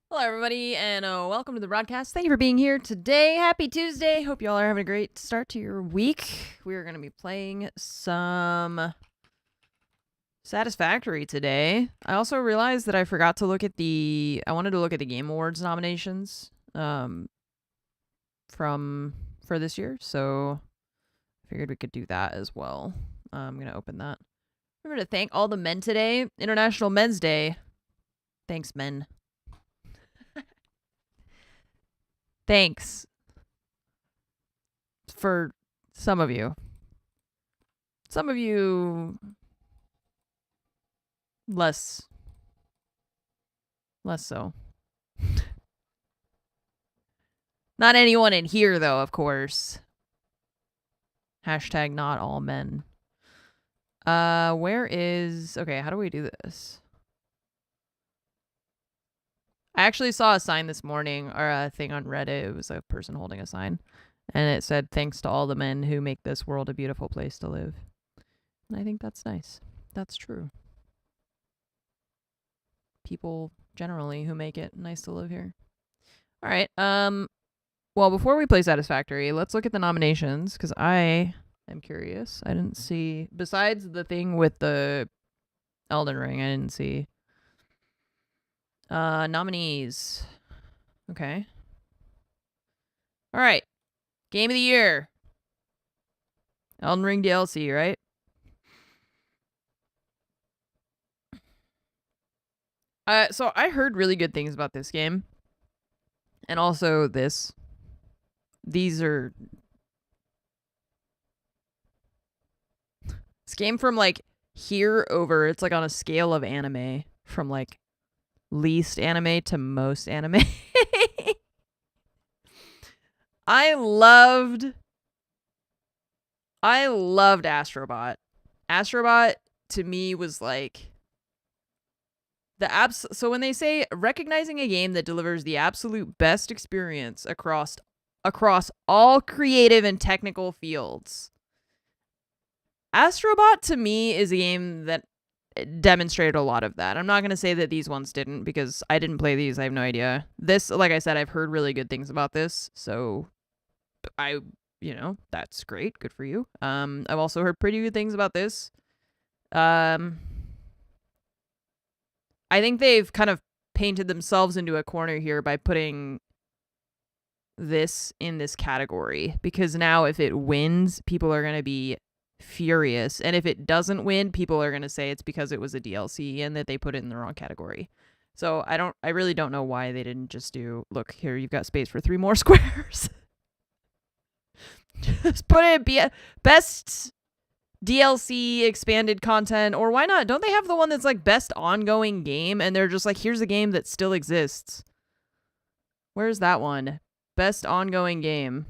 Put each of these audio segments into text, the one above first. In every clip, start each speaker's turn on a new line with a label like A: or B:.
A: Hello, everybody, and welcome to the broadcast. Thank you for being here today. Happy Tuesday. Hope you all are having a great start to your week. We are going to be playing some Satisfactory today. I also realized that I forgot to look at I wanted to look at the Game Awards nominations for this year, so I figured we could do that as well. I'm going to open that. Remember to thank all the men today. International Men's Day. Thanks, men. Thanks for some of you. Some of you less so. Not anyone in here, though, of course. Hashtag not all men. Okay, how do we do this? I actually saw a sign this morning, or a thing on Reddit. It was a person holding a sign, and it said, "Thanks to all the men who make this world a beautiful place to live." And I think that's nice. That's true. People generally who make it nice to live here. All right. Well, before we play Satisfactory, let's look at the nominations, because I am curious. I didn't see, besides the thing with the Elden Ring, I didn't see nominees. Okay. All right. Game of the year. Elden Ring DLC, right? So I heard really good things about this game. And also this. These are... This game from, like, here over, it's, like, on a scale of anime. From, like, least anime to most anime. I loved Astrobot. Astrobot to me was like so when they say recognizing a game that delivers the absolute best experience across all creative and technical fields. Astrobot to me is a game that demonstrated a lot of that. I'm not going to say that these ones didn't, because I didn't play these. I have no idea. This, like I said, I've heard really good things about this, so that's great. Good for you. I've also heard pretty good things about this. I think they've kind of painted themselves into a corner here by putting this in this category, because now if it wins, people are going to be furious, and if it doesn't win, people are going to say it's because it was a DLC and that they put it in the wrong category. So I really don't know why they didn't just do, look, here, you've got space for 3 more squares. Just put it best DLC expanded content, or why not? Don't they have the one that's like best ongoing game, and they're just like, here's a game that still exists. Where's that one? Best ongoing game.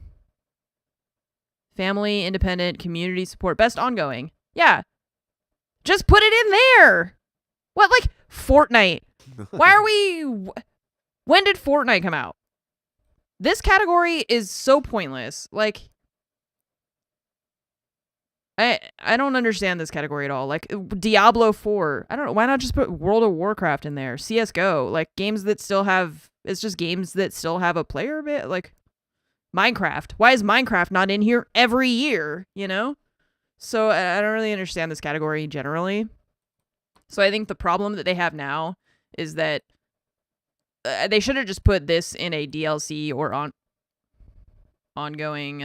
A: Family, independent, community support, best ongoing. Yeah. Just put it in there. What, like Fortnite? Why are we... When did Fortnite come out? This category is so pointless. Like... I don't understand this category at all. Like, Diablo 4. I don't know. Why not just put World of Warcraft in there? CSGO. Like, games that still have... It's just games that still have a player bit. Like, Minecraft. Why is Minecraft not in here every year? You know? So, I don't really understand this category generally. So, I think the problem that they have now is that they should have just put this in a DLC or ongoing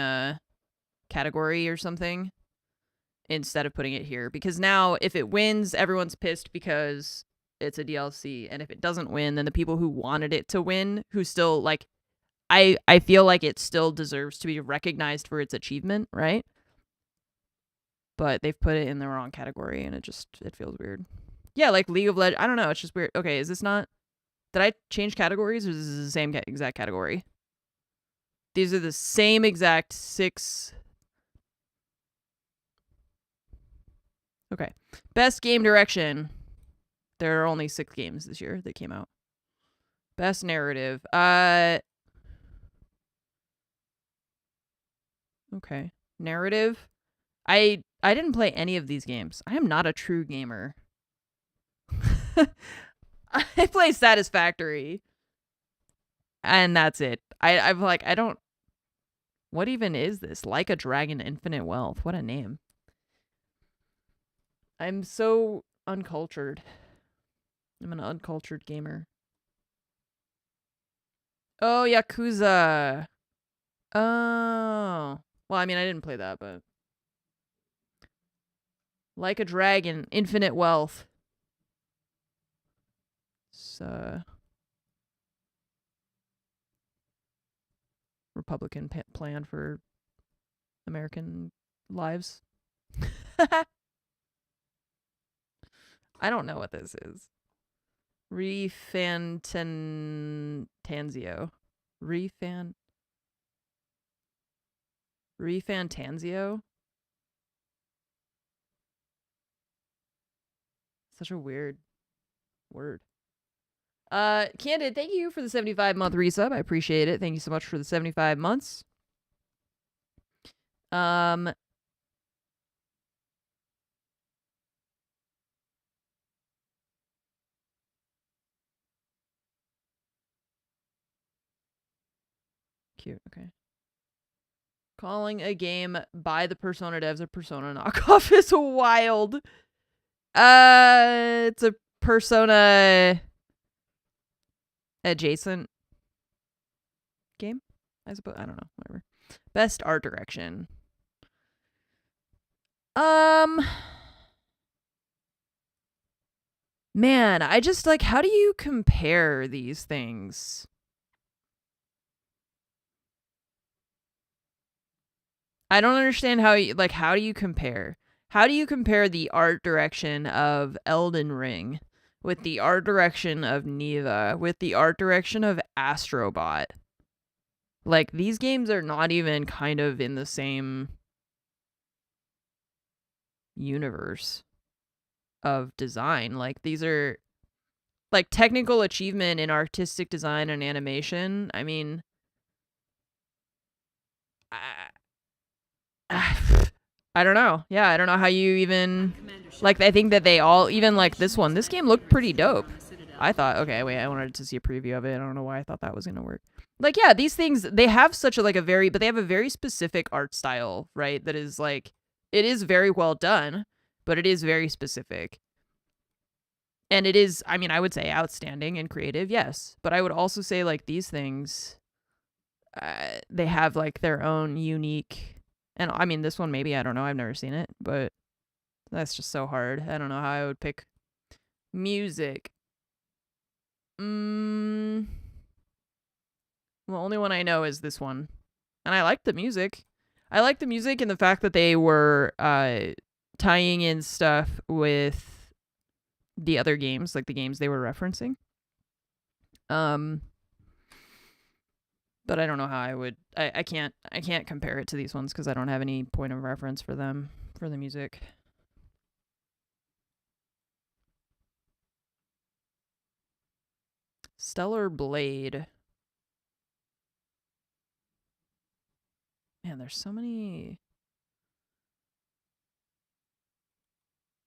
A: category or something, instead of putting it here, because now if it wins, everyone's pissed because it's a DLC, and if it doesn't win, then the people who wanted it to win, who still, like, I feel like it still deserves to be recognized for its achievement, right? But they've put it in the wrong category, and it feels weird. Yeah, like League of Legends, I don't know, it's just weird. Okay, is this not... Did I change categories, or is this the same exact category? These are the same exact 6... Okay. Best game direction. There are only 6 games this year that came out. Best narrative. Okay. Narrative. I didn't play any of these games. I am not a true gamer. I play Satisfactory. And that's it. I'm like, I don't. What even is this? Like a Dragon, Infinite Wealth. What a name. I'm so uncultured. I'm an uncultured gamer. Oh, Yakuza. Oh. Well, I mean, I didn't play that, but. Like a Dragon, Infinite Wealth. It's Republican plan for American lives. I don't know what this is. Refantanzio. Refantanzio? Such a weird word. Candid, thank you for the 75-month resub. I appreciate it. Thank you so much for the 75 months. Cute, okay. Calling a game by the Persona devs a Persona knockoff is wild. It's a Persona adjacent game, I suppose. I don't know, whatever. Best art direction. Man, I just like, how do you compare these things? I don't understand how you, like, how do you compare? How do you compare the art direction of Elden Ring with the art direction of Niva, with the art direction of Astrobot? Like, these games are not even kind of in the same universe of design. Like, these are, like, technical achievement in artistic design and animation. I mean, I don't know. Yeah, I don't know how you even, like, I think that they all, even like this one, this game looked pretty dope. I thought, okay, wait, I wanted to see a preview of it. I don't know why I thought that was going to work. Like, yeah, these things, they have such a, like, a very, but they have a very specific art style, right? That is, like, it is very well done, but it is very specific. And it is, I mean, I would say outstanding and creative, yes. But I would also say, like, these things, they have, like, their own unique, and I mean, this one, maybe, I don't know, I've never seen it, but that's just so hard. I don't know how I would pick music. The only one I know is this one. And I like the music. I like the music and the fact that they were tying in stuff with the other games, like the games they were referencing. But I don't know how I would, I can't compare it to these ones because I don't have any point of reference for them, for the music. Stellar Blade. Man, there's so many.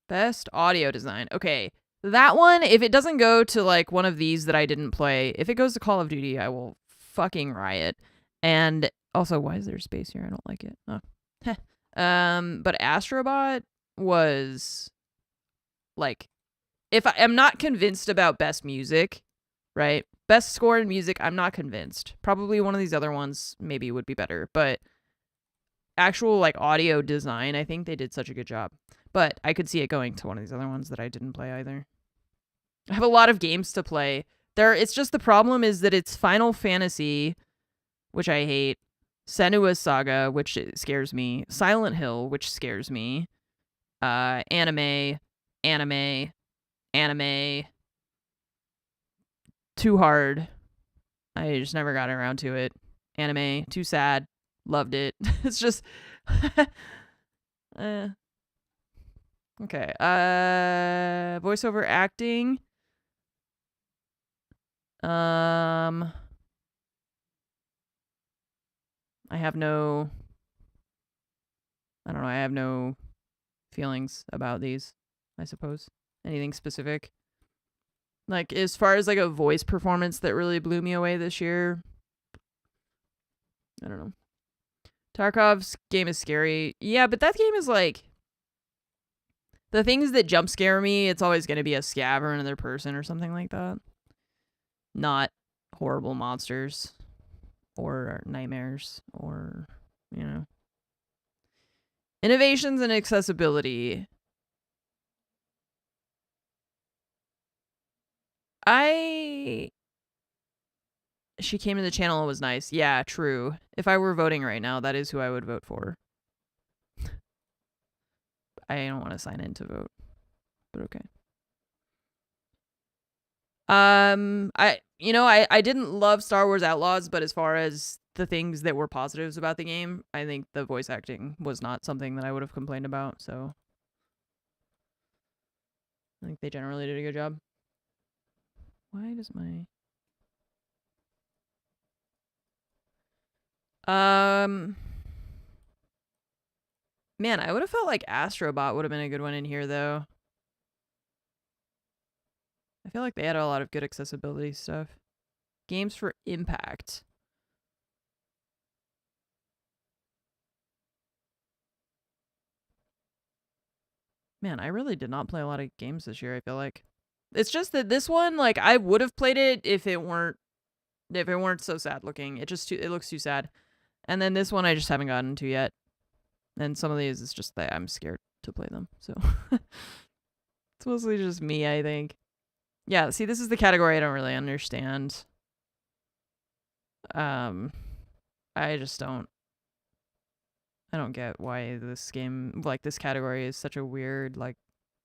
A: Best audio design. Okay. That one, if it doesn't go to, like, one of these that I didn't play, if it goes to Call of Duty, I will fucking riot. And also, why is there space here? I don't like it. Oh. But Astrobot was, like, if I'm not convinced about best music, right? Best score in music, I'm not convinced. Probably one of these other ones maybe would be better, but actual, like, audio design, I think they did such a good job. But I could see it going to one of these other ones that I didn't play either. I have a lot of games to play. It's just, the problem is that it's Final Fantasy, which I hate, Senua's Saga, which scares me, Silent Hill, which scares me, anime, too hard. I just never got around to it. Anime, too sad, loved it. It's just, okay. Voiceover acting. I have no feelings about these, I suppose. Anything specific? Like, as far as like a voice performance that really blew me away this year, I don't know. Tarkov's game is scary. Yeah, but that game is like, the things that jump scare me, it's always going to be a scav or another person or something like that. Not horrible monsters or nightmares or, you know. Innovations and accessibility. She came to the channel and was nice. Yeah, true. If I were voting right now, that is who I would vote for. I don't want to sign in to vote, but okay. I didn't love Star Wars Outlaws, but as far as the things that were positives about the game, I think the voice acting was not something that I would have complained about, so I think they generally did a good job. Why does my man, I would have felt like Astrobot would have been a good one in here though. I feel like they had a lot of good accessibility stuff. Games for impact. Man, I really did not play a lot of games this year, I feel like. It's just that this one, like, I would have played it if it weren't so sad looking. It looks too sad. And then this one I just haven't gotten to yet. And some of these it's just that I'm scared to play them. So it's mostly just me, I think. Yeah, see, this is the category I don't really understand. I just don't get why this game, like this category, is such a weird, like,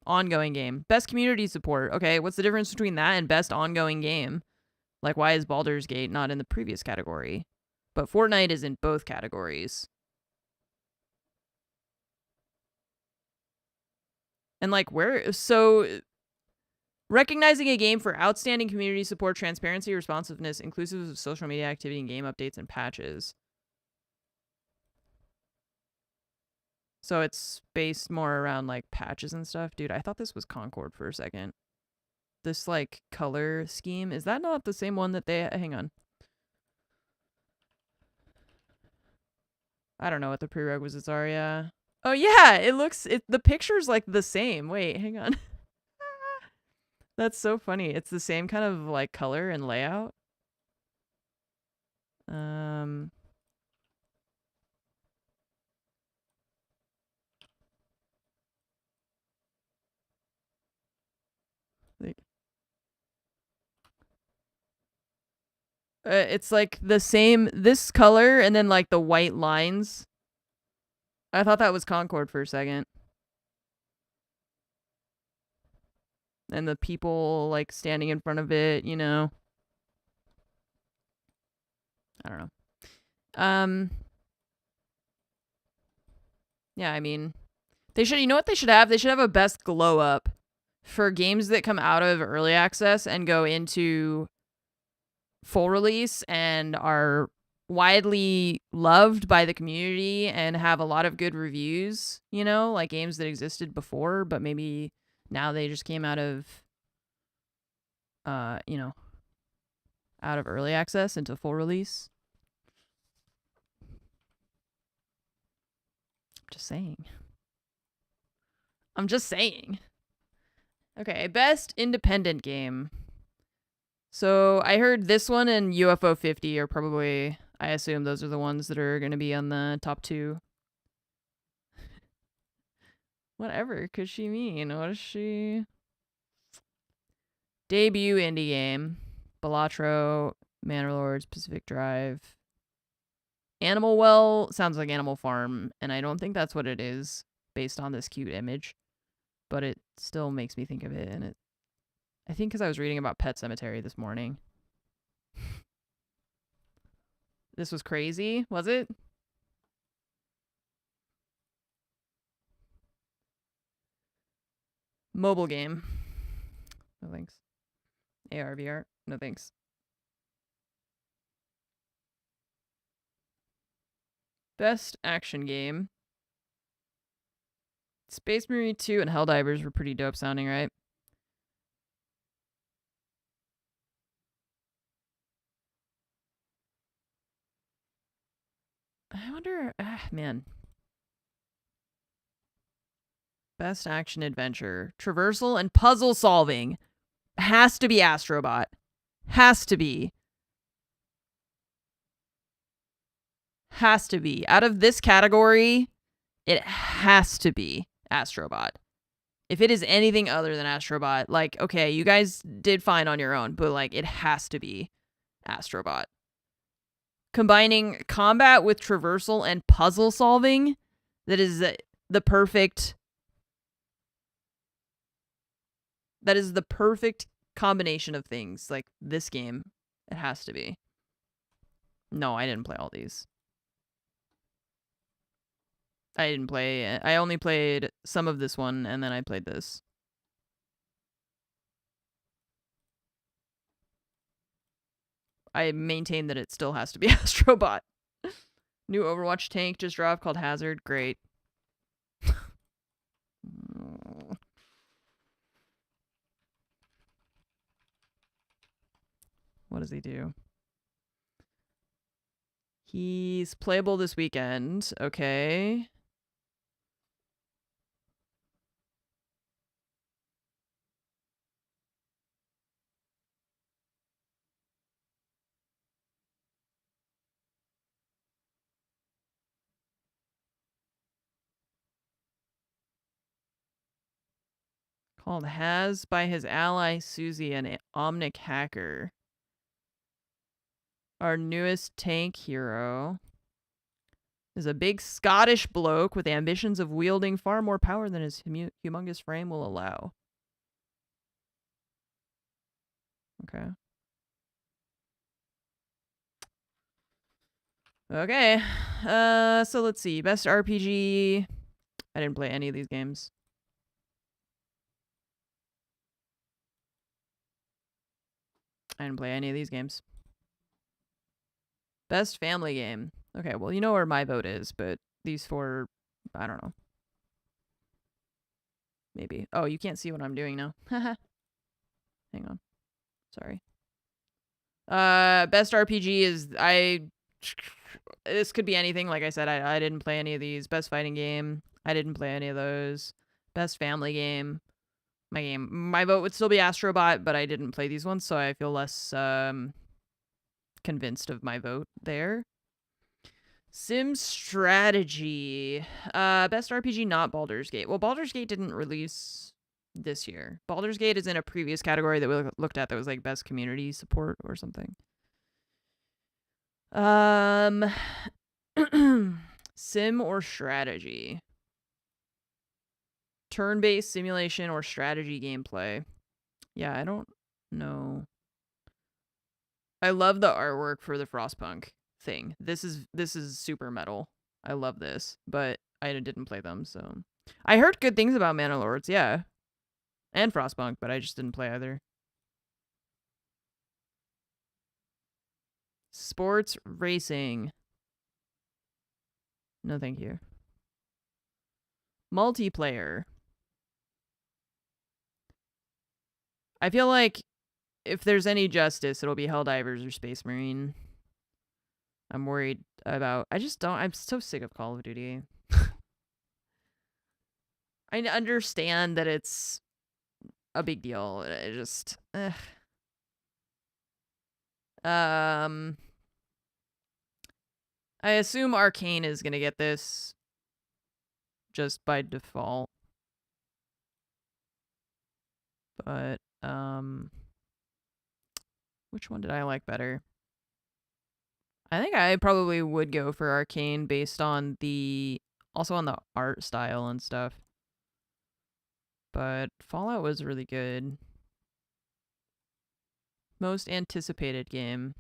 A: ongoing game. Best community support. Okay, what's the difference between that and best ongoing game? Like, why is Baldur's Gate not in the previous category? But Fortnite is in both categories. And, like, recognizing a game for outstanding community support, transparency, responsiveness, inclusive of social media activity and game updates and patches. So it's based more around, like, patches and stuff. Dude, I thought this was Concord for a second. This, like, color scheme. Is that not the same one that they... Hang on. I don't know what the prerequisites are, yeah. Oh, yeah, the picture's, like, the same. Wait, hang on. That's so funny. It's the same kind of, like, color and layout. It's like the same, this color and then like the white lines. I thought that was Concord for a second. And the people like standing in front of it, you know. I don't know. Yeah, I mean, you know what they should have? They should have a best glow up for games that come out of early access and go into full release and are widely loved by the community and have a lot of good reviews, you know, like games that existed before, but maybe now they just came out of, you know, out of early access into full release. I'm just saying. Okay, best independent game. So I heard this one and UFO 50 are probably, I assume those are the ones that are going to be on the top two. Whatever could she mean? What is she? Debut indie game. Balatro, Manor Pacific Drive. Animal Well sounds like Animal Farm, and I don't think that's what it is based on this cute image. But it still makes me think of it, and I think because I was reading about Pet Cemetery this morning. This was crazy, was it? Mobile game. No thanks. AR, VR. No thanks. Best action game. Space Marine 2 and Helldivers were pretty dope sounding, right? I wonder, man. Best action adventure. Traversal and puzzle solving. Has to be Astrobot. Has to be. Has to be. Out of this category, it has to be Astrobot. If it is anything other than Astrobot, like, okay, you guys did fine on your own, but like, it has to be Astrobot. Combining combat with traversal and puzzle solving, that is the perfect combination of things. Like, this game, it has to be. No, I didn't play all these. I only played some of this one, and then I played this. I maintain that it still has to be Astrobot. New Overwatch tank just dropped called Hazard. Great. What does he do? He's playable this weekend. Okay. Called Haz by his ally Susie, an Omnic hacker. Our newest tank hero is a big Scottish bloke with ambitions of wielding far more power than his humongous frame will allow. Okay. Okay. So let's see. Best RPG. I didn't play any of these games. I didn't play any of these games. Best family game. Okay, well, you know where my vote is, but these four, I don't know. Maybe. Oh, you can't see what I'm doing now. Hang on. Sorry. Best RPG is this could be anything. Like I said, I didn't play any of these. Best fighting game. I didn't play any of those. Best family game. My vote would still be Astrobot, but I didn't play these ones, so I feel less convinced of my vote there. Sim strategy. Best RPG, not Baldur's Gate. Well, Baldur's Gate didn't release this year. Baldur's Gate is in a previous category that we looked at that was like best community support or something. Sim or strategy? Turn-based simulation or strategy gameplay? Yeah, I don't know. I love the artwork for the Frostpunk thing. This is super metal. I love this, but I didn't play them, so I heard good things about Mana Lords, yeah. And Frostpunk, but I just didn't play either. Sports racing. No, thank you. Multiplayer. I feel like if there's any justice, it'll be Helldivers or Space Marine. I'm worried about... I'm so sick of Call of Duty. I understand that it's a big deal. I just... I assume Arcane is going to get this just by default. But, which one did I like better? I think I probably would go for Arcane based on also on the art style and stuff. But Fallout was really good. Most anticipated game.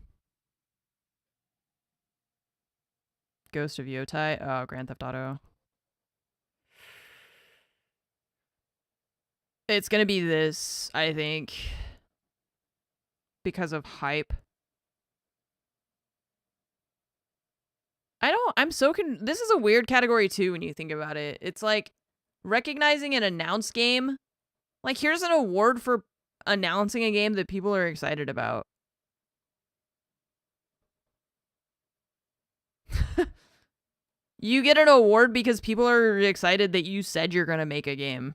A: Ghost of Yotai. Oh, Grand Theft Auto. It's gonna be this, I think, because of hype. This is a weird category too when you think about it. It's like recognizing an announced game. Like, here's an award for announcing a game that people are excited about. You get an award because people are excited that you said you're gonna make a game.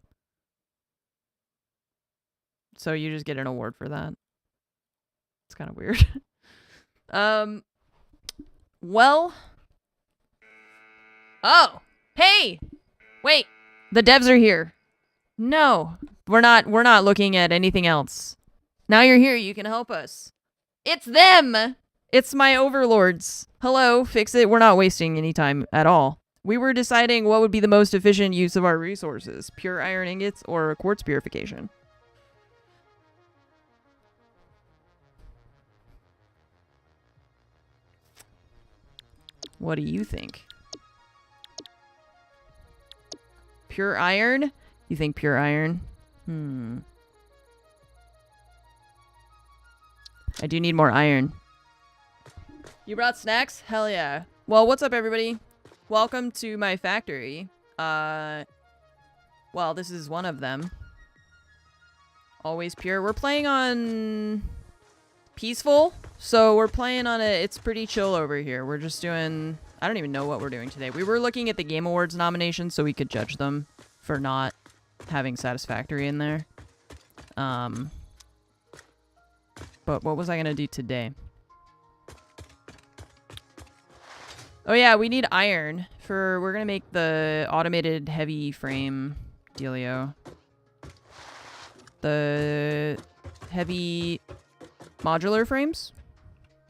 A: So you just get an award for that. It's kind of weird. Well. Oh! Hey! Wait! The devs are here. No. We're not looking at anything else. Now you're here, you can help us. It's them! It's my overlords. Hello, fix it. We're not wasting any time at all. We were deciding what would be the most efficient use of our resources. Pure iron ingots or quartz purification. What do you think? Pure iron? You think pure iron? I do need more iron. You brought snacks? Hell yeah. Well, what's up, everybody? Welcome to my factory. Well, this is one of them. Always pure. We're playing on peaceful, so we're playing on it. It's pretty chill over here. We're just doing... I don't even know what we're doing today. We were looking at the Game Awards nominations so we could judge them for not having Satisfactory in there. But what was I gonna do today? Oh yeah, we need iron for... We're gonna make the automated heavy frame dealio. The heavy modular frames,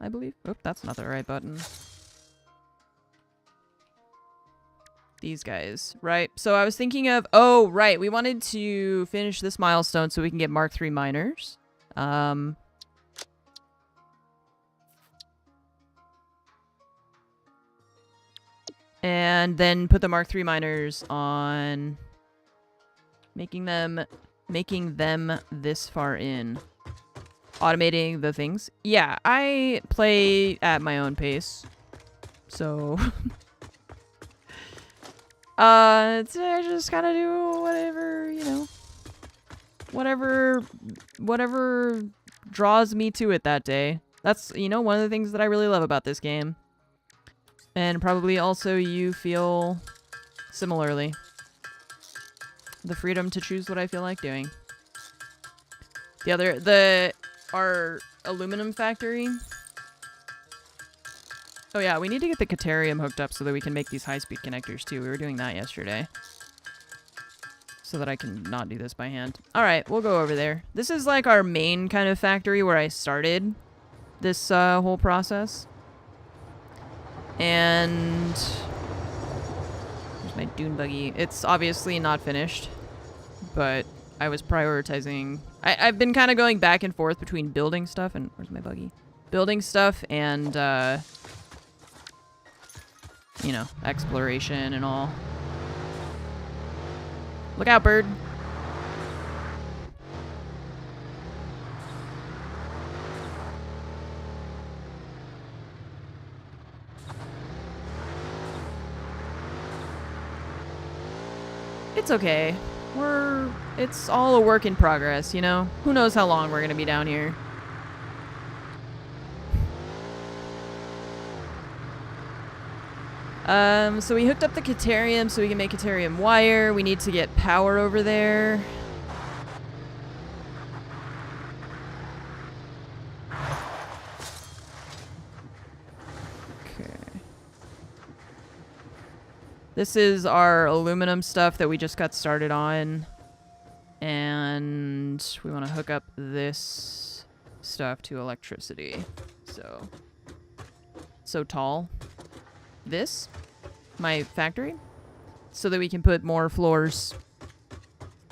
A: I believe. Oh, that's not the right button. These guys, right? So I was thinking of... Oh, right. We wanted to finish this milestone so we can get Mark III miners. And then put the Mark III miners on making them this far in. Automating the things. Yeah, I play at my own pace. So I just kind of do whatever, you know. Whatever draws me to it that day. That's, you know, one of the things that I really love about this game. And probably also you feel similarly. The freedom to choose what I feel like doing. Our aluminum factory. Oh yeah, we need to get the Caterium hooked up so that we can make these high-speed connectors too. We were doing that yesterday. So that I can not do this by hand. Alright, we'll go over there. This is like our main kind of factory where I started this whole process. And here's my dune buggy. It's obviously not finished, but I was prioritizing... I've been kind of going back and forth between building stuff and... Where's my buggy? Building stuff and, you know, exploration and all. Look out, bird. It's okay. It's all a work in progress, you know? Who knows how long we're gonna be down here. So we hooked up the Caterium so we can make Caterium wire. We need to get power over there. Okay. This is our aluminum stuff that we just got started on. And we want to hook up this stuff to electricity. So tall. This, my factory, so that we can put more floors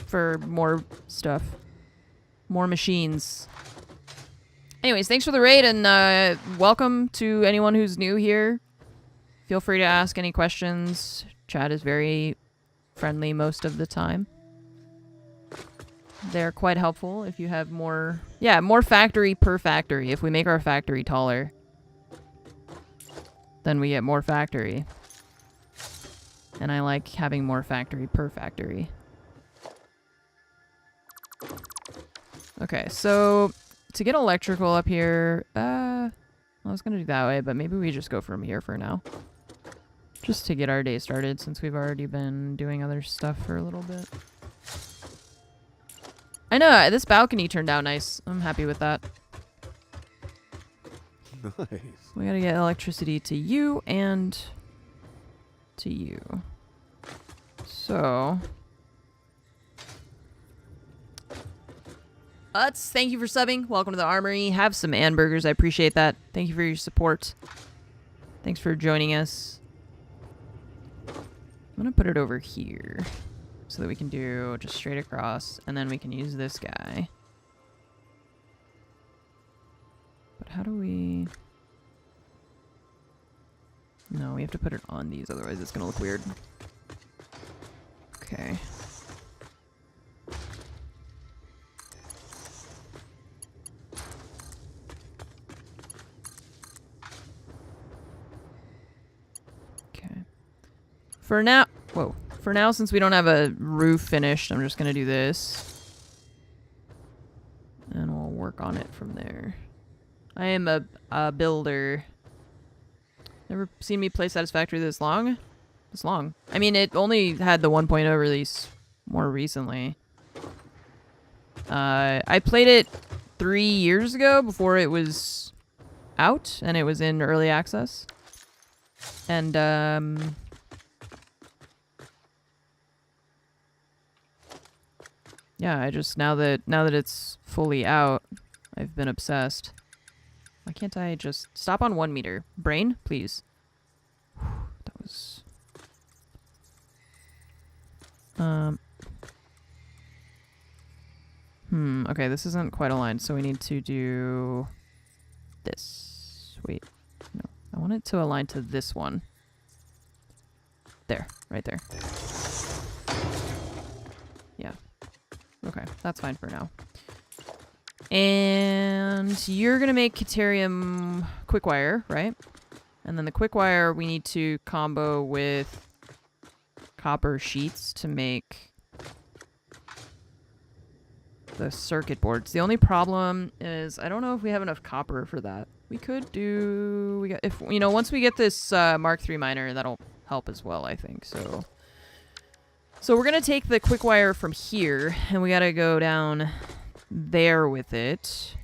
A: for more stuff, more machines. Anyways, thanks for the raid, and welcome to anyone who's new here. Feel free to ask any questions. Chat is very friendly most of the time. They're quite helpful if you have more... Yeah, more factory per factory. If we make our factory taller, then we get more factory. And I like having more factory per factory. Okay, so to get electrical up here, I was gonna do that way, but maybe we just go from here for now. Just to get our day started, since we've already been doing other stuff for a little bit. I know, this balcony turned out nice. I'm happy with that.
B: Nice.
A: We gotta get electricity to you and to you. So... Utz, thank you for subbing. Welcome to the Armory. Have some hamburgers. I appreciate that. Thank you for your support. Thanks for joining us. I'm gonna put it over here so that we can do just straight across, and then we can use this guy. But how do we... No, we have to put it on these, otherwise it's gonna look weird. Okay. For now, whoa. For now, since we don't have a roof finished, I'm just gonna do this. And we'll work on it from there. I am a builder. Never seen me play Satisfactory this long? This long. I mean, it only had the 1.0 release more recently. I played it 3 years ago before it was out, and it was in early access. And, yeah, I just now that it's fully out, I've been obsessed. Why can't I just stop on 1 meter? Brain, please. That was okay, this isn't quite aligned, so we need to do this. Wait. No. I want it to align to this one. There, right there. Yeah. Okay, that's fine for now. And you're gonna make Caterium quick wire, right? And then the quick wire we need to combo with copper sheets to make the circuit boards. The only problem is I don't know if we have enough copper for that. We could do if you know, once we get this Mark III miner, that'll help as well, I think. So we're gonna take the quick wire from here, and we gotta go down there with it.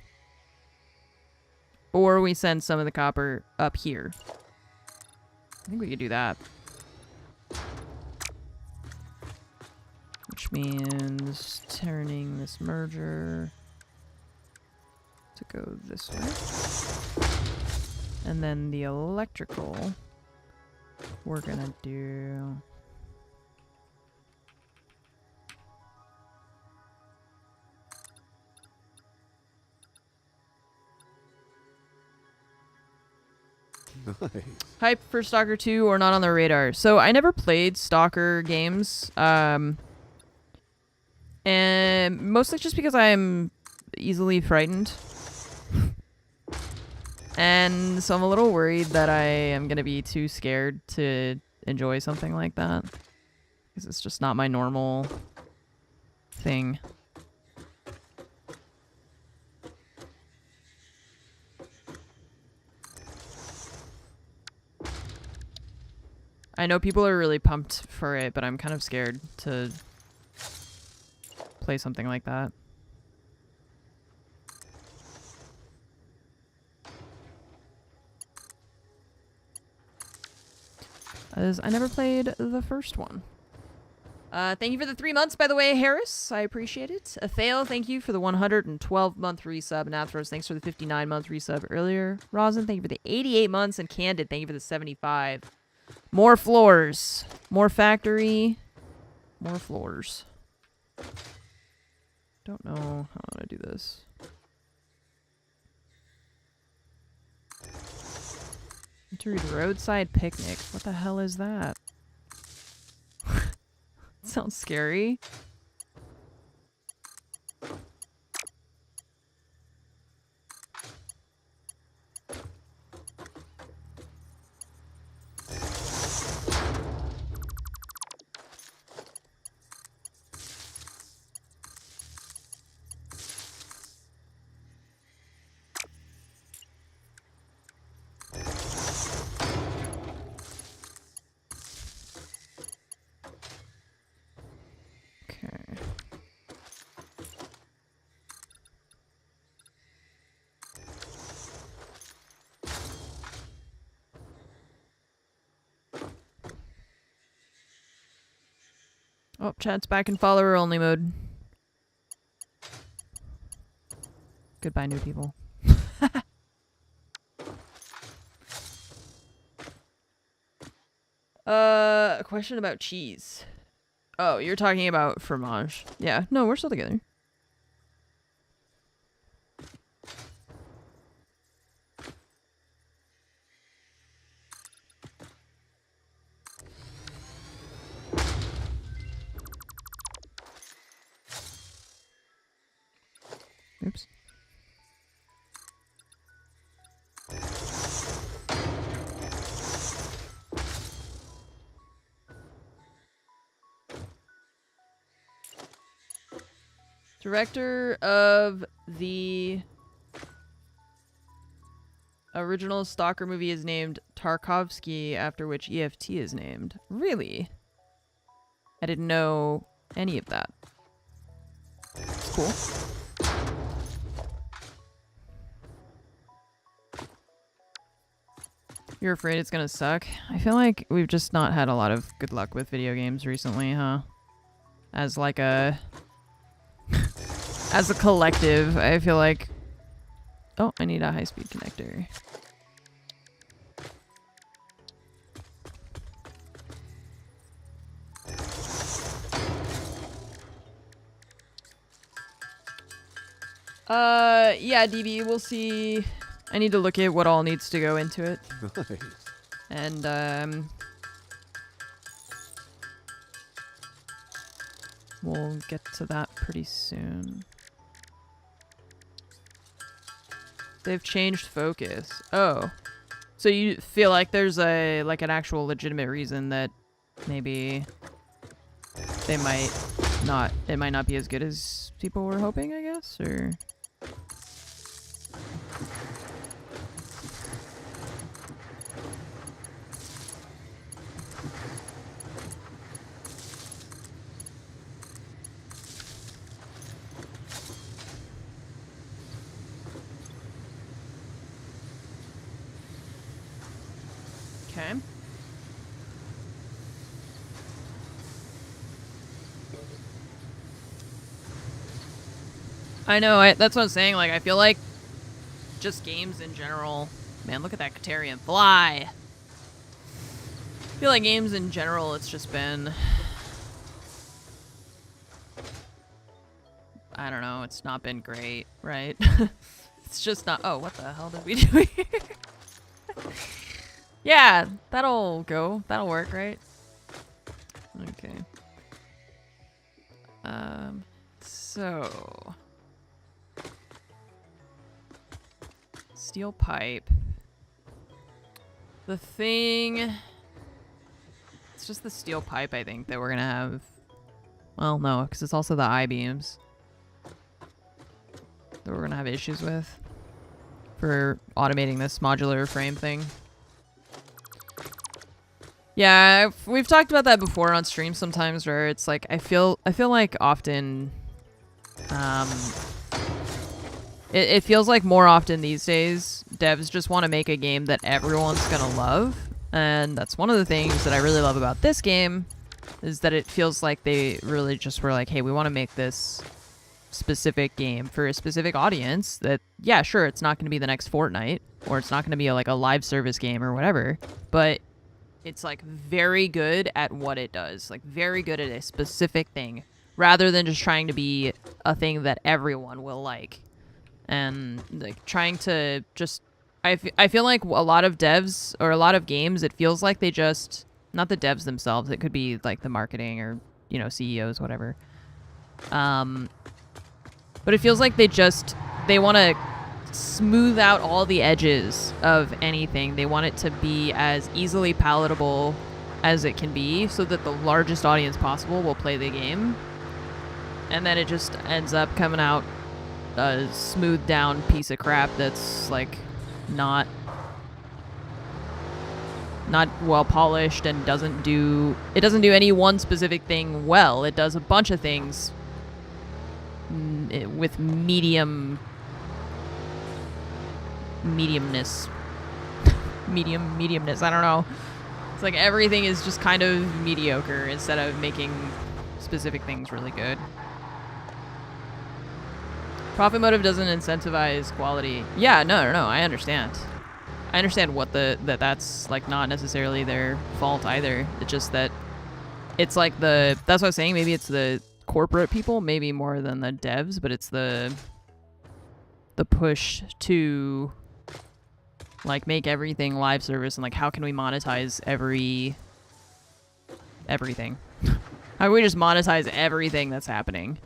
A: Or we send some of the copper up here. I think we could do that. Which means turning this merger to go this way. And then the electrical we're gonna do...
B: Nice.
A: Hype for Stalker 2 or not on the radar. So I never played Stalker games. And mostly just because I'm easily frightened. And so I'm a little worried that I am going to be too scared to enjoy something like that. Because it's just not my normal thing. I know people are really pumped for it, but I'm kind of scared to play something like that. As I never played the first one. Thank you for the 3 months, by the way, Harris. I appreciate it. Athale, thank you for the 112-month resub. And Athros, thanks for the 59-month resub earlier. Rosin, thank you for the 88 months. And Candid, thank you for the 75. More floors. More factory. More floors. Don't know how I'm gonna do this. To read Roadside Picnic. What the hell is that? Sounds scary. Oh, chat's back in follower only mode. Goodbye, new people. A question about cheese. Oh, you're talking about fromage. Yeah, no, we're still together. Oops. Director of the original Stalker movie is named Tarkovsky, after which EFT is named. Really? I didn't know any of that. It's cool. You're afraid it's gonna suck? I feel like we've just not had a lot of good luck with video games recently, huh? As like a... as a collective, I feel like... Oh, I need a high-speed connector. Yeah, DB, we'll see. I need to look at what all needs to go into it.
B: Nice.
A: And, we'll get to that pretty soon. They've changed focus. Oh. So you feel like there's a, like an actual legitimate reason that maybe they might not, it might not be as good as people were hoping, I guess, or... Okay. I know, that's what I'm saying, like, I feel like just games in general... Man, look at that Catarian fly! I feel like games in general, it's just been... I don't know, it's not been great, right? It's just not... Oh, what the hell did we do here? Yeah, that'll go. That'll work, right? Okay. So... Steel pipe. The thing... It's just the steel pipe, I think, that we're gonna have... Well, no, because it's also the I-beams that we're gonna have issues with for automating this modular frame thing. Yeah, we've talked about that before on stream sometimes, where it's like I feel like often it feels like more often these days devs just want to make a game that everyone's gonna love, and that's one of the things that I really love about this game, is that it feels like they really just were like, hey, we want to make this specific game for a specific audience that, yeah, sure, it's not going to be the next Fortnite, or it's not going to be like a live service game or whatever, but it's like very good at what it does, like very good at a specific thing, rather than just trying to be a thing that everyone will like. And like trying to just, I feel like a lot of devs or a lot of games, it feels like they just, not the devs themselves, it could be like the marketing or, you know, CEOs, whatever. But it feels like they want to smooth out all the edges of anything. They want it to be as easily palatable as it can be, so that the largest audience possible will play the game. And then it just ends up coming out a smoothed down piece of crap that's like not well polished and doesn't do any one specific thing well. It does a bunch of things with mediumness. Mediumness, I don't know. It's like everything is just kind of mediocre instead of making specific things really good. Profit motive doesn't incentivize quality. Yeah, no. I understand. I understand what that's like not necessarily their fault either. It's just that it's like that's what I was saying. Maybe it's the corporate people, maybe more than the devs, but it's the push to like make everything live service and like how can we monetize everything? How can we just monetize everything that's happening?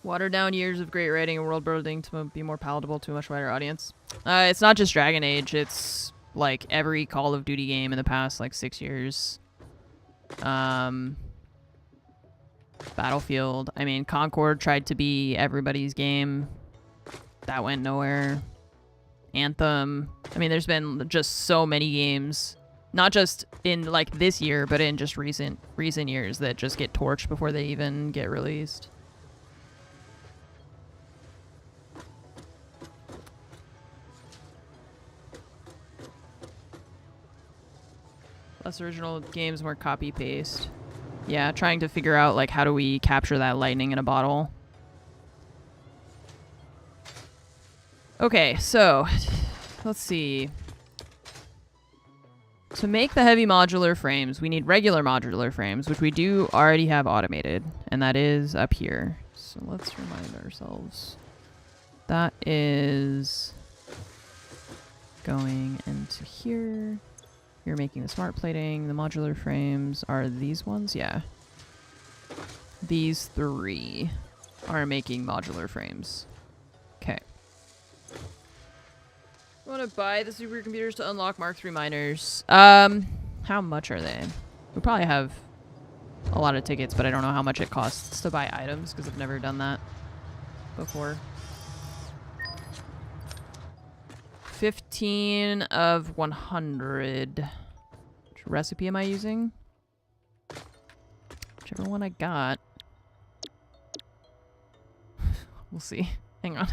A: Water down years of great writing and world building to be more palatable to a much wider audience. It's not just Dragon Age. It's like every Call of Duty game in the past like 6 years. Battlefield. I mean, Concord tried to be everybody's game. That went nowhere. Anthem. I mean, there's been just so many games, not just in like this year, but in just recent years that just get torched before they even get released. Less original games, more copy paste. Yeah, trying to figure out like how do we capture that lightning in a bottle. Okay, so let's see. To make the heavy modular frames, we need regular modular frames, which we do already have automated, and that is up here. So let's remind ourselves. That is going into here. You're making the smart plating. The modular frames are these ones? Yeah. These 3 are making modular frames. Okay. I want to buy the supercomputers to unlock Mark III miners. How much are they? We probably have a lot of tickets, but I don't know how much it costs to buy items because I've never done that before. 15 of 100. Which recipe am I using? Whichever one I got. We'll see. Hang on.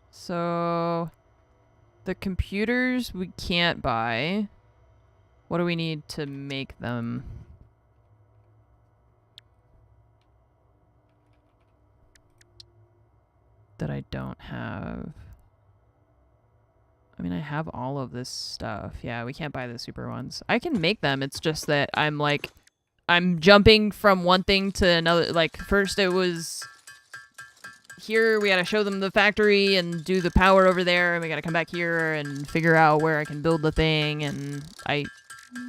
A: So the computers we can't buy. What do we need to make them? That I don't have. I mean, I have all of this stuff. Yeah, we can't buy the super ones. I can make them. It's just that I'm jumping from one thing to another. Like, first it was here, we gotta show them the factory and do the power over there, and we gotta come back here and figure out where I can build the thing, and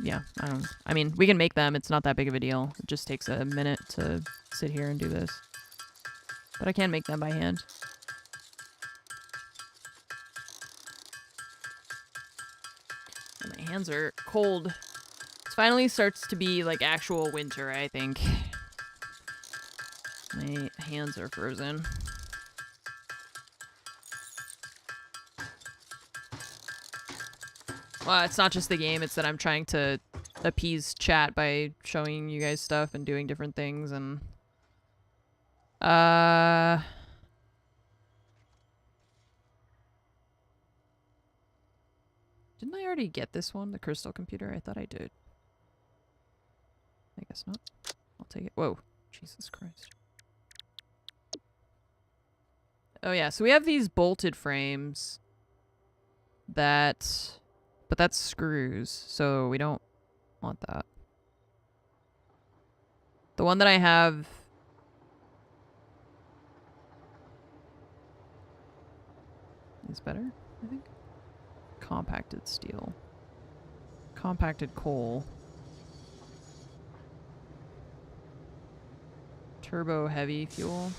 A: yeah, I don't know. I mean, we can make them. It's not that big of a deal. It just takes a minute to sit here and do this. But I can make them by hand. And my hands are cold. It finally starts to be like actual winter, I think. My hands are frozen. Well, it's not just the game, it's that I'm trying to appease chat by showing you guys stuff and doing different things, and didn't I already get this one, the crystal computer? I thought I did. I guess not. I'll take it. Whoa. Jesus Christ. Oh yeah, so we have these bolted frames that... But that's screws, so we don't want that. The one that I have... is better, I think. Compacted steel. Compacted coal. Turbo heavy fuel.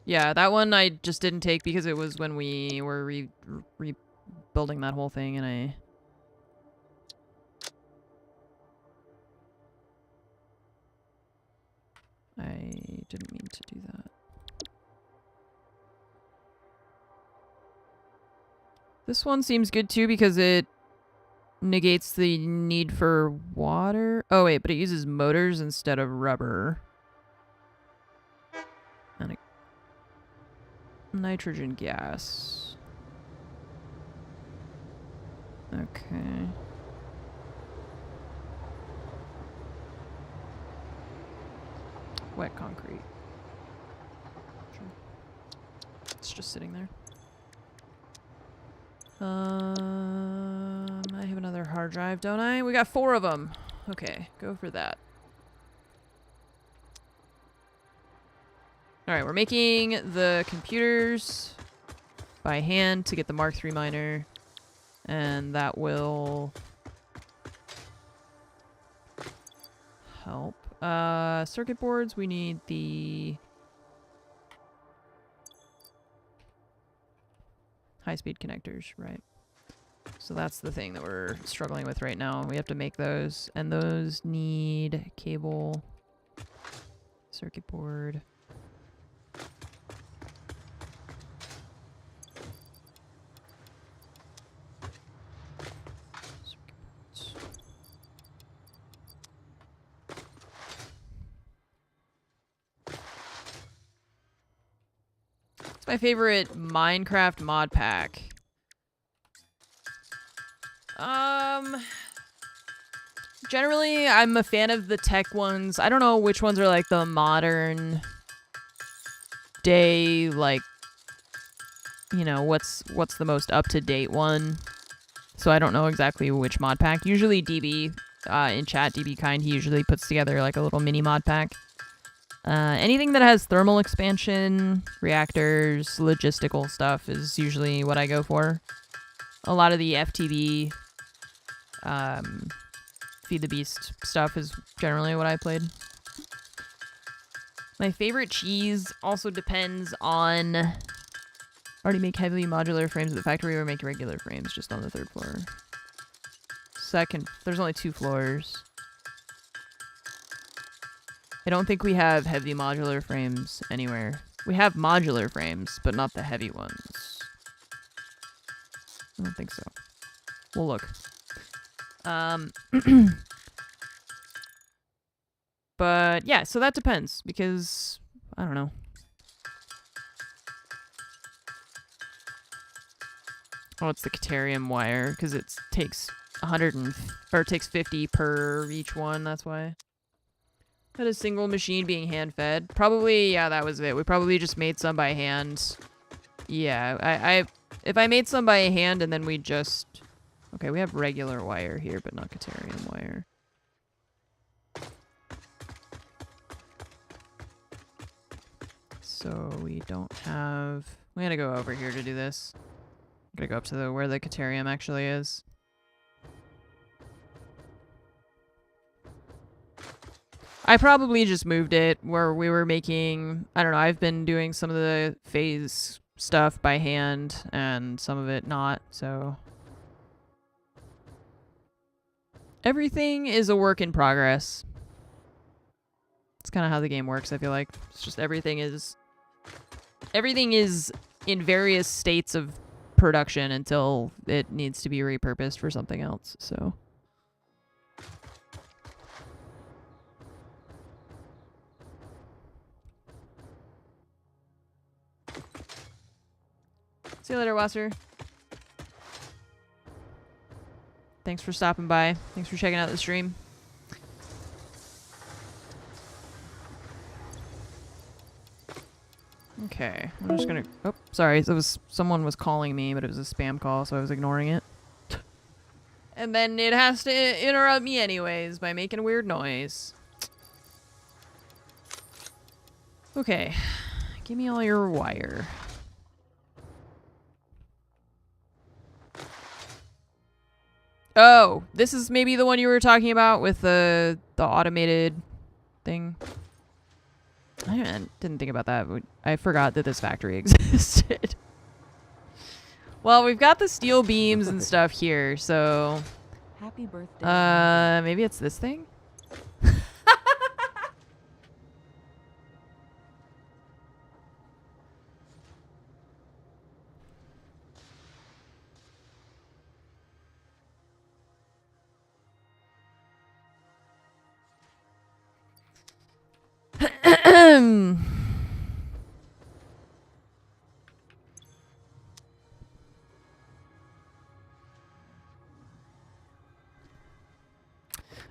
A: Yeah, that one I just didn't take because it was when we were rebuilding that whole thing, and I didn't mean to do that. This one seems good too because it negates the need for water. Oh wait, but it uses motors instead of rubber. And nitrogen gas. Okay. Wet concrete. Sure. It's just sitting there. I have another hard drive, don't I? We got 4 of them. Okay, go for that. Alright, we're making the computers by hand to get the Mark III miner. And that will help. Circuit boards, we need the high-speed connectors, right? So that's the thing that we're struggling with right now. We have to make those, and those need cable, circuit board. It's my favorite Minecraft mod pack. Generally, I'm a fan of the tech ones. I don't know which ones are like the modern day, like, you know, what's the most up-to-date one. So I don't know exactly which mod pack. Usually DB, in chat, DB Kind, he usually puts together like a little mini mod pack. Anything that has thermal expansion, reactors, logistical stuff is usually what I go for. A lot of the FTB, Feed the Beast stuff is generally what I played. My favorite cheese also depends on... Already make heavily modular frames at the factory or make regular frames just on the 3rd floor. There's only 2 floors. I don't think we have heavy modular frames anywhere. We have modular frames, but not the heavy ones. I don't think so. We'll look. But yeah, so that depends because I don't know. Oh, it's the Caterium wire because it takes 50 per each one. That's why. Had a single machine being hand fed. Probably, yeah, that was it. We probably just made some by hand. Yeah, if I made some by hand and then we just... Okay, we have regular wire here, but not Caterium wire. So we don't have... We gotta go over here to do this. Gotta go up to where the Caterium actually is. I probably just moved it where we were making... I don't know, I've been doing some of the phase stuff by hand and some of it not, so... Everything is a work in progress. It's kind of how the game works, I feel like. It's just everything is in various states of production until it needs to be repurposed for something else, so... See you later, Wasser. Thanks for stopping by. Thanks for checking out the stream. Okay, I'm just gonna... Oh, sorry. Someone was calling me, but it was a spam call, so I was ignoring it. And then it has to interrupt me anyways by making a weird noise. Okay. Give me all your wire. Oh, this is maybe the one you were talking about with the automated thing. I didn't think about that. I forgot that this factory existed. Well, we've got the steel beams and stuff here, so...
C: Happy birthday.
A: Maybe it's this thing?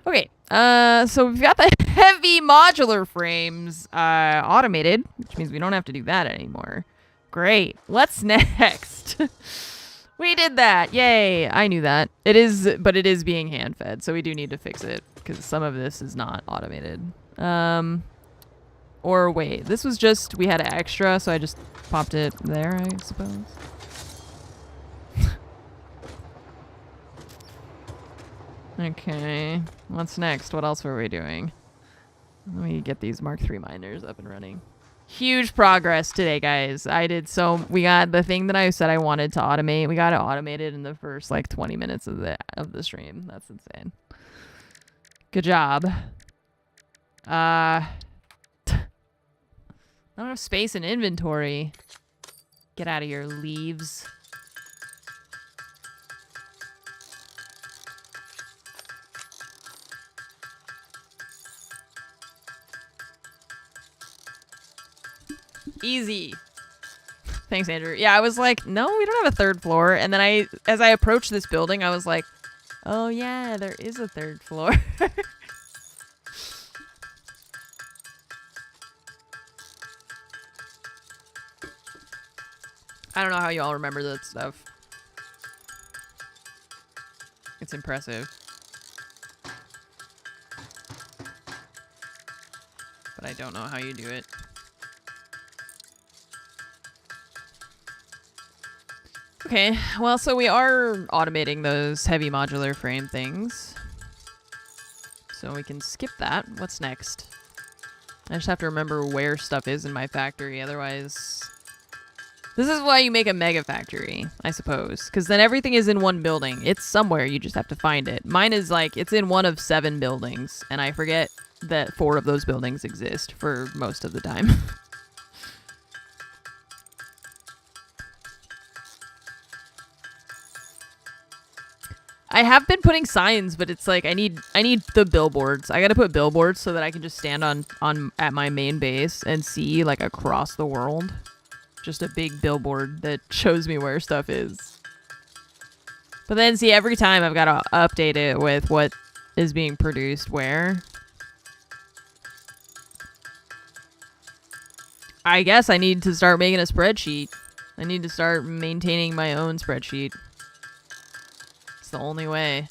A: Okay, so we've got the heavy modular frames automated, which means we don't have to do that anymore. Great. What's next? We did that. Yay. I knew that. It is, but it is being hand-fed, so we do need to fix it because some of this is not automated. Or wait, this was just, we had an extra, so I just popped it there, I suppose. Okay, what's next? What else were we doing? Let me get these Mark III miners up and running. Huge progress today, guys. We got the thing that I said I wanted to automate. We got it automated in the first like 20 minutes of the stream. That's insane. Good job. I don't have space in inventory. Get out of here, leaves. Easy. Thanks, Andrew. Yeah, I was like, no, we don't have a third floor. And then as I approached this building, I was like, oh yeah, there is a third floor. I don't know how you all remember that stuff. It's impressive. But I don't know how you do it. Okay, well, so we are automating those heavy modular frame things. So we can skip that. What's next? I just have to remember where stuff is in my factory, otherwise... This is why you make a mega factory, I suppose. Because then everything is in one building. It's somewhere, you just have to find it. Mine is like, it's in one of 7 buildings, and I forget that 4 of those buildings exist for most of the time. I have been putting signs, but it's like I need the billboards. I gotta put billboards so that I can just stand at my main base and see like across the world. Just a big billboard that shows me where stuff is. But then see, every time I've gotta update it with what is being produced where. I guess I need to start making a spreadsheet. I need to start maintaining my own spreadsheet. It's the only way.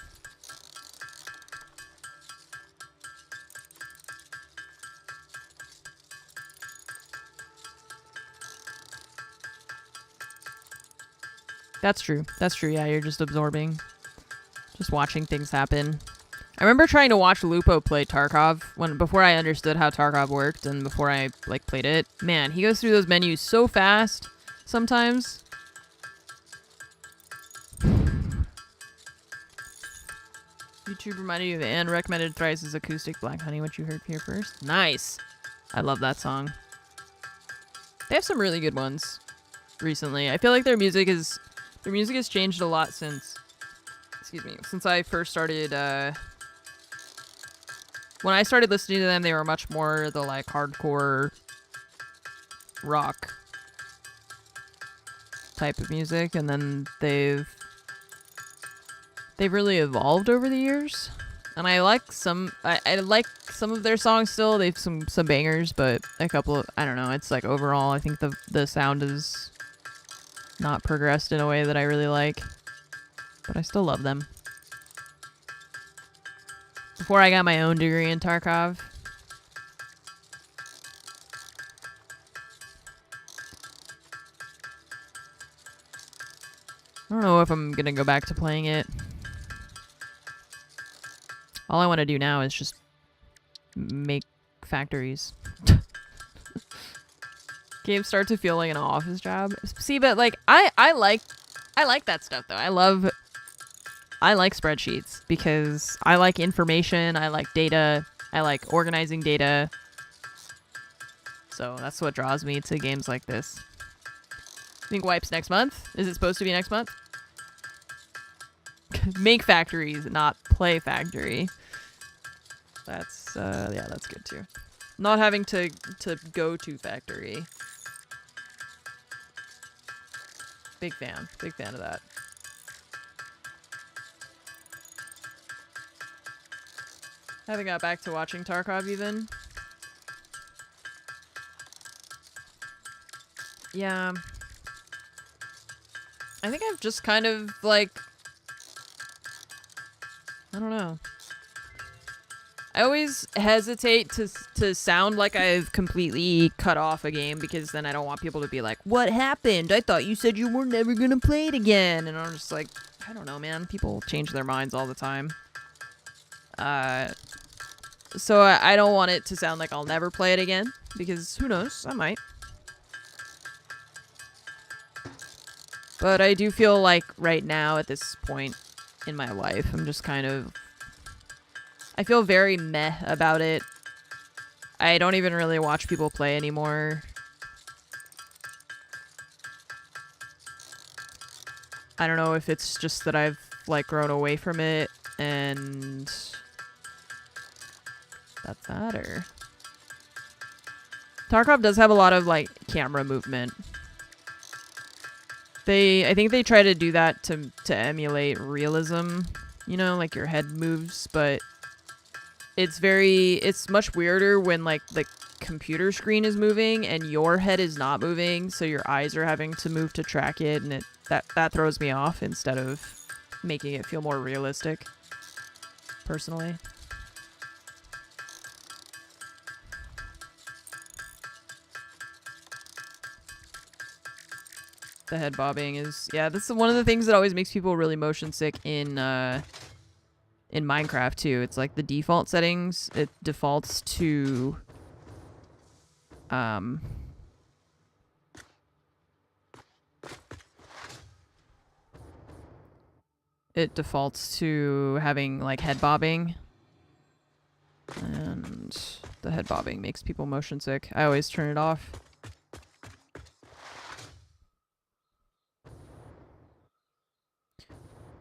A: That's true. That's true. Yeah, you're just absorbing. Just watching things happen. I remember trying to watch Lupo play Tarkov before I understood how Tarkov worked and before I like played it. Man, he goes through those menus so fast sometimes. YouTube reminded you of Anne recommended Thrice's acoustic Black Honey, what you heard here first. Nice. I love that song. They have some really good ones recently. I feel like their music has changed a lot since I first started when I started listening to them. They were much more the like hardcore rock type of music, and then they've really evolved over the years. And I like some of their songs still. They've some bangers, but a couple of, I don't know, it's like overall I think the sound is not progressed in a way that I really like. But I still love them. Before I got my own degree in Tarkov. I don't know if I'm gonna go back to playing it. All I want to do now is just make factories. Games start to feel like an office job. See, but like I like that stuff though. I like spreadsheets because I like information, I like data, I like organizing data. So that's what draws me to games like this. I think Wipes next month? Is it supposed to be next month? Make factories, not play factory. That's yeah, that's good too. Not having to go to factory. Big fan of that. Haven't got back to watching Tarkov even. Yeah. I think I've just kind of, like... I don't know. I always hesitate to sound like I've completely cut off a game because then I don't want people to be like, what happened? I thought you said you were never gonna play it again. And I'm just like, I don't know, man. People change their minds all the time. So I don't want it to sound like I'll never play it again because who knows? I might. But I do feel like right now at this point in my life, I'm just kind of... I feel very meh about it. I don't even really watch people play anymore. I don't know if it's just that I've, like, grown away from it and... That's that, or... Tarkov does have a lot of, like, camera movement. I think they try to do that to emulate realism, you know, like your head moves, but it's much weirder when like the computer screen is moving and your head is not moving, so your eyes are having to move to track it, and that throws me off instead of making it feel more realistic, personally. The head bobbing is... Yeah, this is one of the things that always makes people really motion sick in Minecraft, too. It's like the default settings. It defaults to... It defaults to having, like, head bobbing. And the head bobbing makes people motion sick. I always turn it off.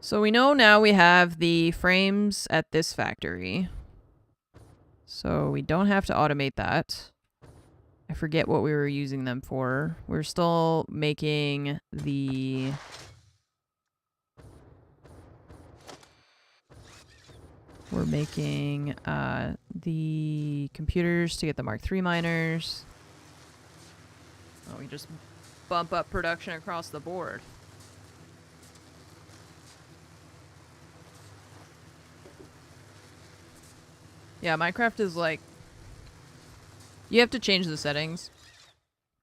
A: So we know now we have the frames at this factory. So we don't have to automate that. I forget what we were using them for. We're still making the... We're making the computers to get the Mark III miners. Oh, we just bump up production across the board. Yeah, Minecraft is like... You have to change the settings.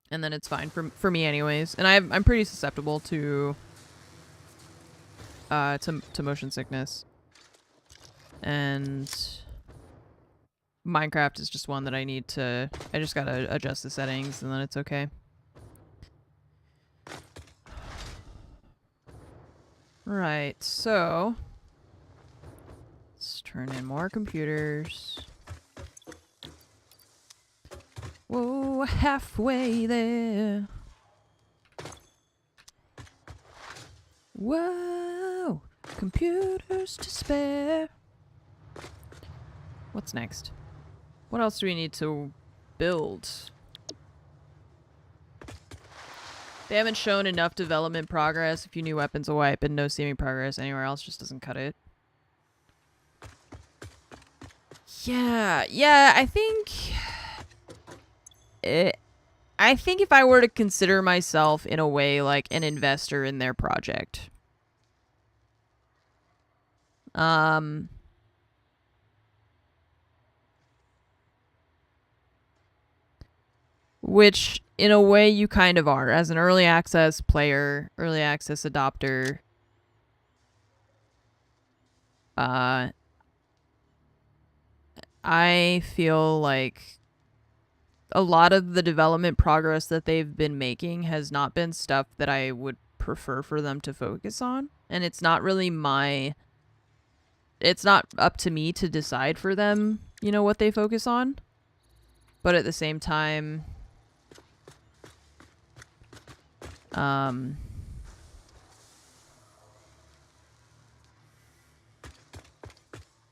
A: And then it's fine, for me anyways. And I'm pretty susceptible to motion sickness. And Minecraft is just one that I need to... I just gotta adjust the settings and then it's okay. Right, so... Let's turn in more computers. Whoa, halfway there. Whoa, computers to spare. What's next? What else do we need to build? They haven't shown enough development progress. A few new weapons a wipe and no seeming progress anywhere else just doesn't cut it. Yeah, I think if I were to consider myself in a way like an investor in their project, which in a way you kind of are as an early access player, early access adopter. I feel like a lot of the development progress that they've been making has not been stuff that I would prefer for them to focus on. And it's not really it's not up to me to decide for them, you know, what they focus on. But at the same time,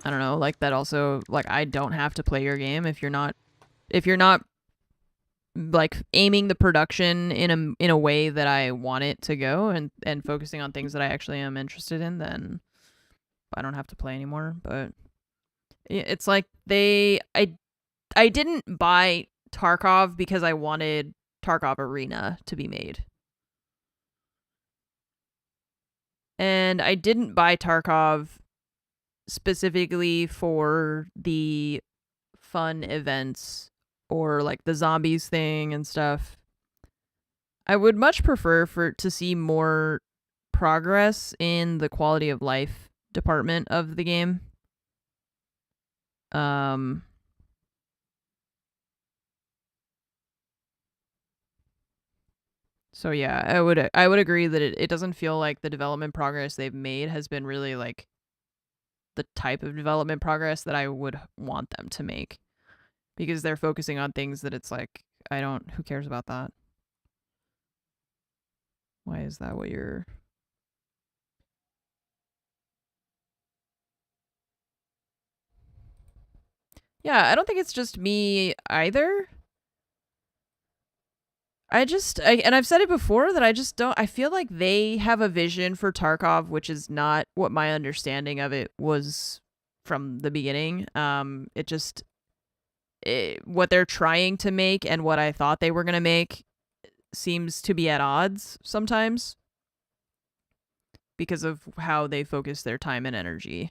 A: I don't know, like that also, like I don't have to play your game if you're not if you're not like aiming the production in a way that I want it to go and focusing on things that I actually am interested in, then I don't have to play anymore. But it's like I didn't buy Tarkov because I wanted Tarkov Arena to be made. And I didn't buy Tarkov specifically for the fun events or like the zombies thing and stuff. I would much prefer to see more progress in the quality of life department of the game. So yeah, I would agree that it doesn't feel like the development progress they've made has been really like the type of development progress that I would want them to make, because they're focusing on things that it's like, who cares about that? Why is that what you're... Yeah, I don't think it's just me either. And I've said it before that I feel like they have a vision for Tarkov, which is not what my understanding of it was from the beginning. What they're trying to make and what I thought they were going to make seems to be at odds sometimes because of how they focus their time and energy.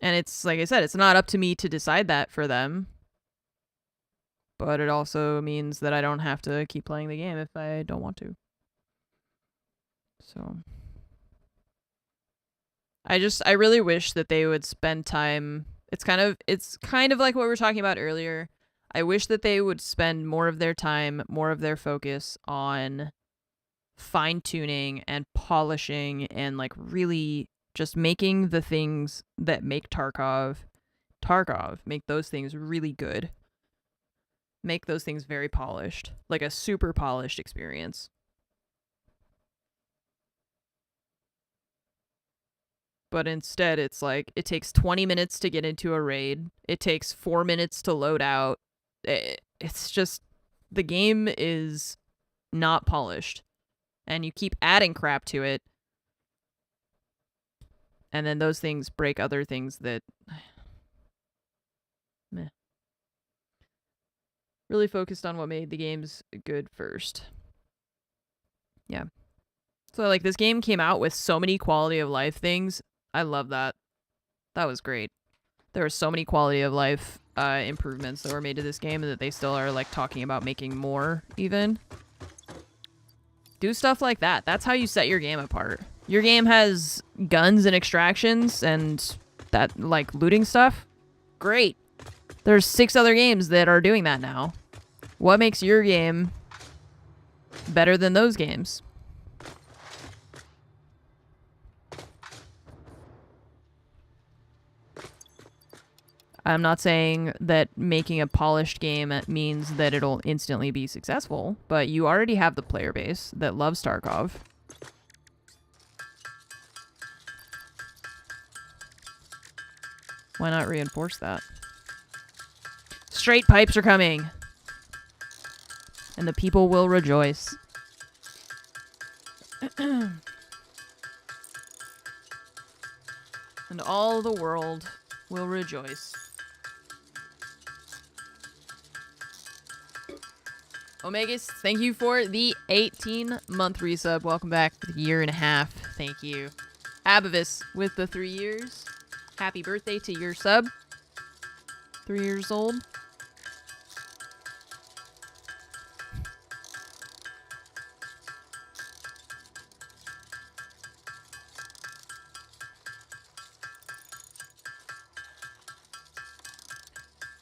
A: And it's, like I said, it's not up to me to decide that for them. But it also means that I don't have to keep playing the game if I don't want to. So... I really wish that they would spend time... It's kind of like what we were talking about earlier. I wish that they would spend more of their time, more of their focus on fine-tuning and polishing and like really just making the things that make Tarkov, make those things really good. Make those things very polished, like a super polished experience. But instead, it's like, it takes 20 minutes to get into a raid. It takes 4 minutes to load out. It's just, the game is not polished. And you keep adding crap to it. And then those things break other things that... Meh. Really focused on what made the games good first. Yeah. So, like, this game came out with so many quality of life things. I love that. That was great. There were so many quality of life improvements that were made to this game, and that they still are, like, talking about making more, even. Do stuff like that. That's how you set your game apart. Your game has guns and extractions and that, like, looting stuff. Great. There's 6 other games that are doing that now. What makes your game better than those games? I'm not saying that making a polished game means that it'll instantly be successful, but you already have the player base that loves Tarkov. Why not reinforce that? Straight pipes are coming! And the people will rejoice. And all the world will rejoice. Omegas, thank you for the 18-month resub. Welcome back for the 1.5 years. Thank you. Abavis with the 3 years. Happy birthday to your sub. 3 years old.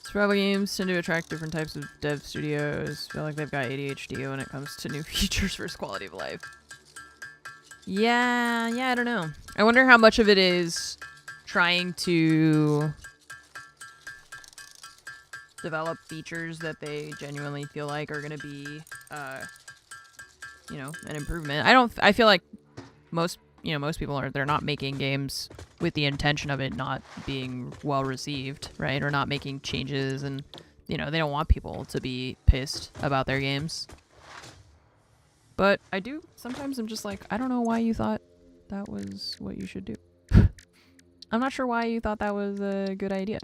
A: Survival games tend to attract different types of dev studios. I feel like they've got ADHD when it comes to new features versus quality of life. Yeah, I don't know. I wonder how much of it is trying to develop features that they genuinely feel like are going to be, an improvement. I feel like most people they're not making games with the intention of it not being well received, right? Or not making changes, and you know, they don't want people to be pissed about their games. But I do sometimes I'm just like, I don't know why you thought that was what you should do. I'm not sure why you thought that was a good idea.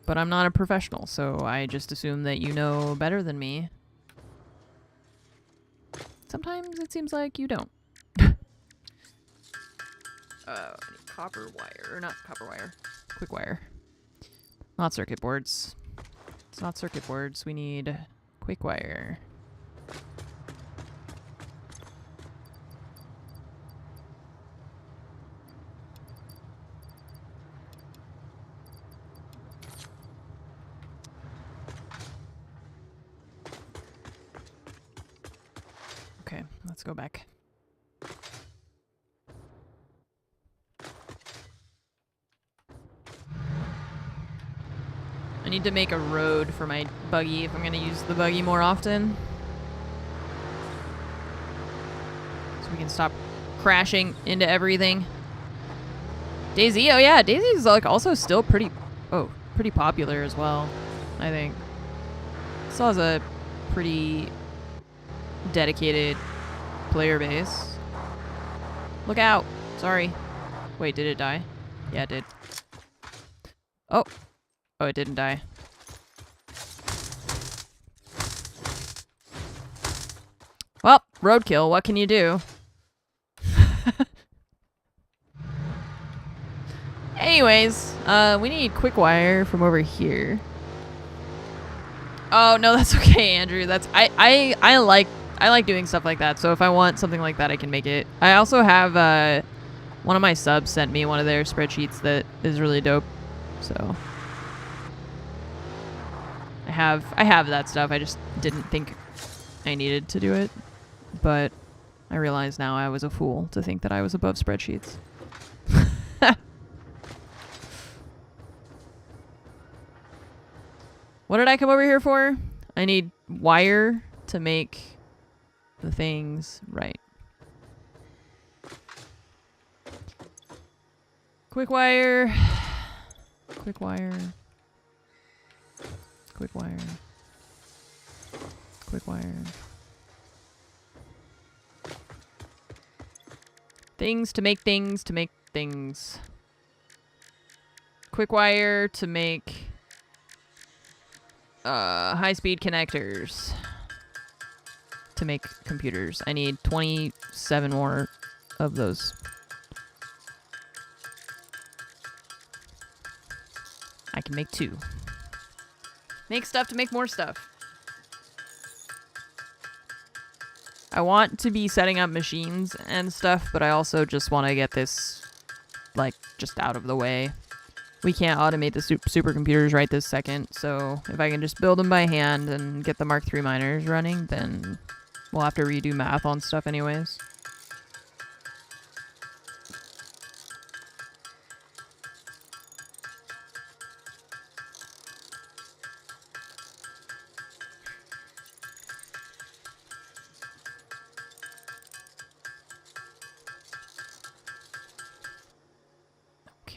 A: But I'm not a professional, so I just assume that you know better than me. Sometimes it seems like you don't. I need copper wire, or not copper wire, quick wire. Not circuit boards. It's not circuit boards, we need quick wire. Okay, let's go back. I need to make a road for my buggy if I'm going to use the buggy more often. So we can stop crashing into everything. Daisy, oh yeah, Daisy's like also still pretty popular as well, I think. Still has a pretty dedicated player base. Look out! Sorry. Wait, did it die? Yeah, it did. Oh. Oh, it didn't die. Well, roadkill, what can you do? Anyways, we need quick wire from over here. Oh, no, that's okay, Andrew. That's I like doing stuff like that. So if I want something like that, I can make it. I also have one of my subs sent me one of their spreadsheets that is really dope. So I have that stuff. I just didn't think I needed to do it, but I realize now I was a fool to think that I was above spreadsheets. What did I come over here for? I need wire to make the things right. Quick wire. Quick wire. Quick wire. Quick wire. Things to make things to make things. Quick wire to make high-speed connectors to make computers. I need 27 more of those. I can make 2. Make stuff to make more stuff. I want to be setting up machines and stuff, but I also just want to get this, like, just out of the way. We can't automate the supercomputers right this second, so if I can just build them by hand and get the Mark III miners running, then we'll have to redo math on stuff anyways.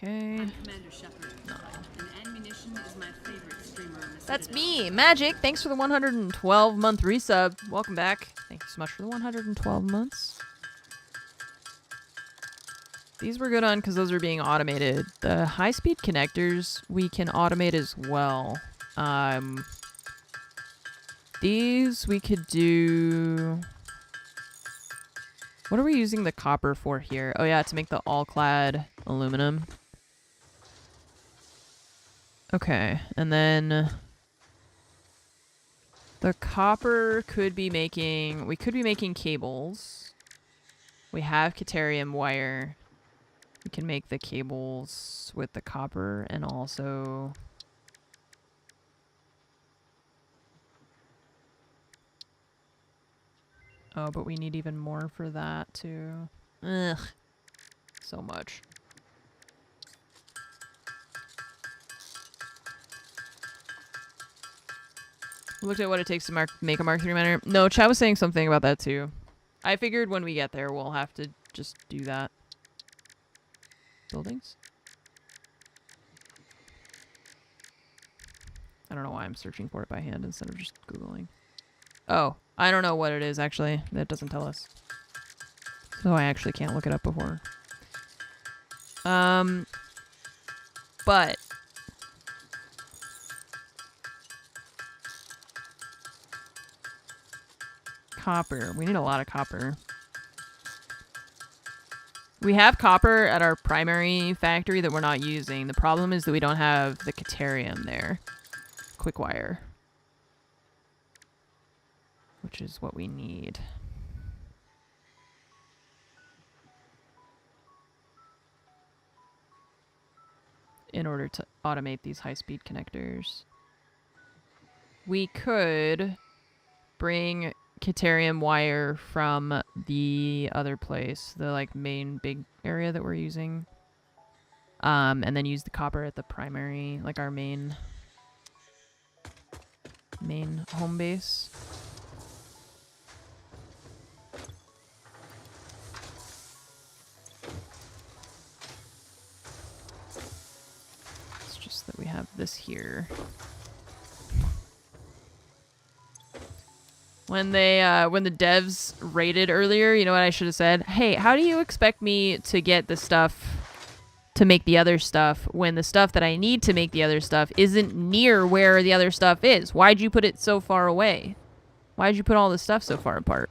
A: Okay. That's me, Magic. Thanks for the 112-month resub. Welcome back. Thank you so much for the 112 months. These were good on because those are being automated. The high-speed connectors we can automate as well. These we could do... What are we using the copper for here? Oh yeah, to make the all-clad aluminum. Okay, and then the copper could be making... We could be making cables. We have Caterium wire. We can make the cables with the copper and also... Oh, but we need even more for that too. Ugh. So much. Looked at what it takes to make a Mark 3 miner. No, Chad was saying something about that too. I figured when we get there, we'll have to just do that. Buildings? I don't know why I'm searching for it by hand instead of just Googling. Oh, I don't know what it is, actually. That doesn't tell us. So I actually can't look it up before. But... copper. We need a lot of copper. We have copper at our primary factory that we're not using. The problem is that we don't have the Caterium there. Quick wire. Which is what we need. In order to automate these high-speed connectors. We could bring Caterium wire from the other place, the like main big area that we're using, and then use the copper at the primary, like our main home base. It's just that we have this here. When the devs rated earlier, you know what I should have said? Hey, how do you expect me to get the stuff to make the other stuff when the stuff that I need to make the other stuff isn't near where the other stuff is? Why'd you put it so far away? Why'd you put all the stuff so far apart?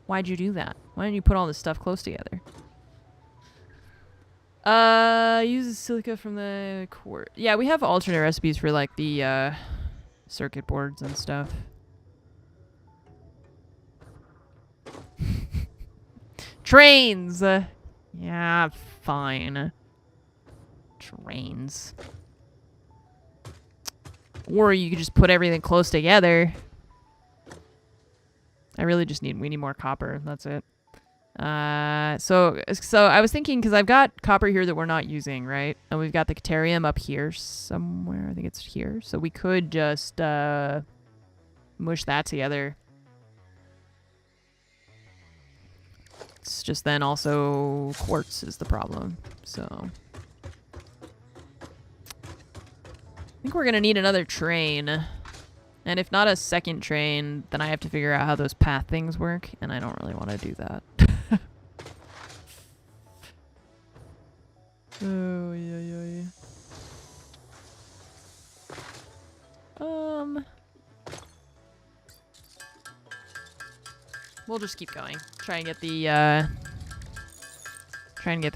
A: Why'd you do that? Why didn't you put all this stuff close together? Use the silica from the core. Yeah, we have alternate recipes for like the circuit boards and stuff. Trains! Yeah, fine. Trains. Or you could just put everything close together. We need more copper. That's it. So I was thinking, because I've got copper here that we're not using, right? And we've got the Caterium up here somewhere. I think it's here. So we could just mush that together. It's just then also quartz is the problem. So I think we're going to need another train. And if not a second train, then I have to figure out how those path things work. And I don't really want to do that. Oh, yeah. We'll just keep going. Try and get the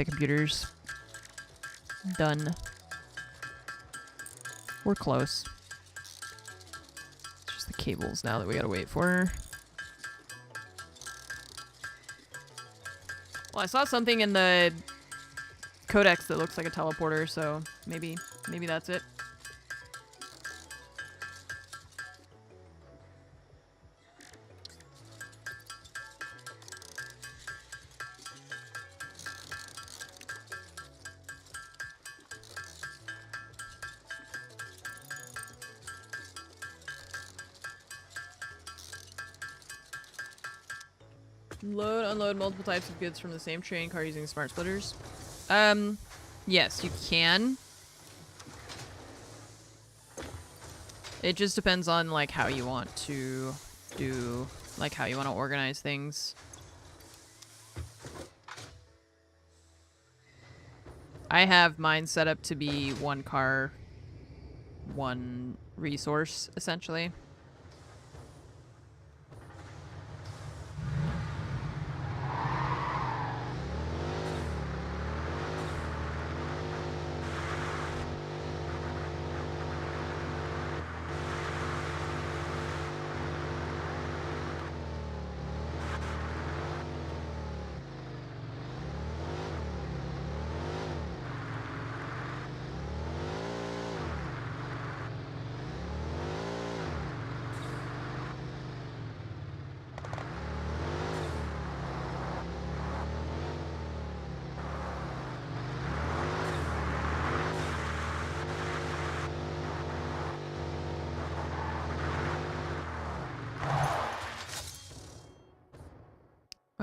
A: computers done. We're close. It's just the cables now that we gotta wait for. Well, I saw something in the codex that looks like a teleporter, so maybe that's it. Load, unload multiple types of goods from the same train car using smart splitters. Yes, you can. It just depends on like how you want to do, like how you want to organize things. I have mine set up to be one car, one resource, essentially.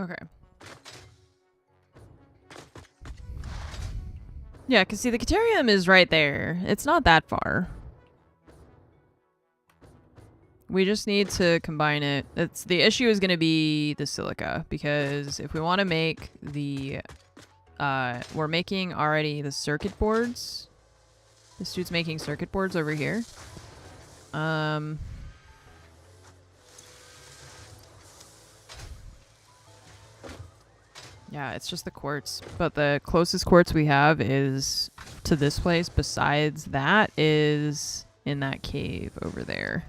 A: Okay. Yeah, because see, the Caterium is right there. It's not that far. We just need to combine it. The issue is going to be the silica, because if we want to make the... we're making already the circuit boards. This dude's making circuit boards over here. Yeah, it's just the quartz. But the closest quartz we have is to this place. Besides that is in that cave over there.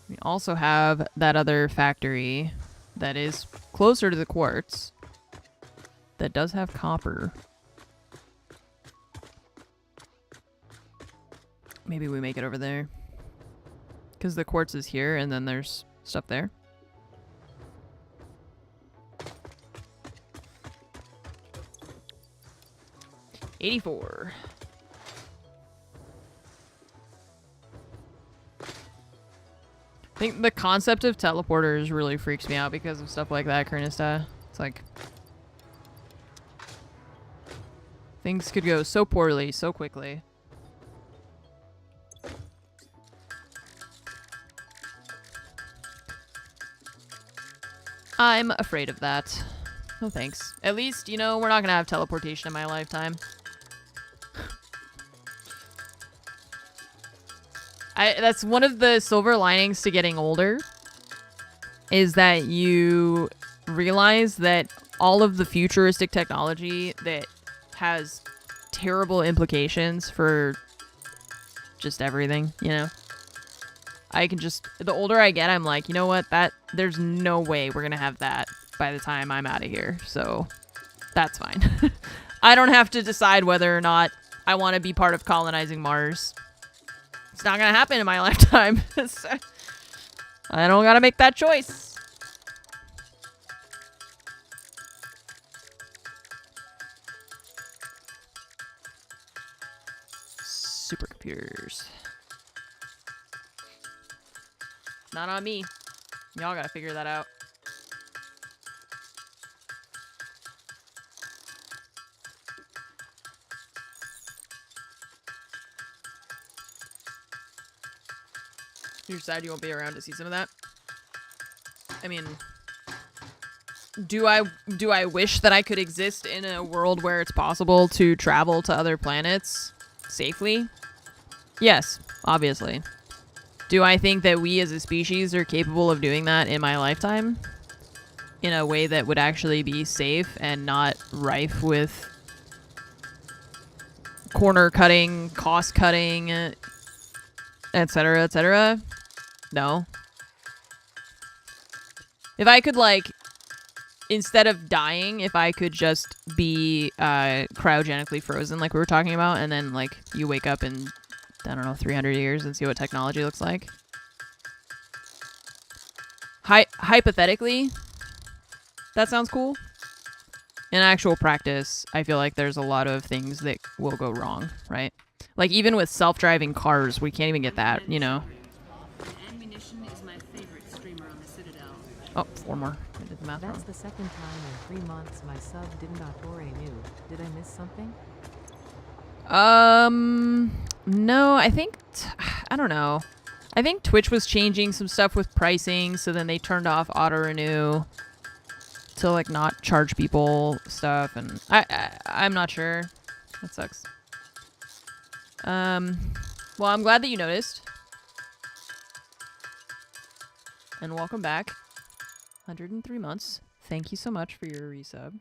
A: We also have that other factory that is closer to the quartz that does have copper. Maybe we make it over there. Because the quartz is here and then there's stuff there. $84. I think the concept of teleporters really freaks me out because of stuff like that, Kernista. It's like... things could go so poorly, so quickly. I'm afraid of that. No thanks. At least, you know, we're not gonna have teleportation in my lifetime. That's one of the silver linings to getting older, is that you realize that all of the futuristic technology that has terrible implications for just everything, you know? I can just, the older I get, I'm like, you know what, there's no way we're gonna have that by the time I'm out of here, so that's fine. I don't have to decide whether or not I want to be part of colonizing Mars. It's not gonna happen in my lifetime. I don't gotta make that choice. Supercomputers. Not on me. Y'all gotta figure that out. You're sad you won't be around to see some of that? I mean, do I wish that I could exist in a world where it's possible to travel to other planets safely? Yes, obviously. Do I think that we as a species are capable of doing that in my lifetime? In a way that would actually be safe and not rife with corner cutting, cost cutting, etc., etc.? No. If I could, like, instead of dying, if I could just be cryogenically frozen like we were talking about, and then, like, you wake up in, I don't know, 300 years and see what technology looks like. Hypothetically, that sounds cool. In actual practice, I feel like there's a lot of things that will go wrong, right? Like, even with self-driving cars, we can't even get that, you know?
C: Munition is my favorite streamer on the Citadel.
A: Oh, 4 more. I did the math
C: That's
A: wrong.
C: the second time in 3 months my sub did not renew. Did I miss something?
A: No, I think, I don't know. I think Twitch was changing some stuff with pricing, so then they turned off auto-renew to, like, not charge people stuff, and I'm not sure. That sucks. Well, I'm glad that you noticed. And welcome back. 103 months. Thank you so much for your resub.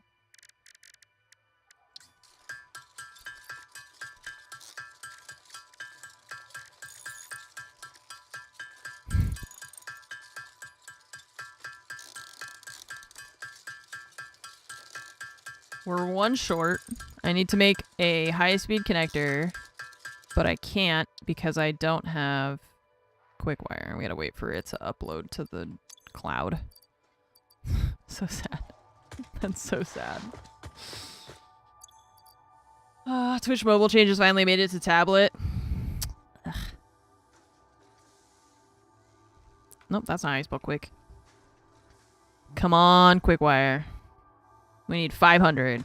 A: We're 1 short. I need to make a high-speed connector, but I can't because I don't have quick wire. We gotta wait for it to upload to the cloud. So sad. That's so sad. Twitch mobile changes finally made it to tablet. Nope, that's not how you spell quick. Come on, quick wire. We need 500.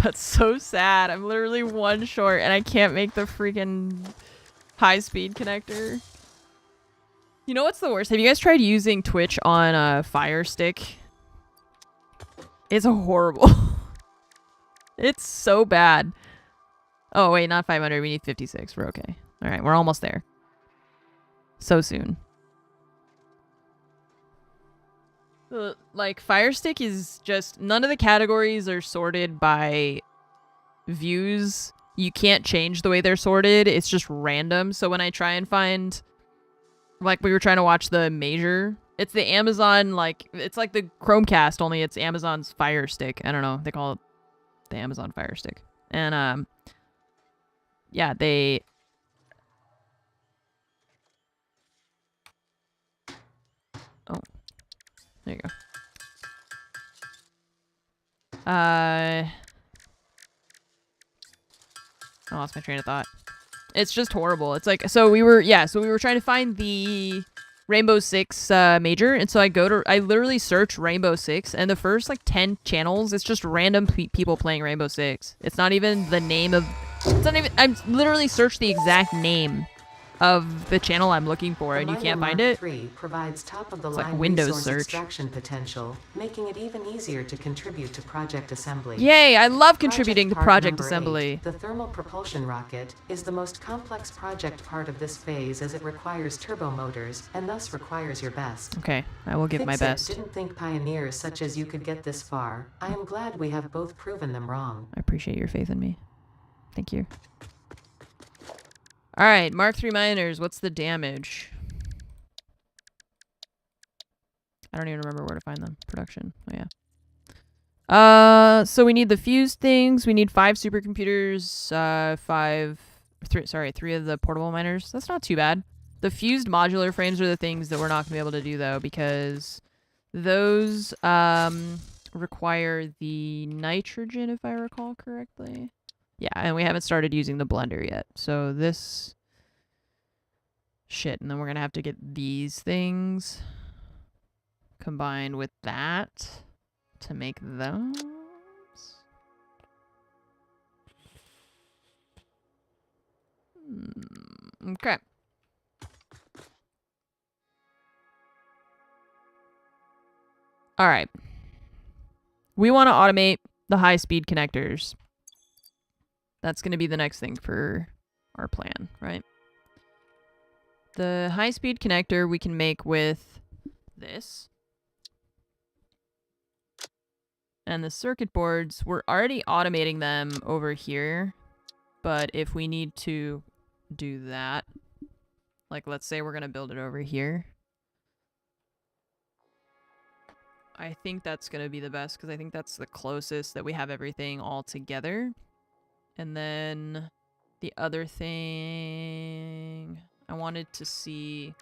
A: That's so sad. I'm literally one short and I can't make the freaking high-speed connector. You know what's the worst? Have you guys tried using Twitch on a Fire Stick? It's horrible. It's so bad. Oh, wait, not 500. We need 56. We're okay. All right, we're almost there. So soon. Like, Fire Stick is just... None of the categories are sorted by views. You can't change the way they're sorted. It's just random. So when I try and find... Like, we were trying to watch the Major. It's the Amazon, like... It's like the Chromecast, only it's Amazon's Fire Stick. I don't know. They call it the Amazon Fire Stick. And, yeah, they... Oh. There you go. I lost my train of thought. It's just horrible. It's like, so we were trying to find the Rainbow Six Major, and so I literally search Rainbow Six, and the first like 10 channels, it's just random people playing Rainbow Six. It's not even the name of, it's not even, I literally searched the exact name of the channel I'm looking for, and you can't find it.
C: Provides top of the
A: It's
C: line
A: like Windows
C: resource
A: search.
C: extraction potential, making it even easier to contribute to project assembly.
A: Yay, I love contributing to
C: Part
A: project
C: number
A: assembly.
C: 8, the thermal propulsion rocket, is the most complex project part of this phase as it requires turbo motors, and thus requires your best.
A: Okay, I will give my
C: Fix it.
A: best.
C: Didn't think pioneers such as you could get this far. I am glad we have both proven them wrong.
A: I appreciate your faith in me. Thank you. Alright, Mark III miners, what's the damage? I don't even remember where to find them. Production. Oh, yeah. So we need the fused things. We need 5 supercomputers, 3 of the portable miners. That's not too bad. The fused modular frames are the things that we're not going to be able to do, though, because those require the nitrogen, if I recall correctly. Yeah, and we haven't started using the blender yet. So this... Shit, and then we're going to have to get these things combined with that to make those. Okay. All right. We want to automate the high-speed connectors. That's going to be the next thing for our plan, right? The high-speed connector we can make with this. And the circuit boards, we're already automating them over here. But if we need to do that, like let's say we're going to build it over here. I think that's going to be the best because I think that's the closest that we have everything all together. And then the other thing I wanted to see...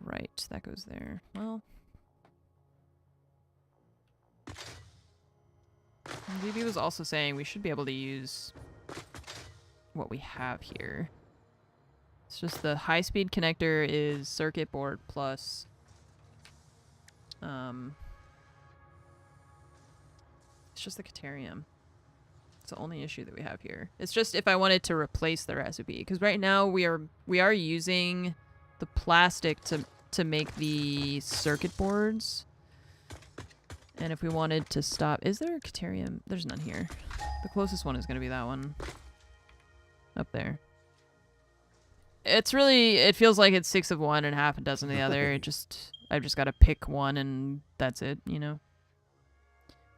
A: Right, that goes there. Well... DB was also saying we should be able to use what we have here. It's just the high-speed connector is circuit board plus... It's just the Caterium. It's the only issue that we have here. It's just if I wanted to replace the recipe, because right now we are using the plastic to make the circuit boards. And if we wanted to stop, is there a Caterium? There's none here. The closest one is going to be that one up there. It's really, it feels like it's 6 of one and half a dozen of the other. I've just got to pick one and that's it, you know?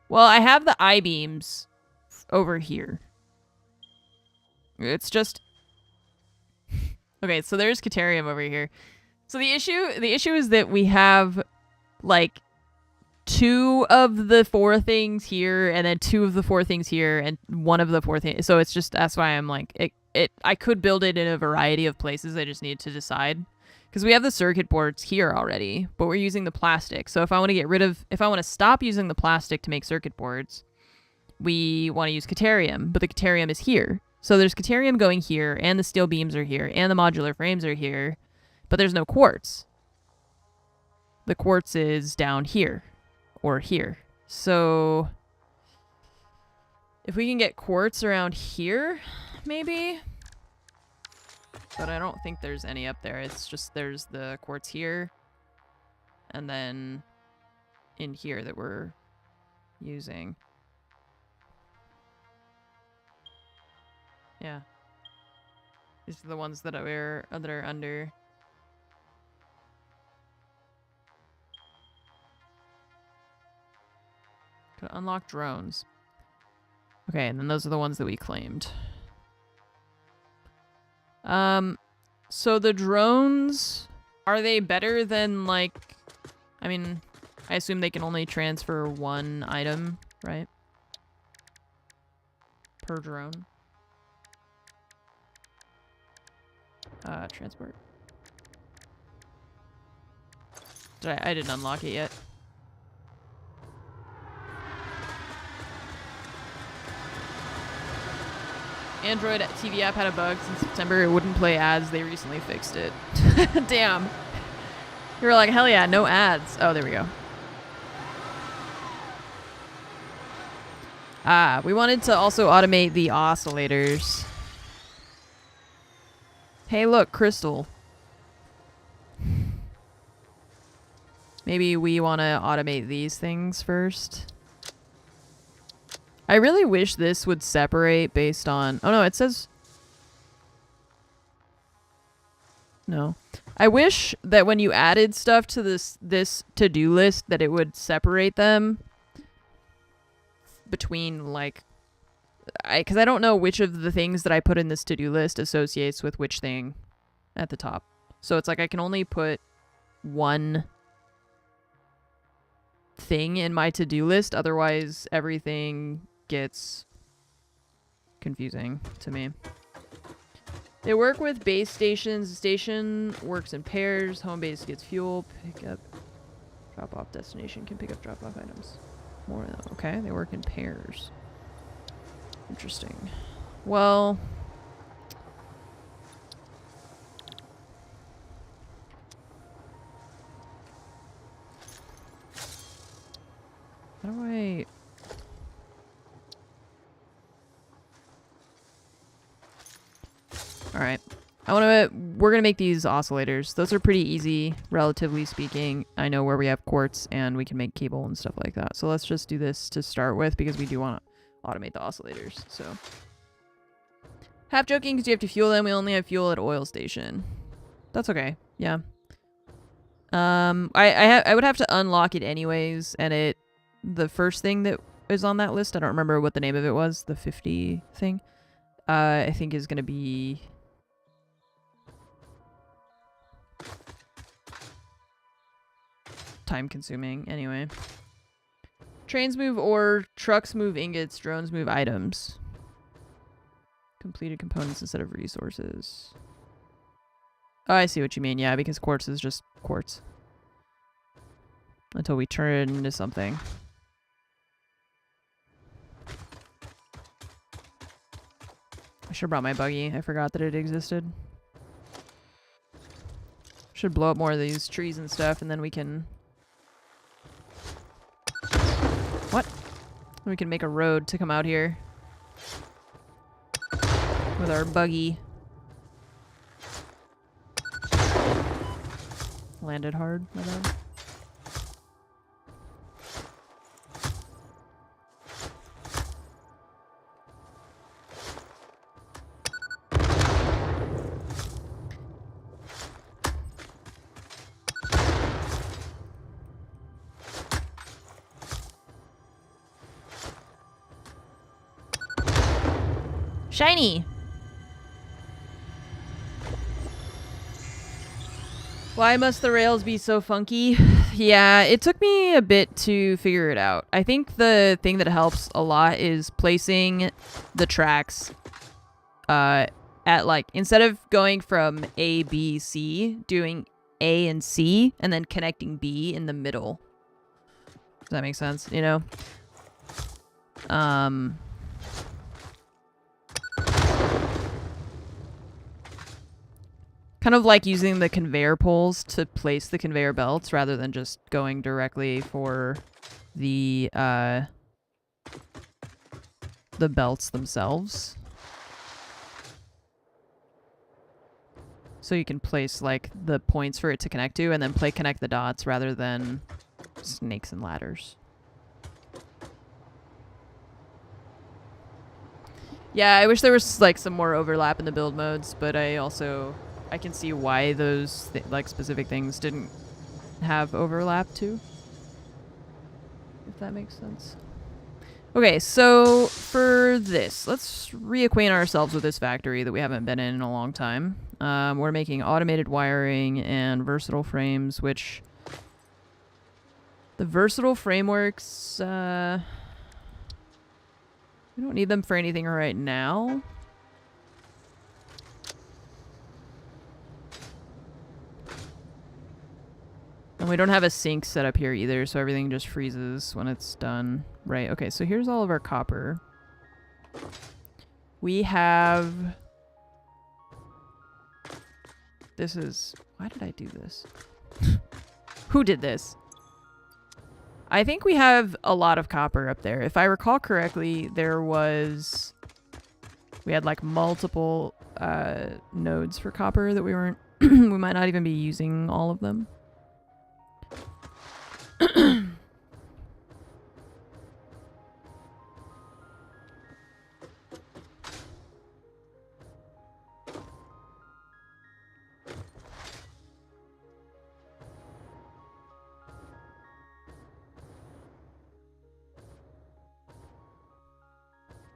A: Well, I have the I-beams over here. It's just... Okay, so there's Caterium over here. So the issue is that we have, like, 2 of the 4 things here, and then 2 of the 4 things here, and 1 of the 4 things. So it's just, that's why I'm like, I could build it in a variety of places. I just need to decide. Because we have the circuit boards here already, but we're using the plastic. So if I want to stop using the plastic to make circuit boards, we want to use Caterium, but the Caterium is here. So there's Caterium going here, and the steel beams are here, and the modular frames are here, but there's no quartz. The quartz is down here, or here. So if we can get quartz around here, maybe? But I don't think there's any up there. It's just there's the quartz here, and then in here that we're using. Yeah. These are the ones that are under. Could unlock drones. Okay, and then those are the ones that we claimed. So the drones, are they better than, like, I mean, I assume they can only transfer one item, right? Per drone. Transport. I didn't unlock it yet. Android TV app had a bug since September. It wouldn't play ads. They recently fixed it. Damn. You were like, hell yeah, no ads. Oh, there we go. We wanted to also automate the oscillators. Hey, look, crystal. Maybe we want to automate these things first. I really wish this would separate based on... Oh, no, it says... No. I wish that when you added stuff to this to-do list that it would separate them between, like... Because I don't know which of the things that I put in this to-do list associates with which thing at the top. So it's like I can only put one thing in my to-do list. Otherwise, everything gets confusing to me. They work with base stations. The station works in pairs. Home base gets fuel. Pick up, drop off. Destination can pick up, drop off items. More. Okay, they work in pairs. Interesting. Well, how do I... Alright. We're gonna make these oscillators. Those are pretty easy, relatively speaking. I know where we have quartz and we can make cable and stuff like that. So let's just do this to start with because we do want to automate the oscillators. So half joking because you have to fuel them. We only have fuel at oil station. That's okay. Yeah. I would have to unlock it anyways, and the first thing that is on that list, I don't remember what the name of it was, the 50 thing, I think is gonna be time consuming anyway. Trains move ore, trucks move ingots, drones move items. Completed components instead of resources. Oh, I see what you mean. Yeah, because quartz is just quartz. Until we turn it into something. I should have brought my buggy. I forgot that it existed. Should blow up more of these trees and stuff, and then we can... What? We can make a road to come out here. With our buggy. Landed hard, my bad. Shiny! Why must the rails be so funky? Yeah, it took me a bit to figure it out. I think the thing that helps a lot is placing the tracks at, like, instead of going from A, B, C, doing A and C, and then connecting B in the middle. Does that make sense? You know? Kind of like using the conveyor poles to place the conveyor belts rather than just going directly for the belts themselves. So you can place like the points for it to connect to and then connect the dots rather than snakes and ladders. Yeah, I wish there was like some more overlap in the build modes, but I can see why those like specific things didn't have overlap too. If that makes sense. Okay, so for this, let's reacquaint ourselves with this factory that we haven't been in a long time. We're making automated wiring and versatile frames, which the versatile frameworks, we don't need them for anything right now. And we don't have a sink set up here either, so everything just freezes when it's done. Right, okay, so here's all of our copper. We have... This is... Why did I do this? Who did this? I think we have a lot of copper up there. If I recall correctly, there was... We had like multiple nodes for copper that we weren't... we might not even be using all of them.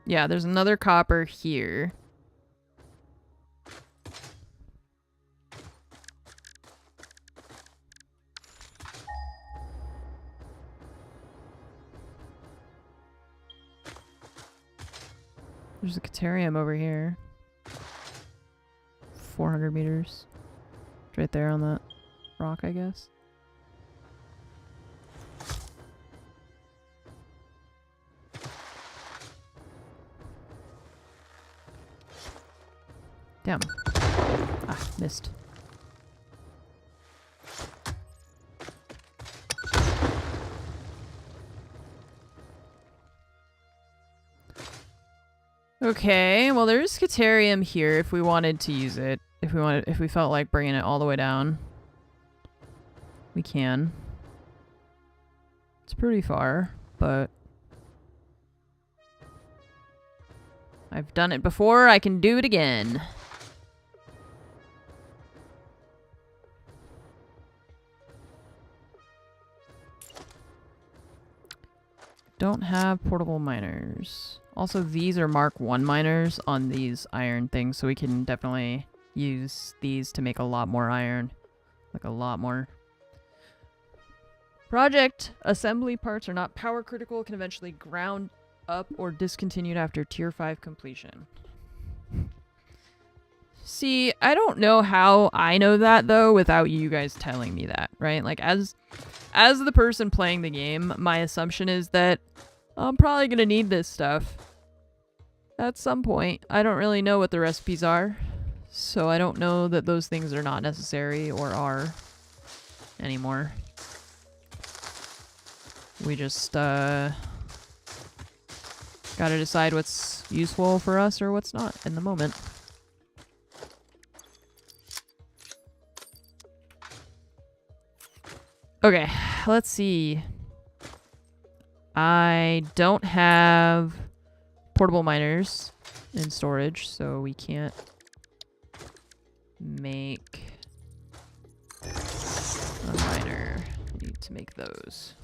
A: Yeah, there's another copper here. There's a Caterium over here. 400 meters. It's right there on that rock, I guess. Damn. Ah, missed. Okay, well there's Caterium here if we wanted to use it. If we felt like bringing it all the way down. We can. It's pretty far, but I've done it before, I can do it again. Don't have portable miners. Also, these are Mark 1 miners on these iron things, so we can definitely use these to make a lot more iron. Like a lot more. Project assembly parts are not power critical, can eventually ground up or discontinued after tier 5 completion. See, I don't know how I know that though without you guys telling me that, right? Like as the person playing the game, my assumption is that I'm probably going to need this stuff at some point. I don't really know what the recipes are, so I don't know that those things are not necessary or are anymore. We just gotta decide what's useful for us or what's not in the moment. Okay, let's see. I don't have portable miners in storage, so we can't make a miner. We need to make those.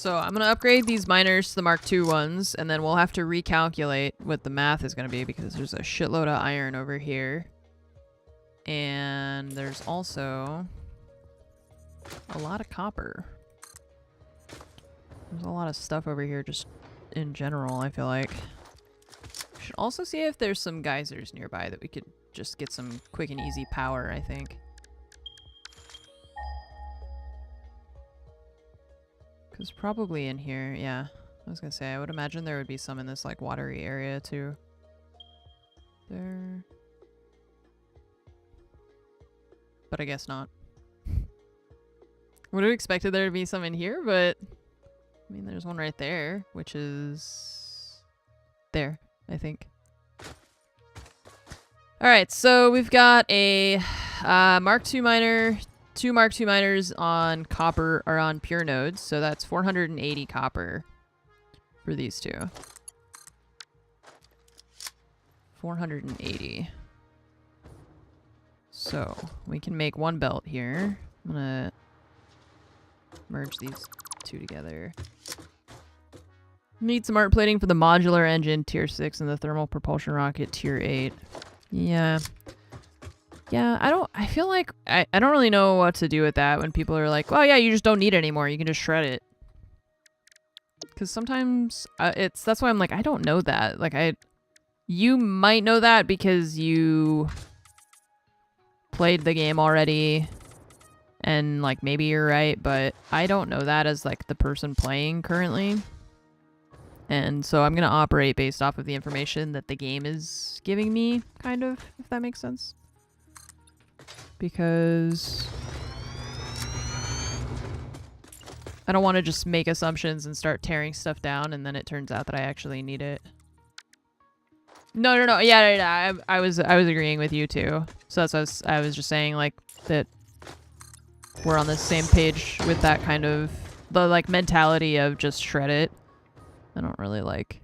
A: So I'm gonna upgrade these miners to the Mark II ones, and then we'll have to recalculate what the math is gonna be because there's a shitload of iron over here. And there's also a lot of copper. There's a lot of stuff over here just in general, I feel like. We should also see if there's some geysers nearby that we could just get some quick and easy power, I think. Because probably in here, yeah. I was gonna say, I would imagine there would be some in this, like, watery area, too. There. But I guess not. Would have expected there to be some in here, but... I mean, there's one right there, which is... there, I think. Alright, so we've got a Mark II miner... 2 Mark II miners on copper or on pure nodes, so that's 480 copper for these two. 480. So we can make one belt here. I'm gonna merge these two together. Need some art plating for the modular engine tier 6 and the thermal propulsion rocket tier 8. Yeah. Yeah, I feel like I don't really know what to do with that when people are like, well, yeah, you just don't need it anymore. You can just shred it. Because sometimes that's why I'm like, I don't know that. Like, you might know that because you played the game already and like maybe you're right, but I don't know that as like the person playing currently. And so I'm going to operate based off of the information that the game is giving me, kind of, if that makes sense. Because I don't want to just make assumptions and start tearing stuff down and then it turns out that I actually need it. No. Yeah. I was agreeing with you too. So that's what I was just saying, like, that we're on the same page with that kind of the like mentality of just shred it. I don't really like.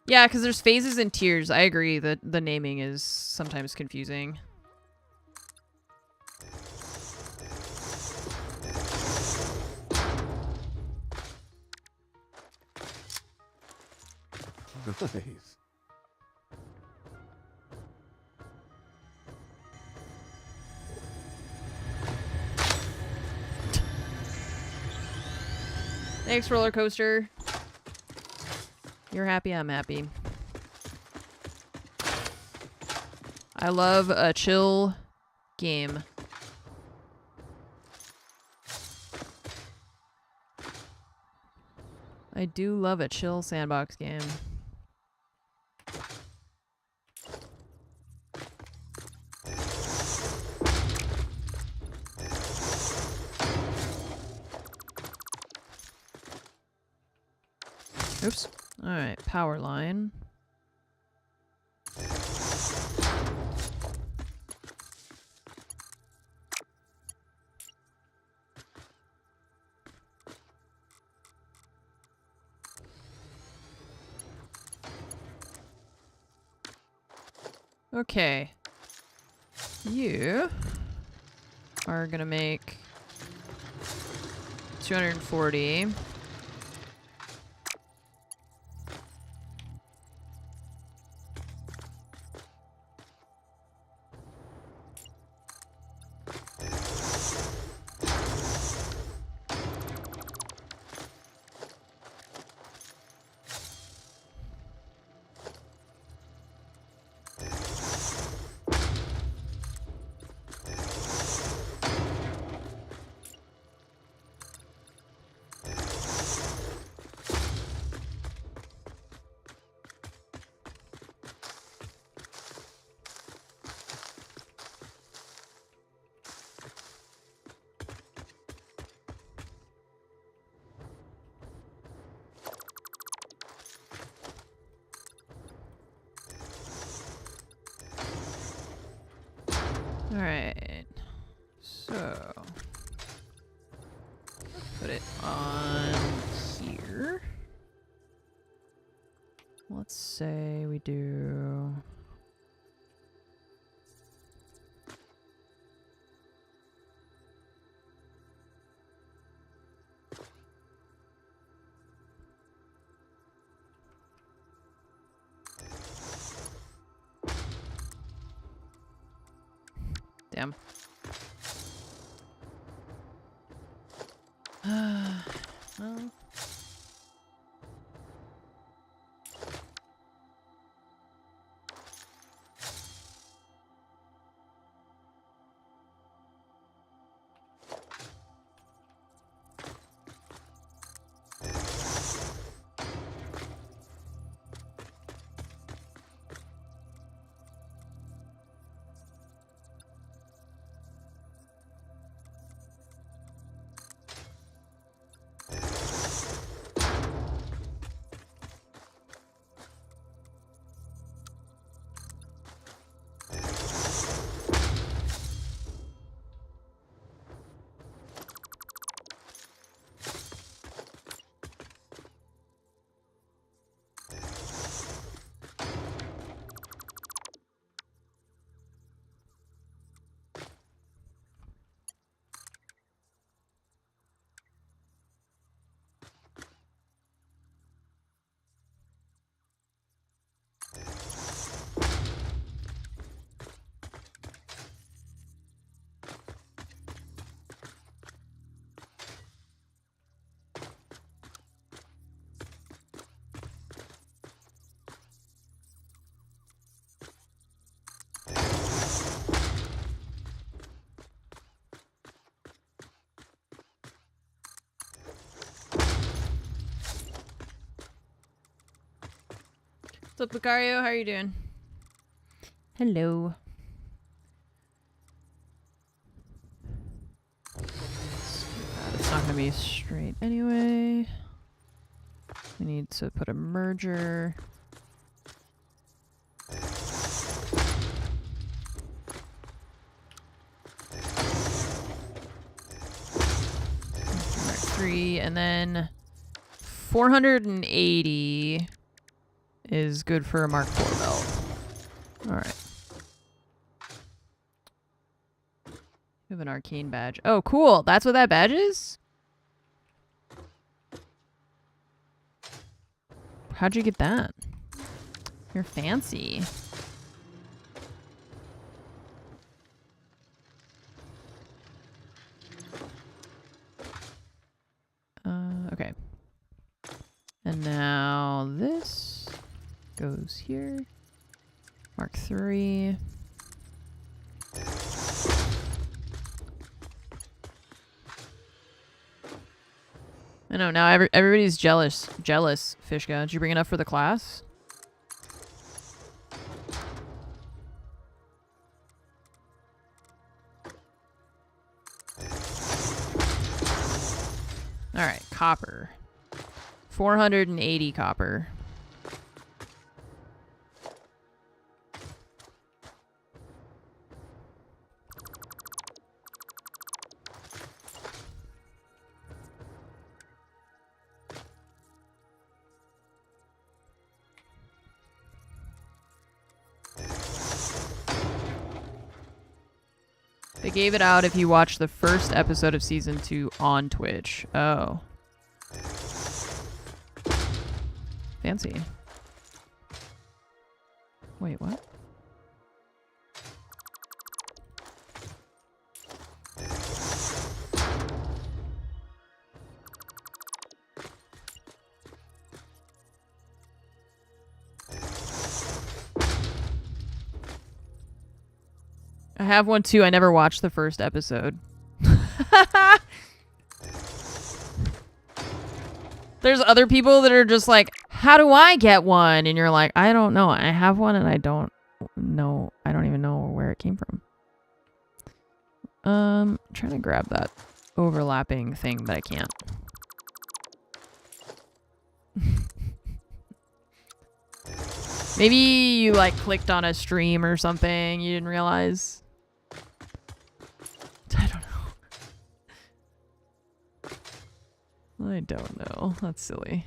A: Yeah, because there's phases and tiers. I agree that the naming is sometimes confusing.
B: Nice.
A: Thanks, roller coaster. You're happy, I'm happy. I love a chill game. I do love a chill sandbox game. Oops. Alright, power line. Okay. You are gonna make 240. Alright, so put it on here. Let's say we do Damn. Well. What's up, Lucario? How are you doing? Hello. It's not going to be straight anyway. We need to put a merger. Mark 3, and then 480 is good for a Mark 4 belt. Alright. We have an arcane badge. Oh, cool. That's what that badge is? How'd you get that? You're fancy. Okay. And now this goes here. Mark 3. I know, now everybody's jealous, Fishka. Did you bring enough for the class? Alright, copper. 480 copper. They gave it out if you watch the first episode of season 2 on Twitch. Oh. Fancy. Wait, what? I have one too. I never watched the first episode. There's other people that are just like, how do I get one? And you're like, I don't know. I have one and I don't know. I don't even know where it came from. I'm trying to grab that overlapping thing, but I can't. Maybe you like clicked on a stream or something. You didn't realize. I don't know. I don't know. That's silly.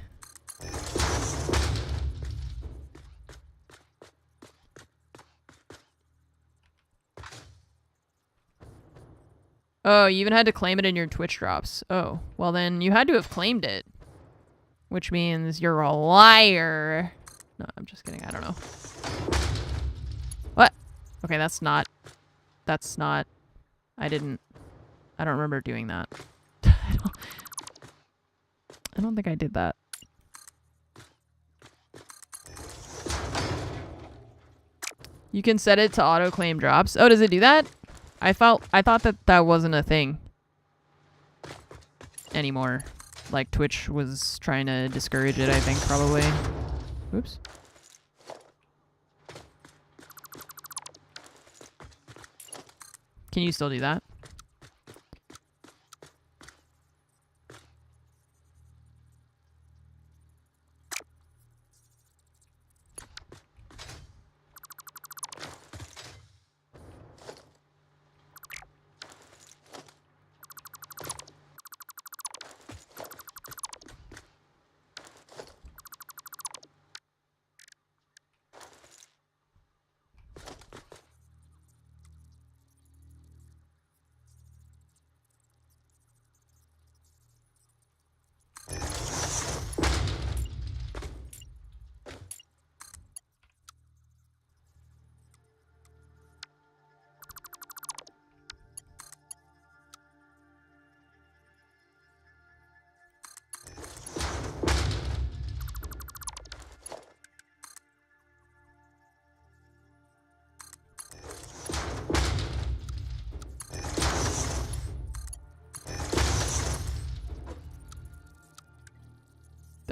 A: Oh, you even had to claim it in your Twitch drops. Oh, well then you had to have claimed it. Which means you're a liar. No, I'm just kidding. I don't know. What? Okay, that's not I don't remember doing that. I don't think I did that. You can set it to auto claim drops. Oh, does it do that? I thought that wasn't a thing anymore. Like Twitch was trying to discourage it, I think, probably. Oops. Can you still do that?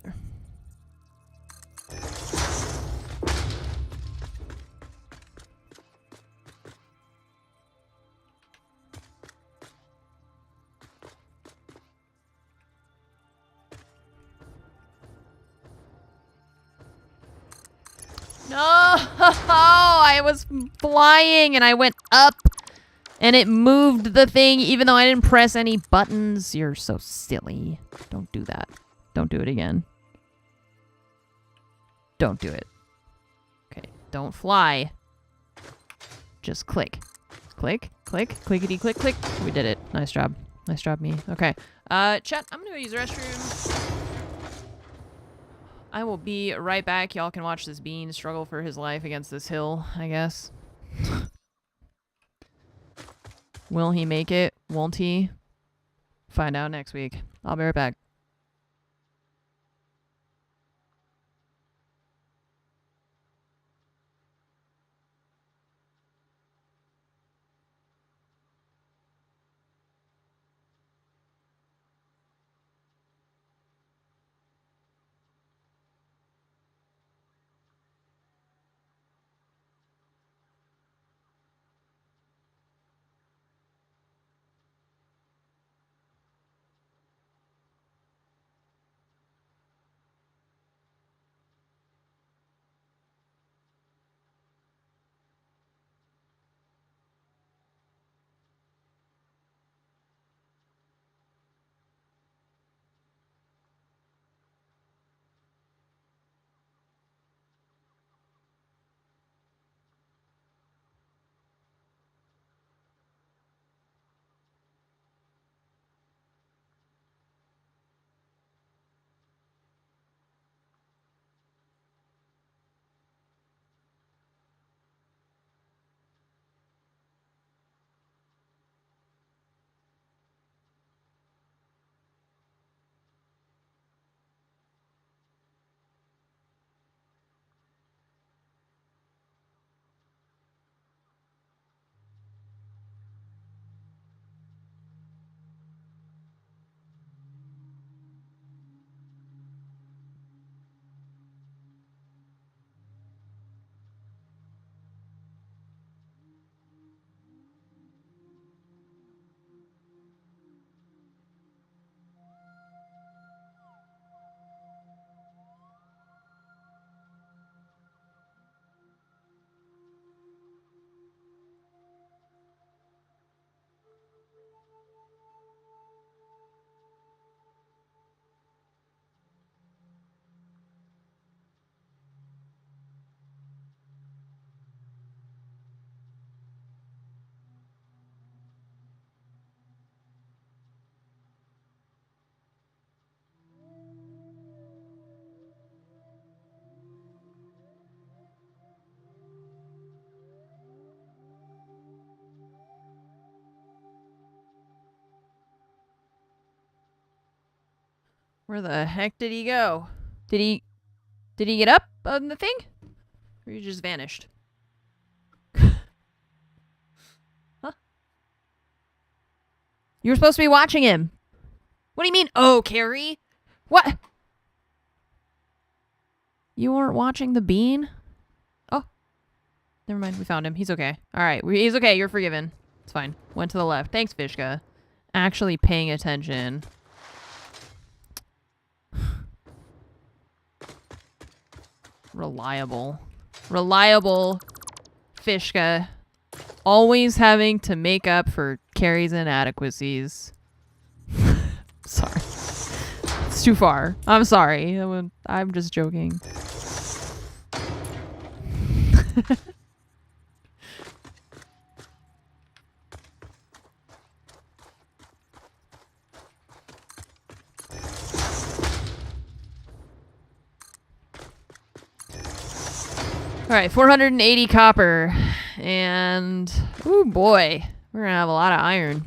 A: There. No! I was flying and I went up and it moved the thing even though I didn't press any buttons. You're so silly. Don't do that. Don't do it again. Don't do it. Okay, don't fly. Just click. Click, click, clickety, click, click. We did it. Nice job. Nice job, me. Okay. Chat, I'm gonna go use the restroom. I will be right back. Y'all can watch this bean struggle for his life against this hill, I guess. Will he make it? Won't he? Find out next week. I'll be right back. Where the heck did he go? Did he get up on the thing? Or he just vanished? Huh? You were supposed to be watching him. What do you mean, oh, Carrie? What? You weren't watching the bean? Oh. Never mind, we found him. He's okay. Alright, he's okay, you're forgiven. It's fine. Went to the left. Thanks, Fishka. Actually paying attention. Reliable. Reliable Fishka. Always having to make up for Carrie's inadequacies. Sorry. It's too far. I'm sorry. I'm just joking. All right, 480 copper. And, oh boy, we're gonna have a lot of iron.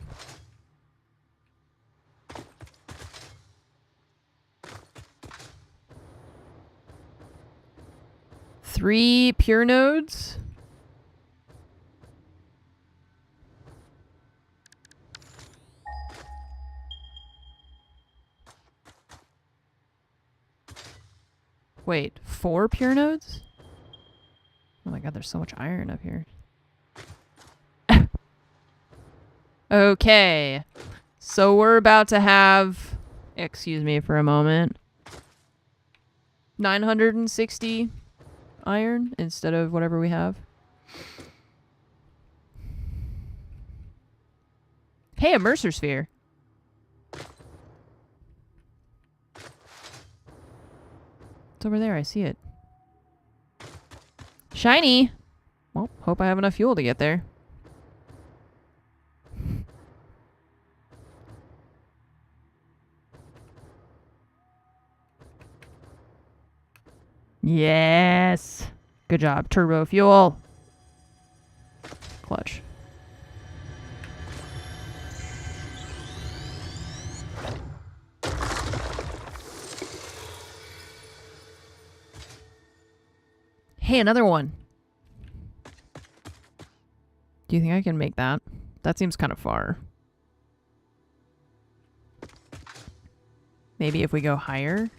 A: Three pure nodes. Wait, 4 pure nodes? Oh my god, there's so much iron up here. Okay. So we're about to have, excuse me for a moment, 960 iron instead of whatever we have. Hey, a Mercer sphere. It's over there, I see it. Shiny! Well, hope I have enough fuel to get there. Yes! Good job. Turbo fuel. Clutch. Hey, another one. Do you think I can make that? That seems kind of far. Maybe if we go higher?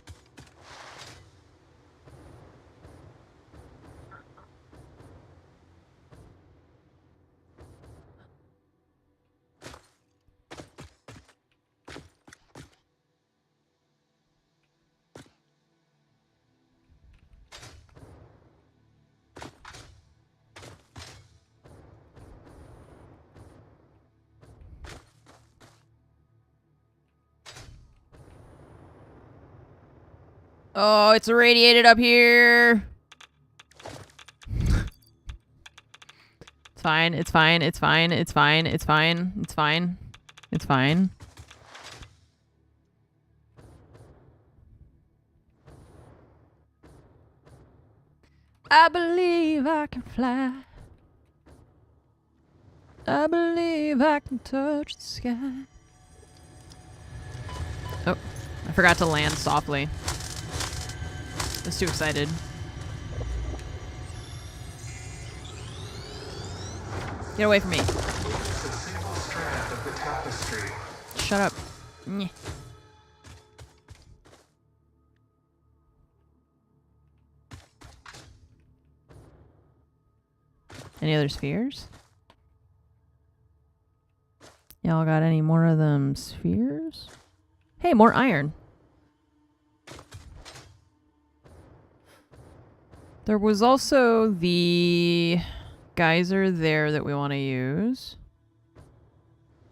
A: Oh, it's irradiated up here. It's fine. It's fine. It's fine. It's fine. It's fine. It's fine. It's fine. I believe I can fly. I believe I can touch the sky. Oh, I forgot to land softly. I was too excited. Get away from me.
D: It's a single strand of the tapestry.
A: Shut up. Nyeh. Any other spheres? Y'all got any more of them spheres? Hey, more iron. There was also the geyser there that we want to use.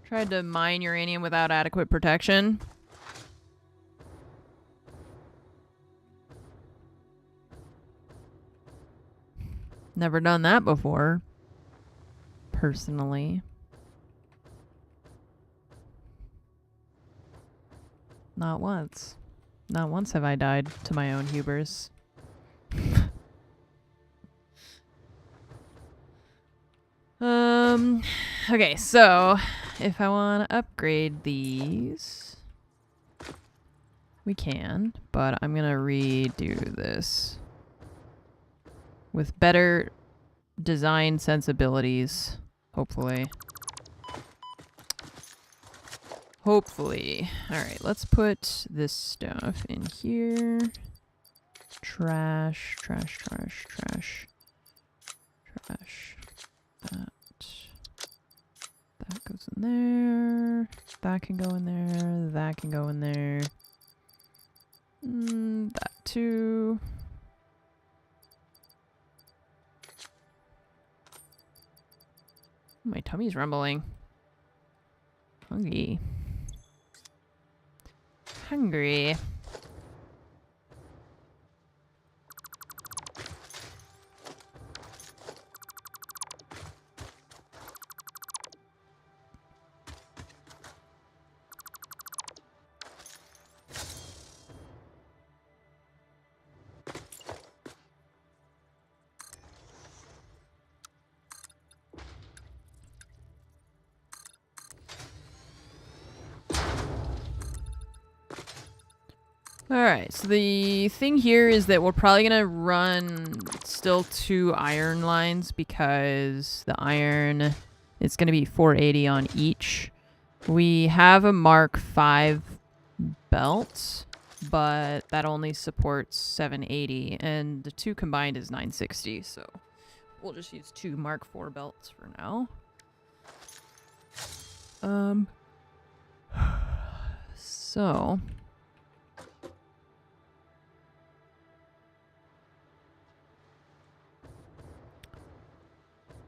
A: Tried to mine uranium without adequate protection. Never done that before. Personally. Not once. Not once have I died to my own hubris. Okay, so if I want to upgrade these, We can, but I'm gonna redo this with better design sensibilities, hopefully. Hopefully. Alright, let's put this stuff in here. Trash, trash, trash, trash. Trash. That goes in there. That can go in there. That can go in there. That too. My tummy's rumbling. Hungry. Hungry. Alright, so the thing here is that we're probably going to run still 2 iron lines because the iron, it's going to be 480 on each. We have a Mark 5 belt, but that only supports 780, and the 2 combined is 960, so we'll just use 2 Mark 4 belts for now. So...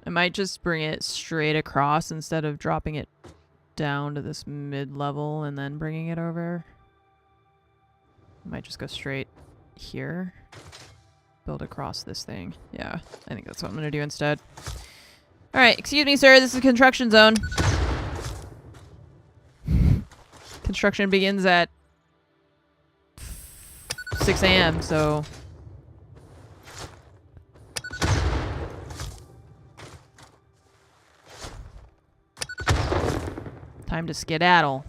A: I might just bring it straight across instead of dropping it down to this mid-level and then bringing it over. I might just go straight here. Build across this thing. Yeah, I think that's what I'm going to do instead. Alright, excuse me, sir. This is a construction zone. Construction begins at 6 a.m., so... time to skedaddle.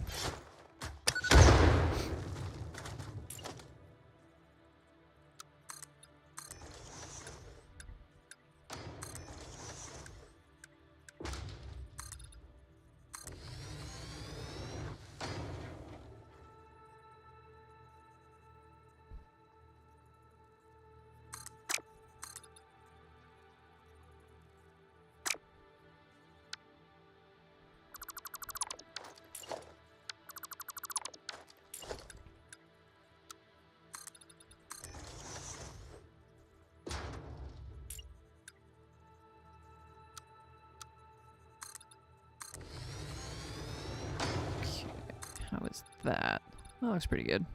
A: How is that? That looks pretty good.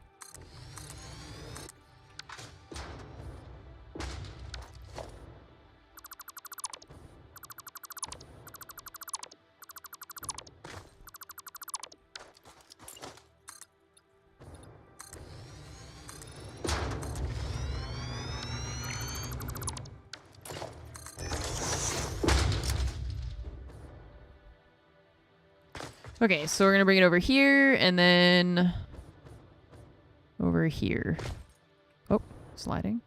A: Okay, so we're gonna bring it over here and then over here. Oh, sliding.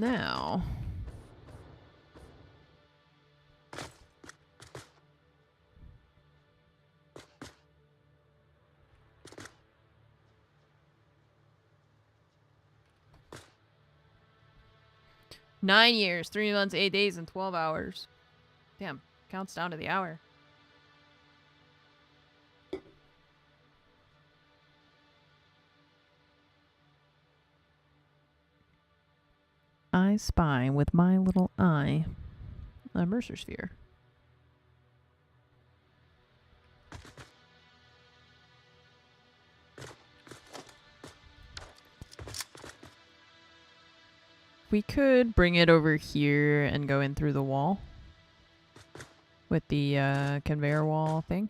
A: Now. Nine years, 3 months, 8 days, and 12 hours. Damn, counts down to the hour. I spy with my little eye a Mercer sphere. We could bring it over here and go in through the wall with the conveyor wall thing.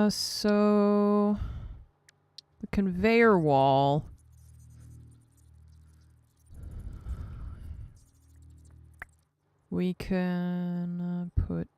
A: So the conveyor wall. We can put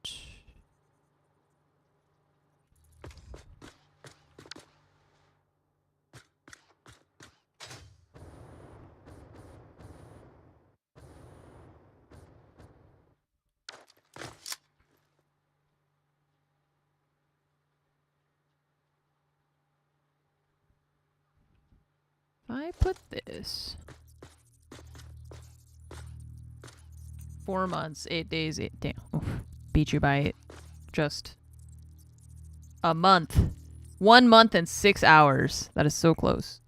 A: I put this 4 months, 8 days, 8 damn. Oof. Beat you by just a month. 1 month and 6 hours. That is so close.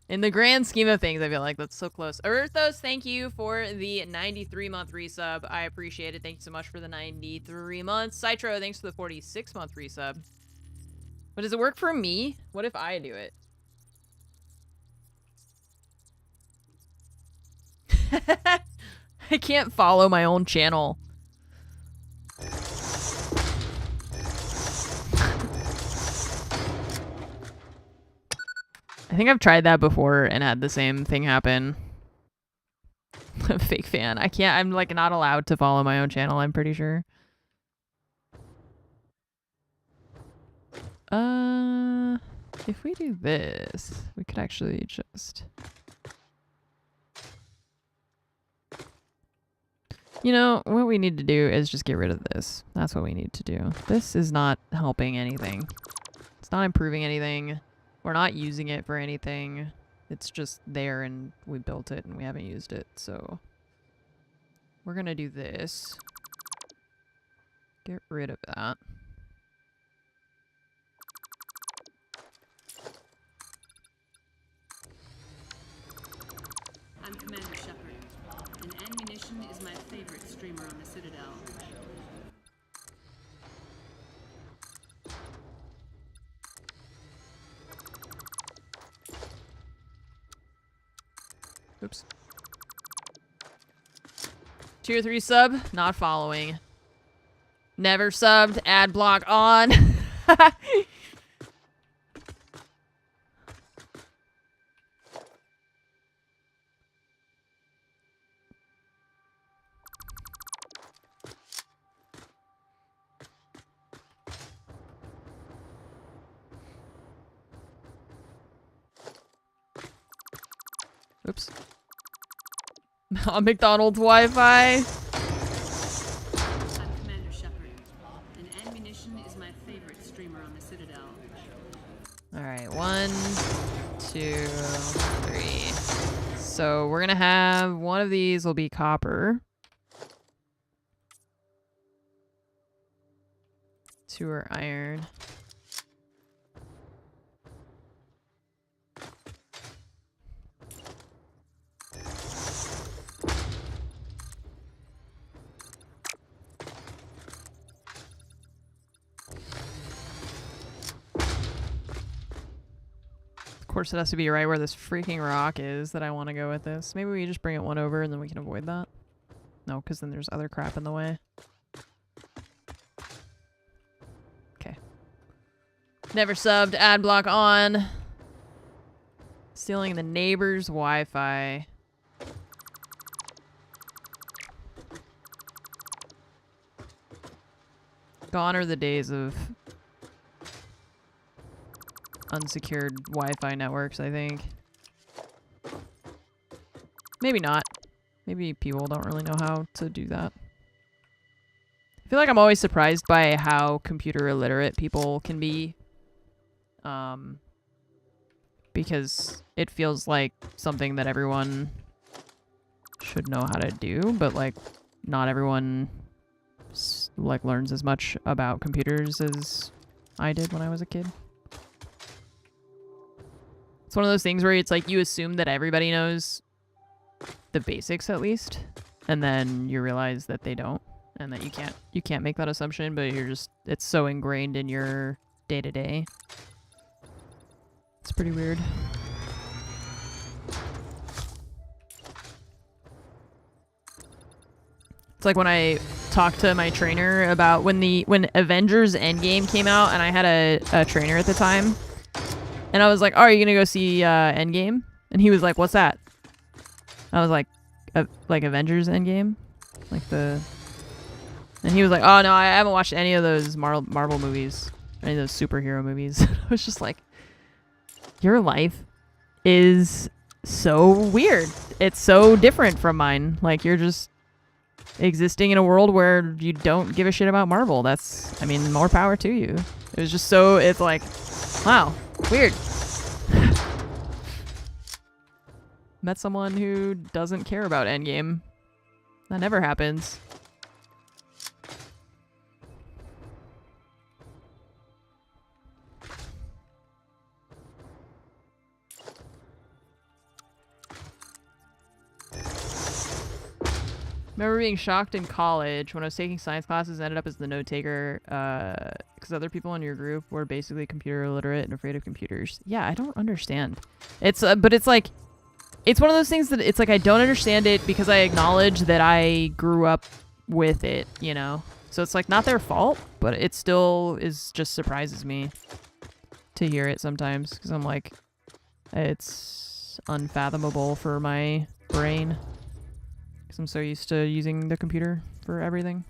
A: In the grand scheme of things, I feel like that's so close. Earthos, thank you for the 93-month resub. I appreciate it. Thank you so much for the 93 months. Citro, thanks for the 46-month resub. But does it work for me? What if I do it? I can't follow my own channel. I think I've tried that before and had the same thing happen. Fake fan. I can't. I'm like not allowed to follow my own channel, I'm pretty sure. If we do this, we could actually just... You know, what we need to do is just get rid of this. That's what we need to do. This is not helping anything. It's not improving anything. We're not using it for anything. It's just there and we built it and we haven't used it. So we're going to do this. Get rid of that.
E: I'm Commander Shepard, and Munition is my favorite streamer on the Citadel.
A: Oops. Tier 3 sub, not following. Never subbed, ad block on. Oops. On McDonald's Wi-Fi.
E: I'm Commander Shepard, and Munition is my favorite streamer on the Citadel.
A: Alright, 1, 2, 3. So we're gonna have one of these will be copper. 2 are iron. course, it has to be right where this freaking rock is that I want to go with this. Maybe we just bring it one over and then we can avoid that. No, because then there's other crap in the way. Okay. Never subbed. Ad block on. Stealing the neighbor's Wi-Fi. Gone are the days of unsecured Wi-Fi networks, I think. Maybe not. Maybe people don't really know how to do that. I feel like I'm always surprised by how computer illiterate people can be. Because it feels like something that everyone should know how to do, but like not everyone like learns as much about computers as I did when I was a kid. It's one of those things where it's like you assume that everybody knows the basics at least, and then you realize that they don't, and that you can't make that assumption, but it's so ingrained in your day-to-day. It's pretty weird. It's like when I talked to my trainer about when Avengers Endgame came out, and I had a trainer at the time, and I was like, "Oh, are you gonna go see Endgame?" And he was like, "What's that?" I was like Avengers Endgame, and he was like, "Oh no, I haven't watched any of those Marvel movies, any of those superhero movies." I was just like, your life is so weird. It's so different from mine. Like, you're just existing in a world where you don't give a shit about Marvel. I mean, more power to you. It was just so, it's like, wow, weird. Met someone who doesn't care about Endgame. That never happens. Remember being shocked in college when I was taking science classes and ended up as the note taker because other people in your group were basically computer illiterate and afraid of computers. Yeah, I don't understand. But it's like, it's one of those things that it's like I don't understand it because I acknowledge that I grew up with it, you know? So it's like not their fault, but it still just surprises me to hear it sometimes because I'm like, it's unfathomable for my brain. Because I'm so used to using the computer for everything.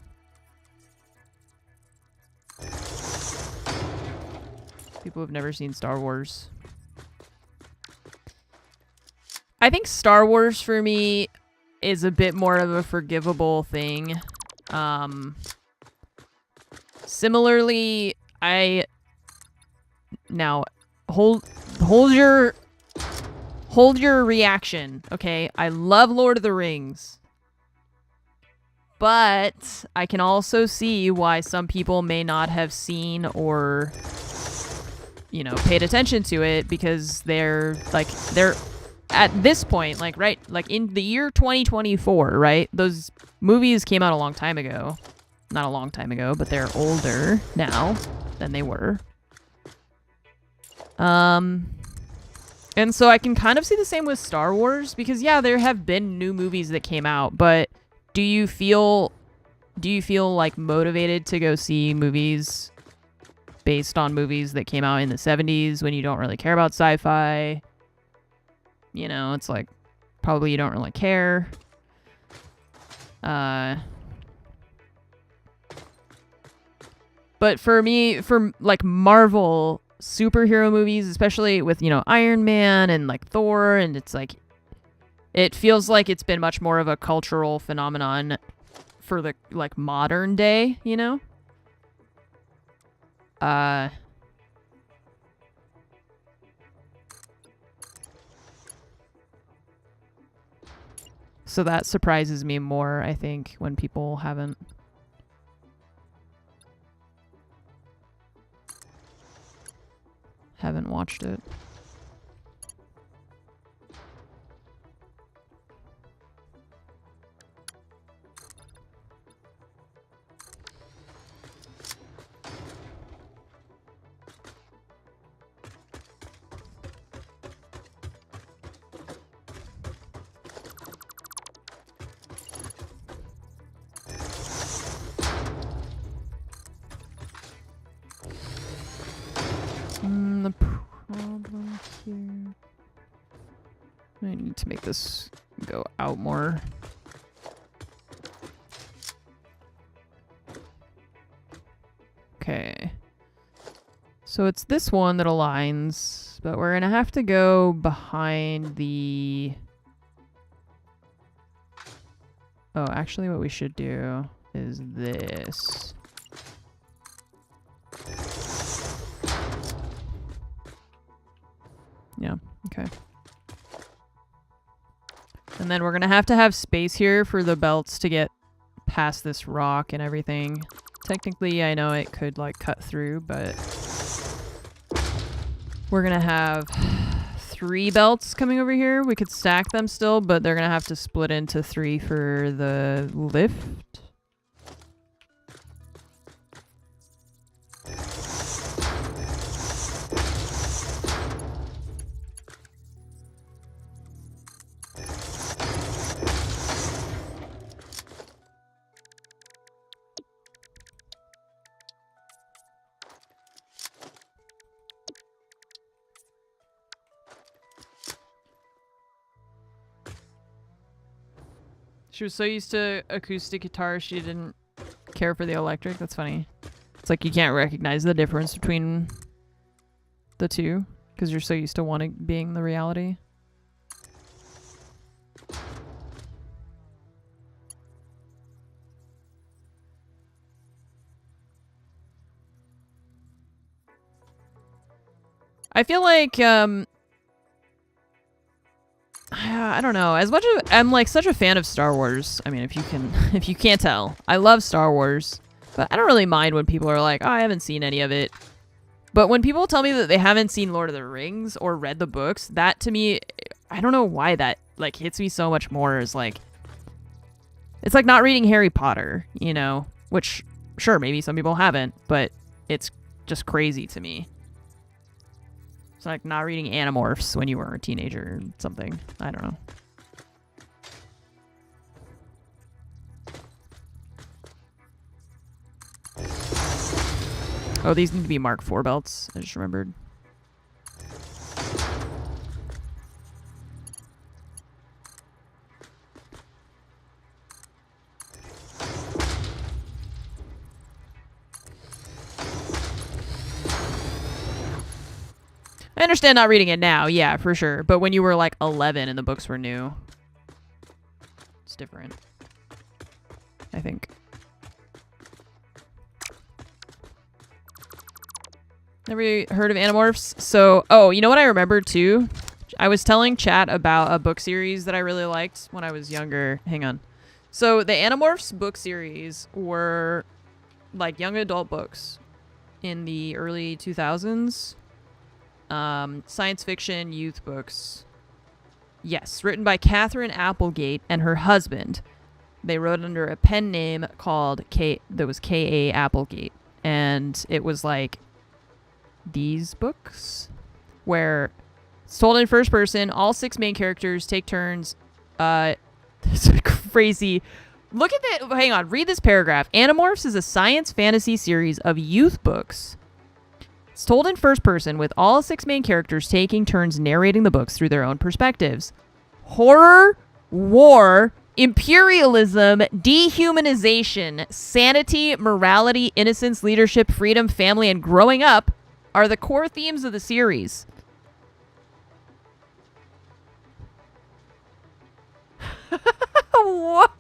A: People have never seen Star Wars. I think Star Wars for me is a bit more of a forgivable thing. Similarly, now hold your reaction, okay? I love Lord of the Rings. But I can also see why some people may not have seen or, you know, paid attention to it because they're at this point, like, right, like in the year 2024, right? Those movies came out a long time ago. Not a long time ago, but they're older now than they were. And so I can kind of see the same with Star Wars because, yeah, there have been new movies that came out, but do you feel like motivated to go see movies based on movies that came out in the 70s when you don't really care about sci-fi? You know, it's like probably you don't really care. But for me, for like Marvel superhero movies, especially with, you know, Iron Man and like Thor, and it's like it feels like it's been much more of a cultural phenomenon for the like modern day, you know? So that surprises me more, I think, when people haven't watched it. need to make this go out more. Okay. So it's this one that aligns, but we're gonna have to go behind the... Oh, actually what we should do is this. Yeah, okay. And then we're gonna have to have space here for the belts to get past this rock and everything. Technically, I know it could like cut through, but we're gonna have 3 belts coming over here. We could stack them still, but they're gonna have to split into 3 for the lift. She was so used to acoustic guitar, she didn't care for the electric. That's funny. It's like you can't recognize the difference between the two because you're so used to one being the reality. I feel like, I don't know. As much as I'm like such a fan of Star Wars. I mean, if you can't tell, I love Star Wars, but I don't really mind when people are like, "Oh, I haven't seen any of it." But when people tell me that they haven't seen Lord of the Rings or read the books, that to me, I don't know why that like hits me so much more. Is like, it's like not reading Harry Potter, you know? Which, sure, maybe some people haven't, but it's just crazy to me. It's like not reading Animorphs when you were a teenager or something. I don't know. Oh, these need to be Mark IV belts. I just remembered. I understand not reading it now, yeah, for sure. But when you were like 11 and the books were new, it's different, I think. Never heard of Animorphs? So, oh, you know what I remember too? I was telling chat about a book series that I really liked when I was younger. Hang on. So the Animorphs book series were like young adult books in the early 2000s. Science fiction youth books. Yes, written by Catherine Applegate and her husband. They wrote under a pen name called K.A. Applegate. And it was like these books where it's told in first person. All 6 main characters take turns. It's crazy. Look at that. Hang on. Read this paragraph. Animorphs is a science fantasy series of youth books. It's told in first person with all 6 main characters taking turns narrating the books through their own perspectives. Horror, war, imperialism, dehumanization, sanity, morality, innocence, leadership, freedom, family, and growing up are the core themes of the series. What?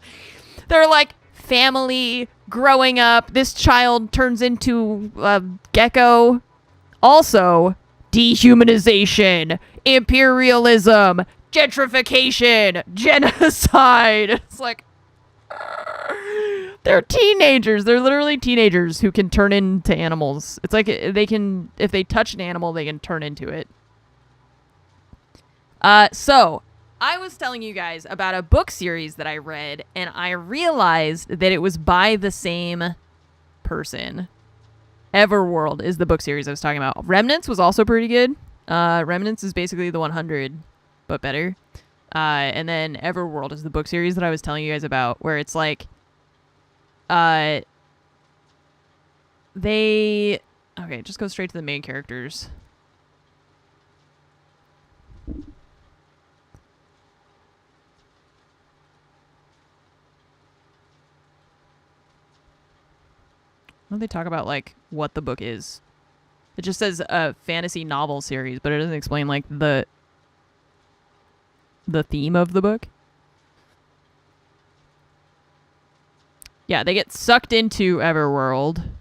A: They're like family, growing up, this child turns into a gecko. Also, dehumanization, imperialism, gentrification, genocide. It's like, they're teenagers. They're literally teenagers who can turn into animals. It's like they can, if they touch an animal, they can turn into it. So, I was telling you guys about a book series that I read, and I realized that it was by the same person. Everworld is the book series I was talking about. Remnants was also pretty good. Remnants is basically the 100, but better. And then Everworld is the book series that I was telling you guys about, where it's like, okay, just go straight to the main characters. Why don't they talk about like what the book is? It just says a fantasy novel series, but it doesn't explain like the theme of the book. Yeah, they get sucked into Everworld.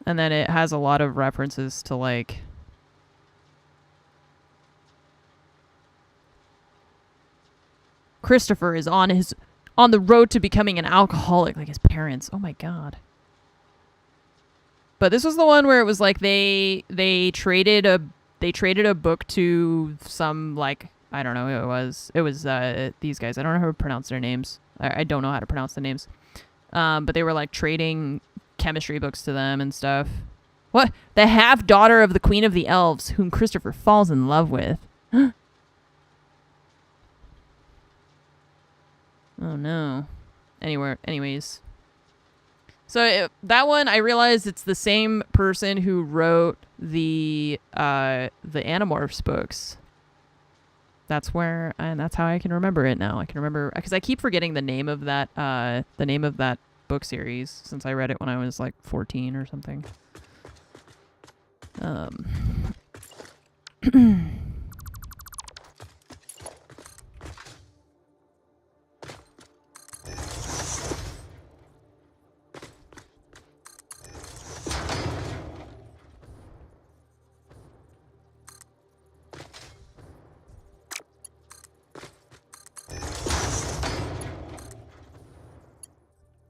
A: And then it has a lot of references to like Christopher is on the road to becoming an alcoholic like his parents. Oh my god. But this was the one where it was like they traded a book to some like I don't know who it was. It was these guys. I don't know how to pronounce their names. I don't know how to pronounce the names. But they were like trading chemistry books to them and stuff. What? The half daughter of the Queen of the Elves, whom Christopher falls in love with. Oh no. Anyways. So that one, I realized it's the same person who wrote the Animorphs books. That's how I can remember it now. I can remember because I keep forgetting the name of that book series since I read it when I was like 14 or something.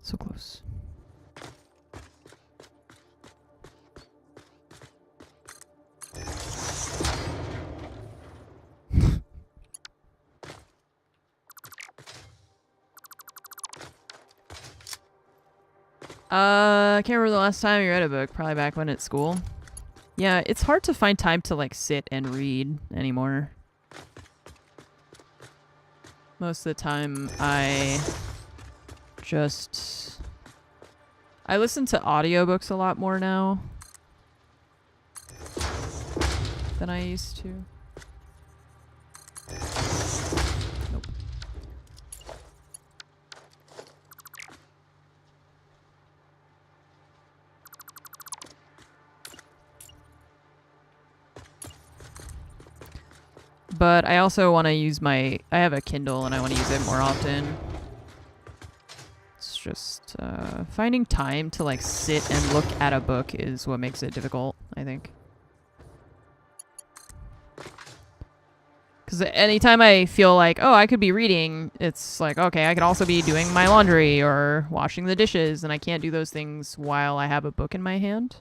A: So close. I can't remember the last time I read a book. Probably back when at school. Yeah, it's hard to find time to like sit and read anymore. Most of the time I listen to audiobooks a lot more now than I used to. Nope. But I also want to use I have a Kindle and I want to use it more often. It's just finding time to like sit and look at a book is what makes it difficult, I think. Because anytime I feel like, oh, I could be reading, it's like, okay, I could also be doing my laundry or washing the dishes, and I can't do those things while I have a book in my hand.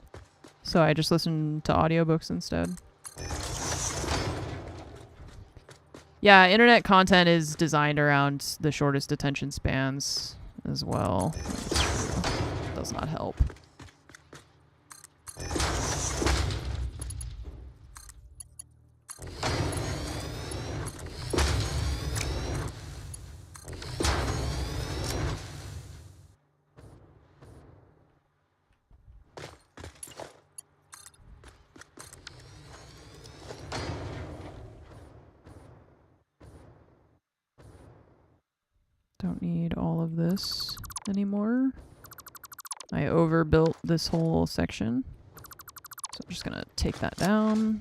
A: So I just listen to audiobooks instead. Yeah, internet content is designed around the shortest attention spans as well. That's true. Does not help. Don't need all of this anymore. I overbuilt this whole section. So I'm just gonna take that down.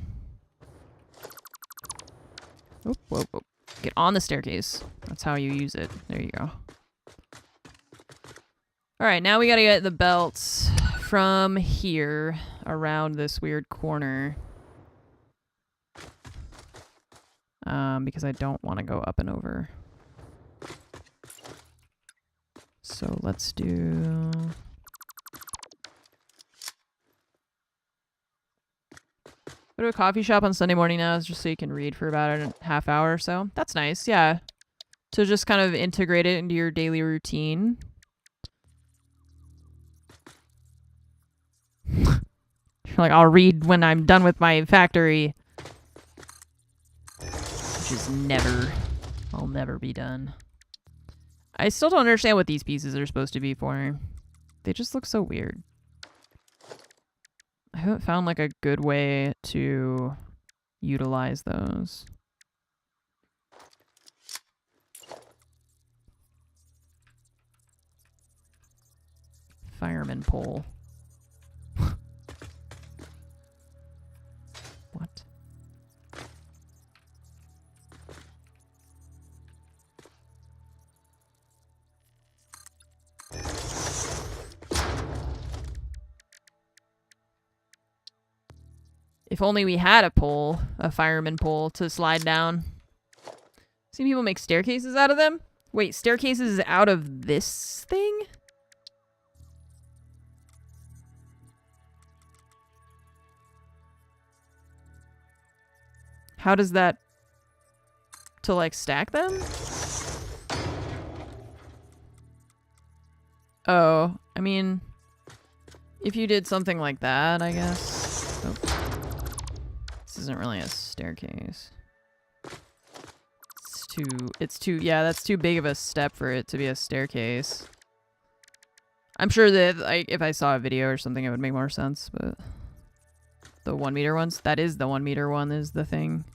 A: Oh, whoa, whoa. Get on the staircase. That's how you use it. There you go. Alright, now we gotta get the belts from here around this weird corner. Because I don't want to go up and over. So let's do... Go to a coffee shop on Sunday morning now just so you can read for about a half hour or so. That's nice, yeah. To just kind of integrate it into your daily routine. You're like, I'll read when I'm done with my factory. Which is never. I'll never be done. I still don't understand what these pieces are supposed to be for. They just look so weird. I haven't found like a good way to utilize those. fireman pole. What? If only we had a pole, a fireman pole to slide down. See people make staircases out of them? Wait, staircases out of this thing? How does that... to, like, stack them? Oh, I mean... if you did something like that, I guess. Oh. This isn't really a staircase. It's too, yeah, that's too big of a step for it to be a staircase. I'm sure that, like, if I saw a video or something, it would make more sense, but... the 1 meter ones? That is the 1 meter one is the thing.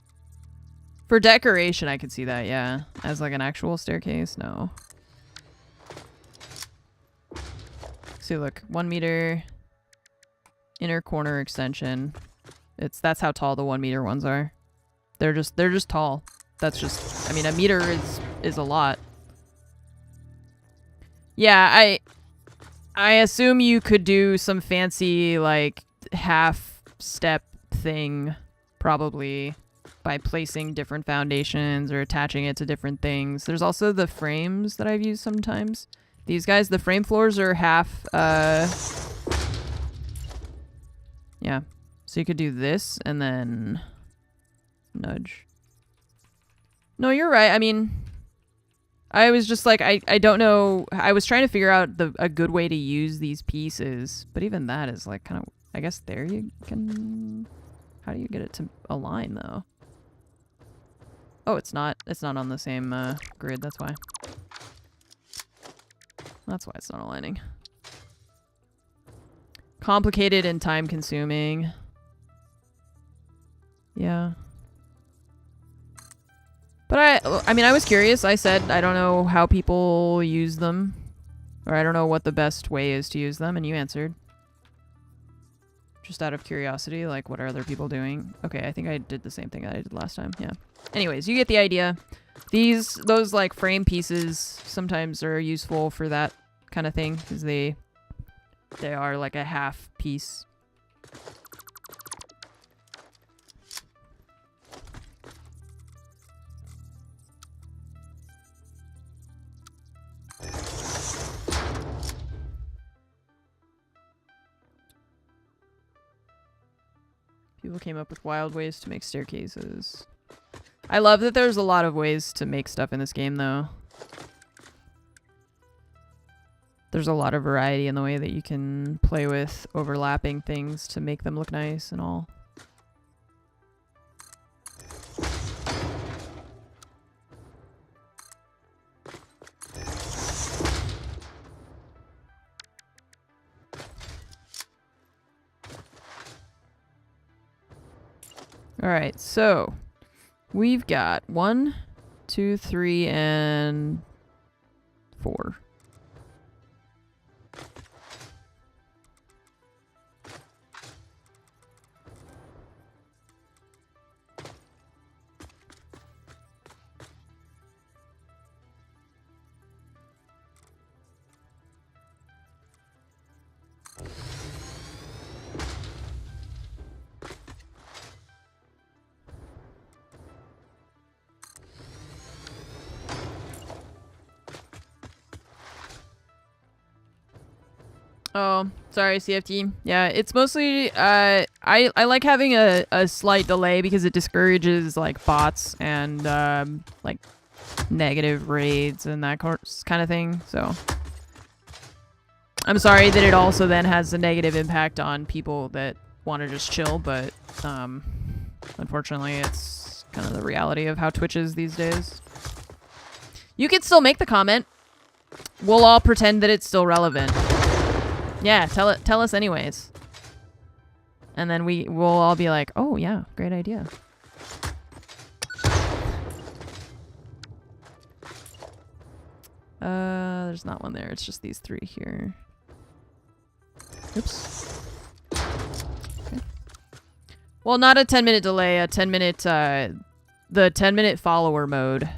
A: For decoration, I could see that, yeah. As, like, an actual staircase? No. See, look. 1 meter... inner corner extension. That's how tall the 1 meter ones are. They're just tall. That's just, I mean, a meter is a lot. Yeah, I assume you could do some fancy, like, half step thing, probably, by placing different foundations or attaching it to different things. There's also the frames that I've used sometimes. These guys, the frame floors are half, yeah. So you could do this and then nudge. No, you're right. I mean, I was just like, I don't know. I was trying to figure out a good way to use these pieces, but even that is like kind of, I guess there you can, how do you get it to align though? Oh, it's not on the same grid. That's why. That's why it's not aligning. Complicated and time consuming. Yeah. But I mean, I was curious. I said, I don't know how people use them. Or I don't know what the best way is to use them, and you answered. Just out of curiosity, like, what are other people doing? Okay, I think I did the same thing that I did last time, yeah. Anyways, you get the idea. Those, like, frame pieces sometimes are useful for that kind of thing, because they are, like, a half piece. People came up with wild ways to make staircases. I love that there's a lot of ways to make stuff in this game, though. There's a lot of variety in the way that you can play with overlapping things to make them look nice and all. Alright, so we've got 1, 2, 3, and 4. Oh, sorry, CFT. Yeah, it's mostly, I like having a slight delay because it discourages, like, bots and, like, negative raids and that kind of thing, so. I'm sorry that it also then has a negative impact on people that want to just chill, but, unfortunately, it's kind of the reality of how Twitch is these days. You can still make the comment. We'll all pretend that it's still relevant. Yeah, tell us anyways. And then we'll all be like, "Oh yeah, great idea." There's not one there. It's just these 3 here. Oops. Okay. Well, not a 10-minute delay, a 10-minute, the 10-minute follower mode.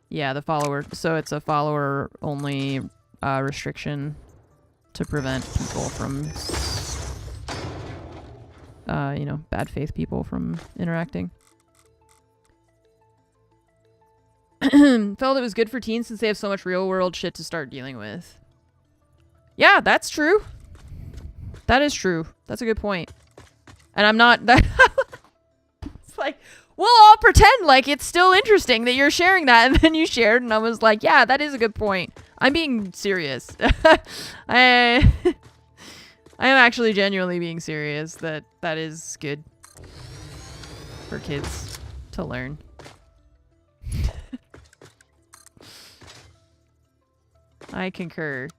A: Yeah, the follower. So it's a follower-only restriction to prevent people from, you know, bad faith people from interacting. Felt it was good for teens since they have so much real-world shit to start dealing with. Yeah, that's true. That is true. That's a good point. And I'm not... It's like, we'll all pretend like it's still interesting that you're sharing that, and then you shared, and I was like, yeah, that is a good point. I'm being serious. I am actually genuinely being serious that that is good for kids to learn. I concur.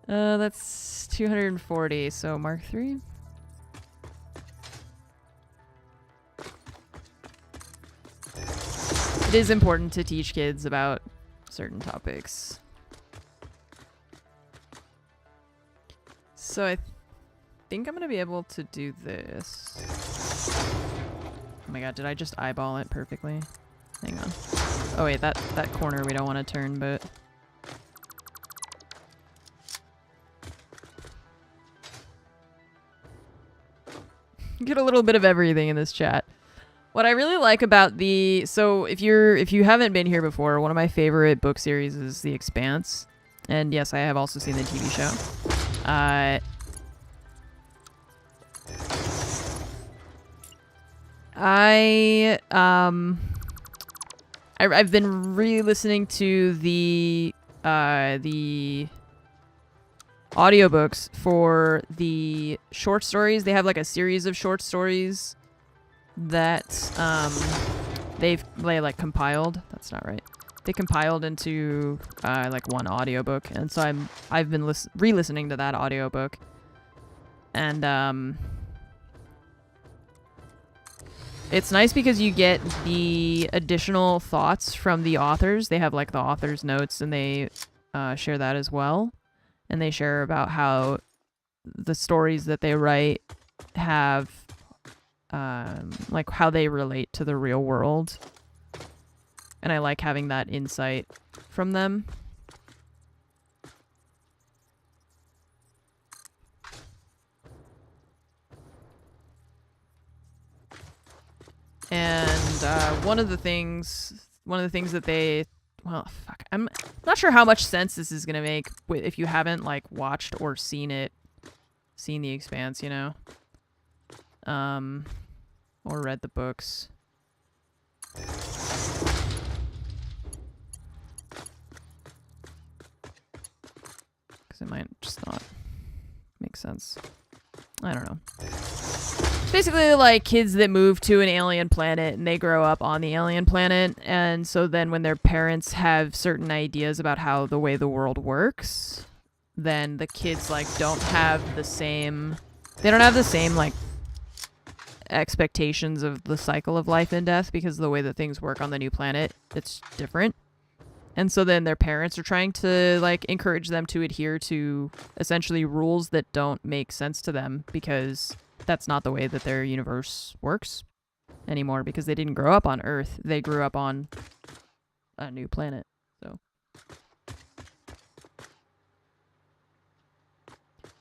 A: That's 240, so Mark 3. It is important to teach kids about certain topics. So I think I'm gonna be able to do this. Oh my god, did I just eyeball it perfectly? Hang on. Oh wait, that corner we don't want to turn, but... Get a little bit of everything in this chat. What I really like about the... So if you haven't been here before, one of my favorite book series is The Expanse. And yes, I have also seen the TV show. I've been re-listening to the audiobooks for the short stories. They have like a series of short stories that they like compiled. That's not right. They compiled into like one audiobook, and so I've been re-listening to that audiobook, and it's nice because you get the additional thoughts from the authors. They have like the author's notes, and they share that as well. And they share about how the stories that they write have, like how they relate to the real world. And I like having that insight from them. And one of the things that they... Well, fuck. I'm not sure how much sense this is gonna make if you haven't like watched or seen The Expanse, you know, or read the books. Because it might just not make sense. I don't know. It's basically like kids that move to an alien planet and they grow up on the alien planet, and so then when their parents have certain ideas about how the way the world works, then the kids like don't have the same like expectations of the cycle of life and death, because of the way that things work on the new planet, it's different. And so then their parents are trying to like encourage them to adhere to essentially rules that don't make sense to them, because that's not the way that their universe works anymore, because they didn't grow up on Earth. They grew up on a new planet. So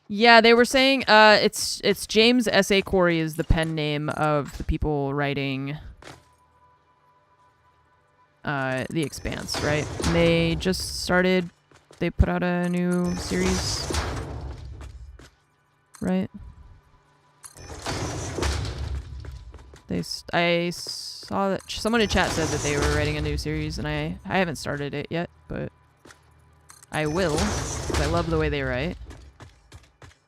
A: yeah, they were saying it's James S.A. Corey is the pen name of the people writing The Expanse, right? And they put out a new series, right? I saw that someone in chat said that they were writing a new series, and I haven't started it yet, but I will, because I love the way they write.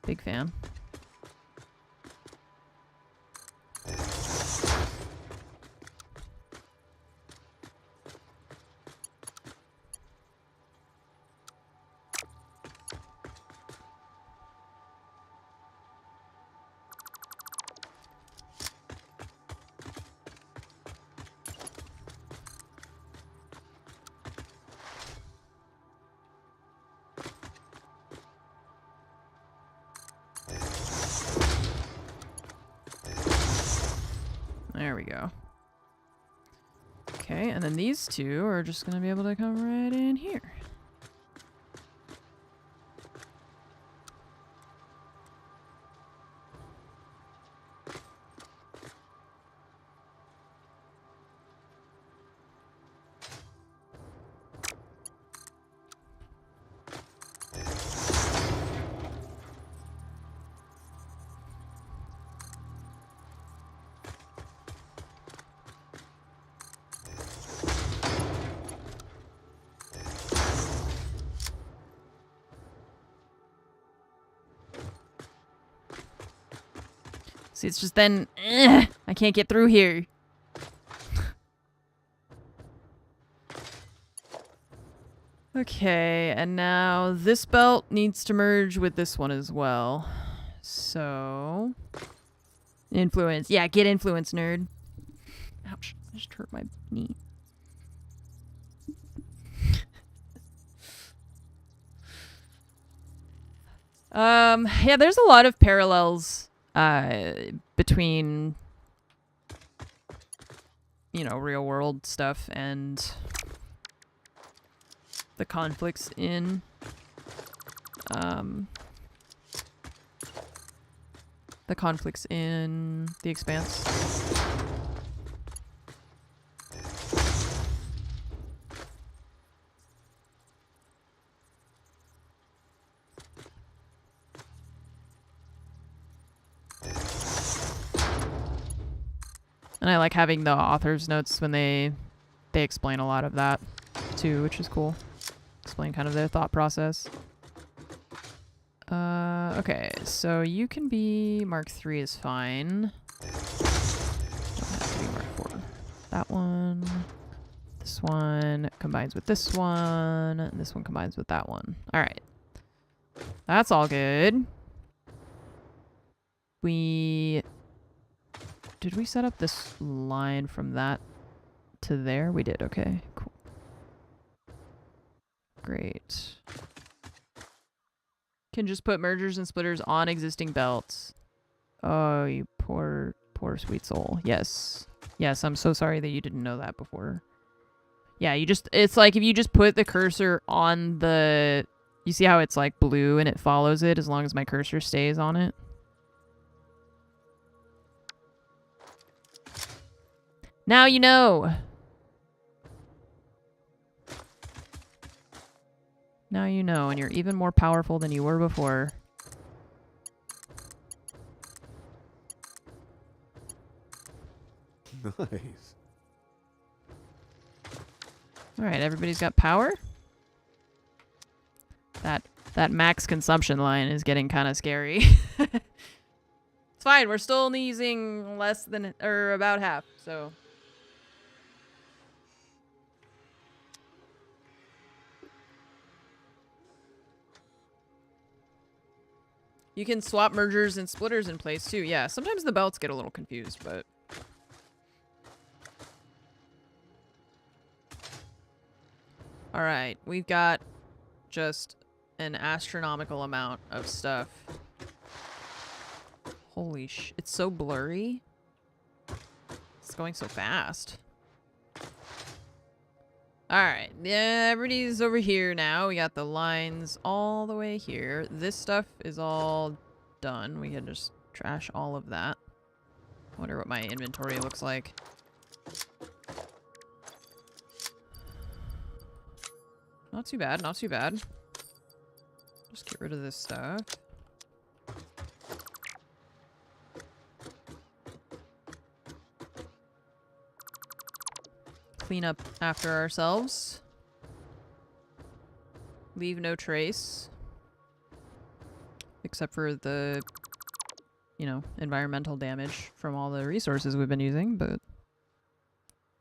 A: Big fan. There we go. Okay, and then these two are just gonna be able to come right in here. See, it's just then, I can't get through here. Okay, and now this belt needs to merge with this one as well. So, influence. Yeah, get influence, nerd. Ouch, I just hurt my knee. Yeah, there's a lot of parallels between, you know, real world stuff and the conflicts in The Expanse. And I like having the author's notes when they explain a lot of that too, which is cool. Explain kind of their thought process. Okay, so you can be Mark 3 is fine. Don't have to be Mark 4. That one. This one combines with this one. And this one combines with that one. Alright. That's all good. Did we set up this line from that to there? We did. Okay, cool. Great. Can just put mergers and splitters on existing belts. Oh, you poor sweet soul. Yes. Yes, I'm so sorry that you didn't know that before. Yeah, it's like if you just put the cursor on the... You see how it's like blue and it follows it as long as my cursor stays on it? Now you know. Now you know, and you're even more powerful than you were before.
B: Nice.
A: Alright, everybody's got power? That max consumption line is getting kind of scary. It's fine, we're still only using less than, or about half, so... You can swap mergers and splitters in place too. Yeah, sometimes the belts get a little confused, but... Alright, we've got just an astronomical amount of stuff. Holy sh... It's so blurry. It's going so fast. Alright, yeah, everybody's over here now. We got the lines all the way here. This stuff is all done. We can just trash all of that. Wonder what my inventory looks like. Not too bad, not too bad. Just get rid of this stuff. Clean up after ourselves. Leave no trace. Except for the, you know, environmental damage from all the resources we've been using, but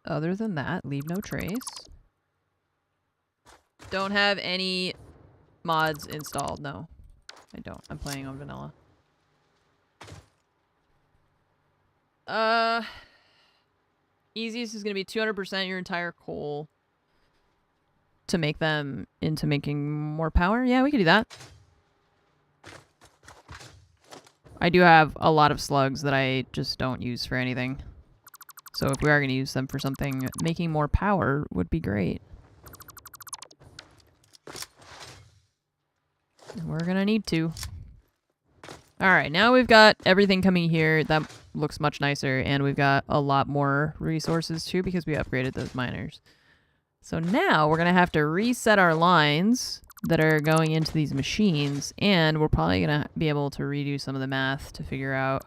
A: other than that, leave no trace. Don't have any mods installed, no. I don't. I'm playing on vanilla. Easiest is going to be 200% your entire coal to make them into making more power. Yeah, we could do that. I do have a lot of slugs that I just don't use for anything. So if we are going to use them for something, making more power would be great. And we're going to need to. Alright, now we've got everything coming here. That looks much nicer, and we've got a lot more resources too because we upgraded those miners. So now we're going to have to reset our lines that are going into these machines, and we're probably going to be able to redo some of the math to figure out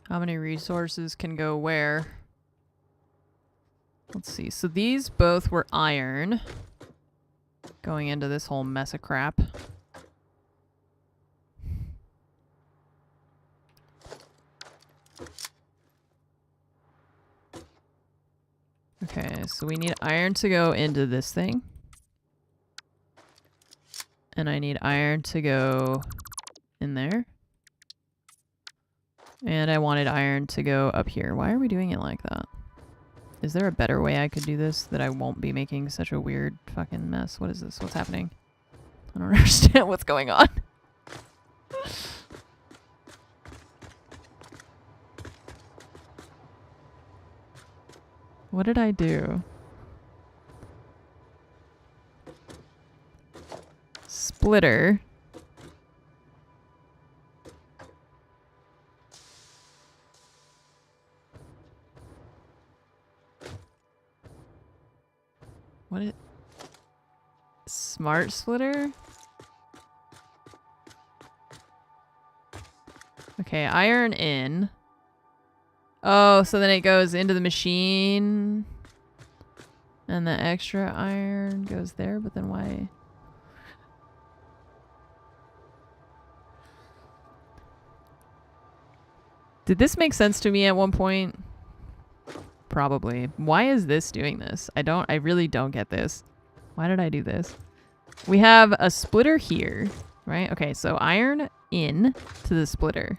A: how many resources can go where. Let's see. So these both were iron going into this whole mess of crap. Okay, so we need iron to go into this thing. And I need iron to go in there. And I wanted iron to go up here. Why are we doing it like that? Is there a better way I could do this that I won't be making such a weird fucking mess? What is this? What's happening? I don't understand what's going on. What did I do? Splitter. What is... Smart splitter? Okay, iron in. Oh, so then it goes into the machine. And the extra iron goes there, but then why? Did this make sense to me at one point? Probably. Why is this doing this? I really don't get this. Why did I do this? We have a splitter here, right? Okay, so iron in to the splitter.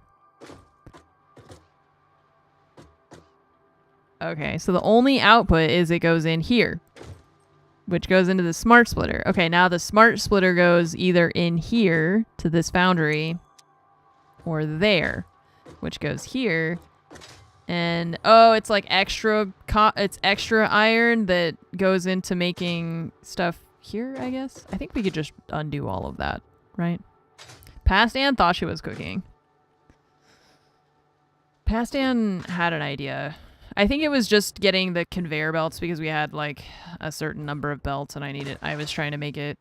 A: Okay, so the only output is it goes in here, which goes into the smart splitter. Okay, now the smart splitter goes either in here to this foundry or there, which goes here. And oh, it's like extra iron that goes into making stuff here, I guess. I think we could just undo all of that, right? Pastan thought she was cooking. Pastan had an idea. I think it was just getting the conveyor belts because we had like a certain number of belts and I was trying to make it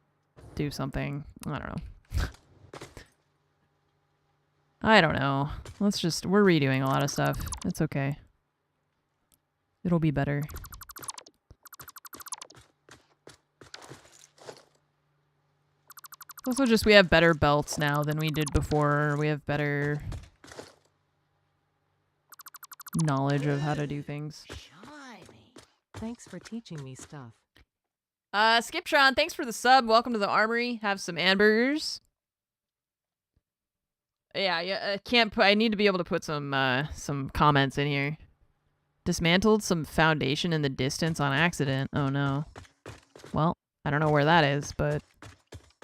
A: do something. I don't know. I don't know. We're redoing a lot of stuff. It's okay. It'll be better. Also just we have better belts now than we did before. We have better knowledge of how to do things.
C: Thanks for teaching me stuff.
A: Skiptron, thanks for the sub. Welcome to the armory. Have some hamburgers. Yeah, I need to be able to put some comments in here. Dismantled some foundation in the distance on accident. Oh no. Well, I don't know where that is, but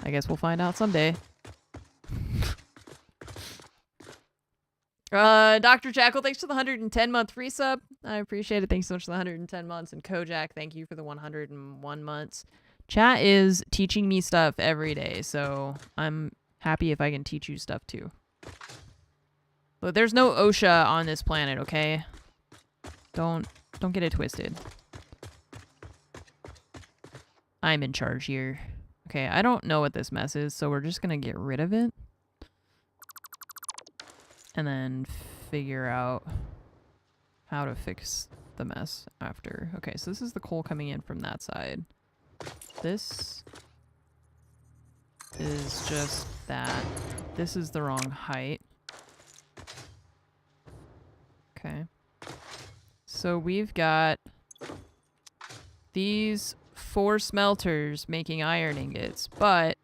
A: I guess we'll find out someday. Dr. Jackal, thanks for the 110-month free sub. I appreciate it. Thanks so much for the 110 months. And Kojak, thank you for the 101 months. Chat is teaching me stuff every day, so I'm happy if I can teach you stuff too. But there's no OSHA on this planet, okay? Don't get it twisted. I'm in charge here. Okay, I don't know what this mess is, so we're just gonna get rid of it. And then figure out how to fix the mess after. Okay, so this is the coal coming in from that side. This is just that. This is the wrong height. Okay. So we've got these 4 smelters making iron ingots, but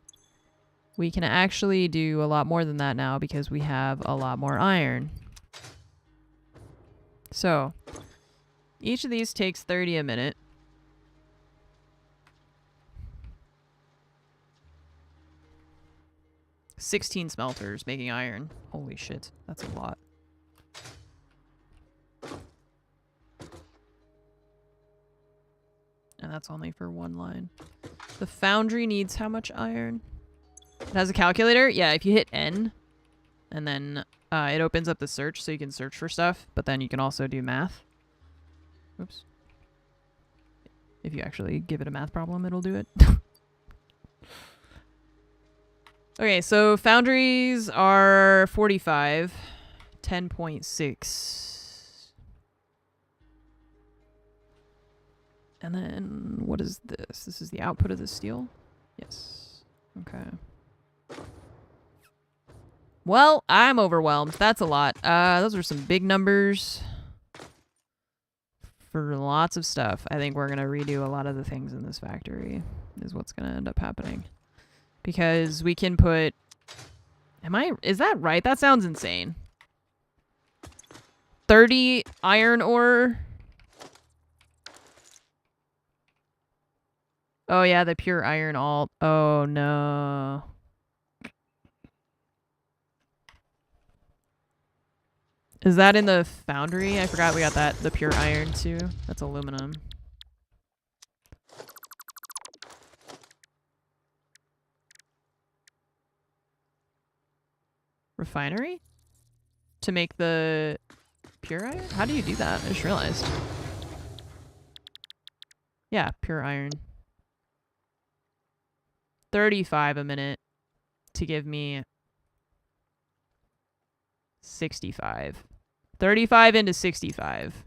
A: we can actually do a lot more than that now because we have a lot more iron. So each of these takes 30 a minute. 16 smelters making iron. Holy shit, that's a lot. And that's only for one line. The foundry needs how much iron? It has a calculator? Yeah, if you hit N, and then it opens up the search so you can search for stuff, but then you can also do math. Oops. If you actually give it a math problem, it'll do it. Okay, so foundries are 45, 10.6. And then what is this? This is the output of the steel? Yes. Okay. Well, I'm overwhelmed. That's a lot. Those are some big numbers for lots of stuff. I think we're going to redo a lot of the things in this factory is what's going to end up happening. Because we can put... Is that right? That sounds insane. 30 iron ore. Oh yeah, the pure iron alt. Oh no. Is that in the foundry? I forgot we got that. The pure iron too. That's aluminum. Refinery? To make the pure iron? How do you do that? I just realized. Yeah, pure iron. 35 a minute to give me 65. 35 into 65.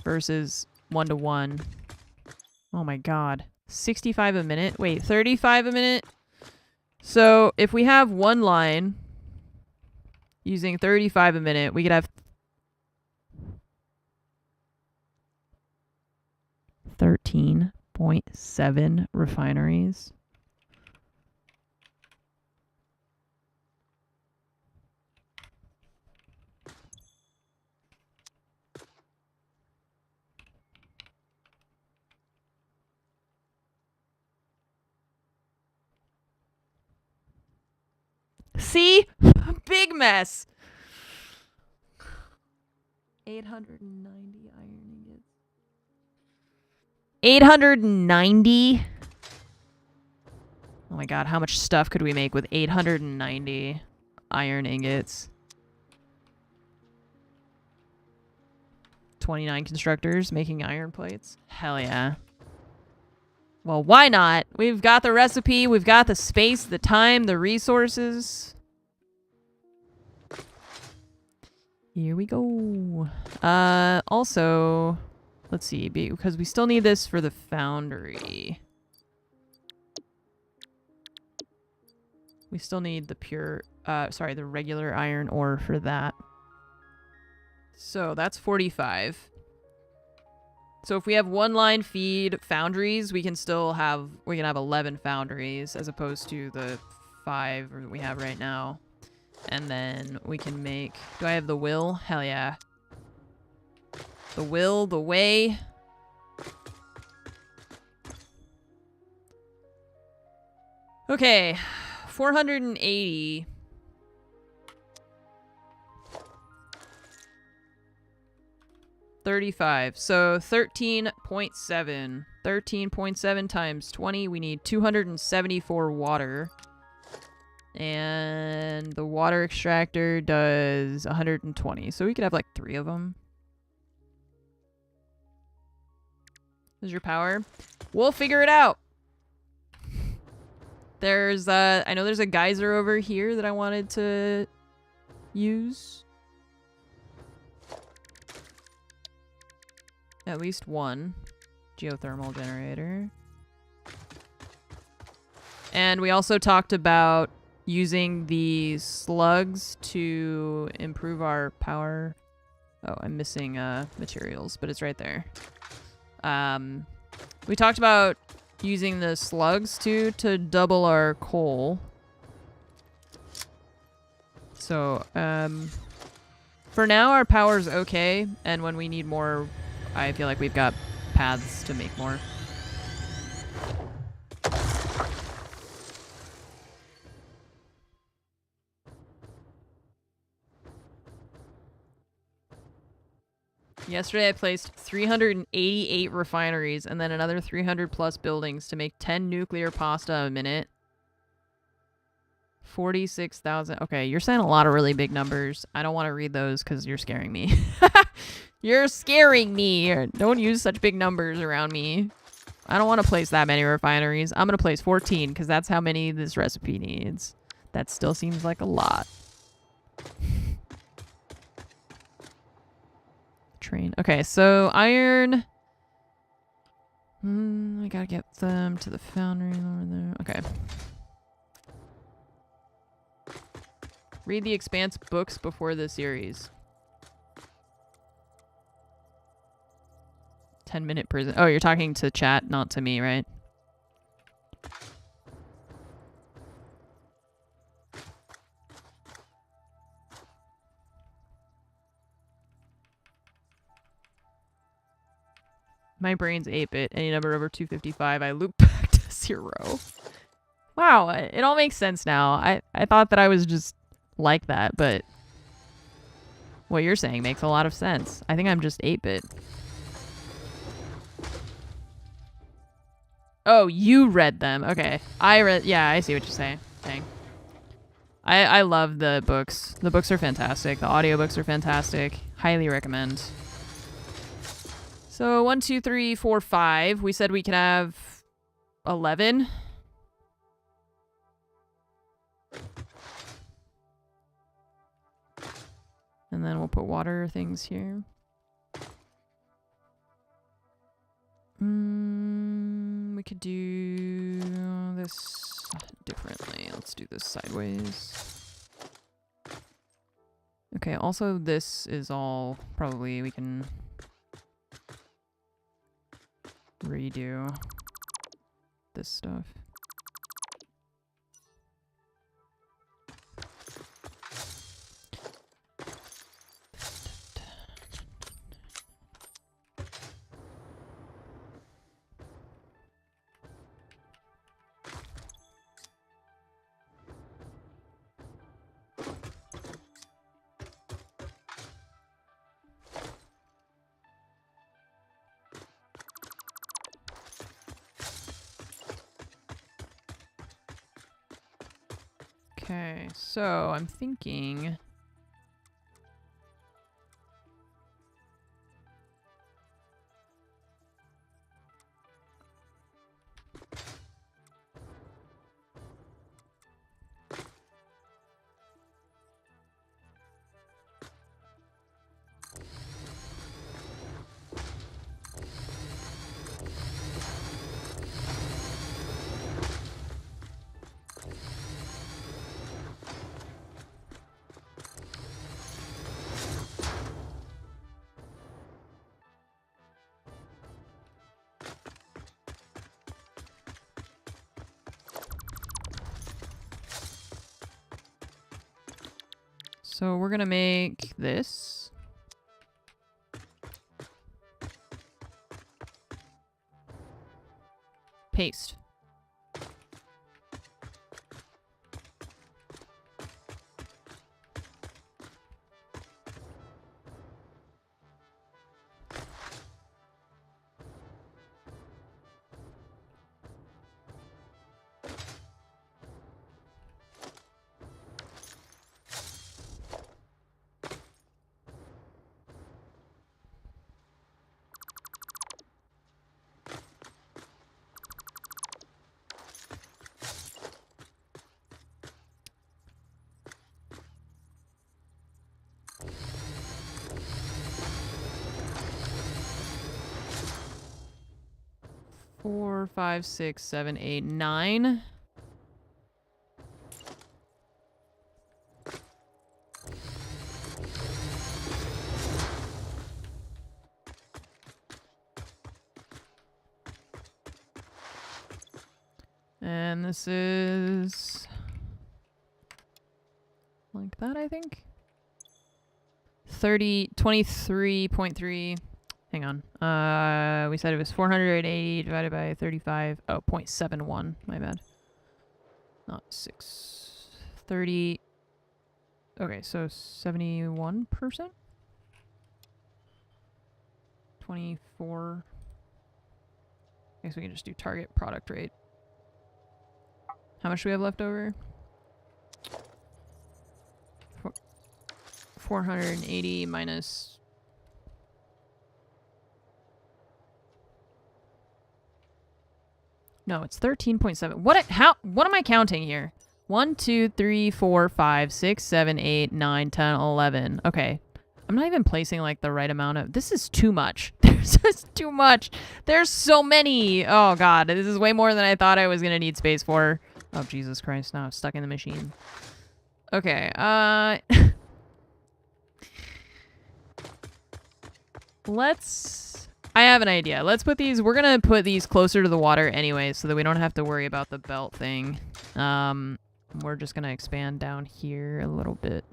A: Versus 1 to 1. Oh my god. 65 a minute? Wait, 35 a minute? So if we have one line using 35 a minute, we could have 13.7 refineries. See? Big mess. 890 iron ingots. 890? Oh my god, how much stuff could we make with 890 iron ingots? 29 constructors making iron plates? Hell yeah. Well, why not? We've got the recipe, we've got the space, the time, the resources. Here we go. Also, let's see, because we still need this for the foundry. We still need the the regular iron ore for that. So that's 45. So if we have one line feed foundries, we can have 11 foundries as opposed to the 5 we have right now. And then we can make... Do I have the will? Hell yeah. The will, the way. Okay. 480. $35. So 13.7. 13.7 times 20. We need 274 water. And the water extractor does 120. So we could have like 3 of them. Is your power? We'll figure it out. There's I know there's a geyser over here that I wanted to use. At least one geothermal generator. And we also talked about using the slugs to improve our power. Oh, I'm missing materials, but it's right there. We talked about using the slugs to double our coal. So, for now our power's okay, and when we need more, I feel like we've got paths to make more. Yesterday I placed 388 refineries and then another 300 plus buildings to make 10 nuclear pasta a minute. 46,000. Okay, you're saying a lot of really big numbers. I don't want to read those because you're scaring me. You're scaring me. Don't use such big numbers around me. I don't want to place that many refineries. I'm going to place 14 because that's how many this recipe needs. That still seems like a lot. Train. Okay, so iron. I gotta get them to the foundry over there. Okay. Read the Expanse books before the series. 10-minute prison. Oh, you're talking to chat, not to me, right? My brain's 8-bit. Any number over 255, I loop back to 0. Wow, it all makes sense now. I thought that I was just like that, but what you're saying makes a lot of sense. I think I'm just 8-bit. Oh, you read them. Okay. Yeah, I see what you're saying. Dang. I love the books. The books are fantastic. The audiobooks are fantastic. Highly recommend. So 1, 2, 3, 4, 5. We said we could have 11. And then we'll put water things here. We could do this differently. Let's do this sideways. Okay, also this is all probably we can redo this stuff. Okay, so I'm thinking... So we're gonna make this. Paste. Four, 5, 6, 7, 8, 9. And this is like that, I think. 23.3. Hang on. We said it was 480 divided by 35. Oh, 0.71. My bad. Not 6. 30. Okay, so 71%? 24. I guess we can just do target product rate. How much do we have left over? 480 minus... No, it's 13.7. What am I counting here? 1, 2, 3, 4, 5, 6, 7, 8, 9, 10, 11. Okay. I'm not even placing like the right amount of... This is too much. There's just too much. There's so many. Oh god, this is way more than I thought I was going to need space for. Oh Jesus Christ, now I'm stuck in the machine. Okay, let's... I have an idea. Let's put these... We're going to put these closer to the water anyway so that we don't have to worry about the belt thing. We're just going to expand down here a little bit.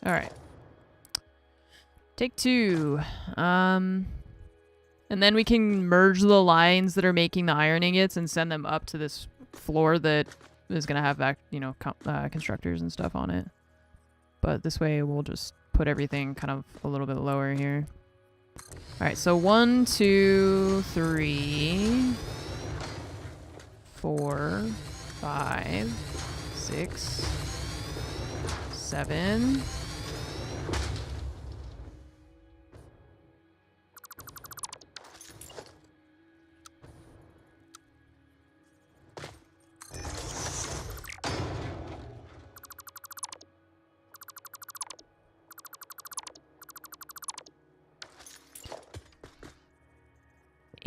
A: All right. Take 2. And then we can merge the lines that are making the iron ingots and send them up to this floor that is going to have, you know, constructors and stuff on it. But this way we'll just put everything kind of a little bit lower here. All right, so 1, 2, 3, 4, 5, 6, 7.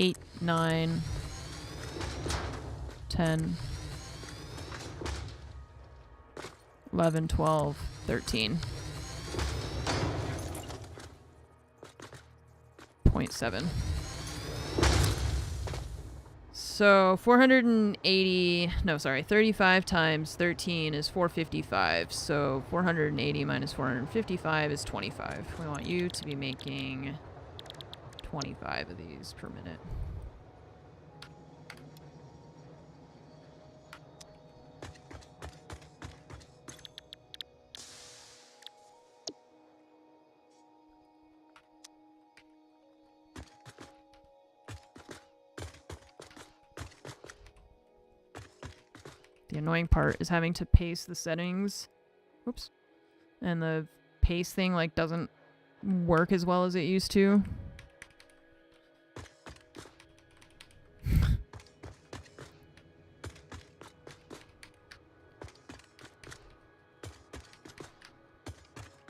A: Eight, 9, 10, 11, 12, 13. 0.7. So 480, no, sorry, 35 times 13 is 455. So 480 minus 455 is 25. We want you to be making 25 of these per minute. The annoying part is having to paste the settings. Oops. And the paste thing like doesn't work as well as it used to.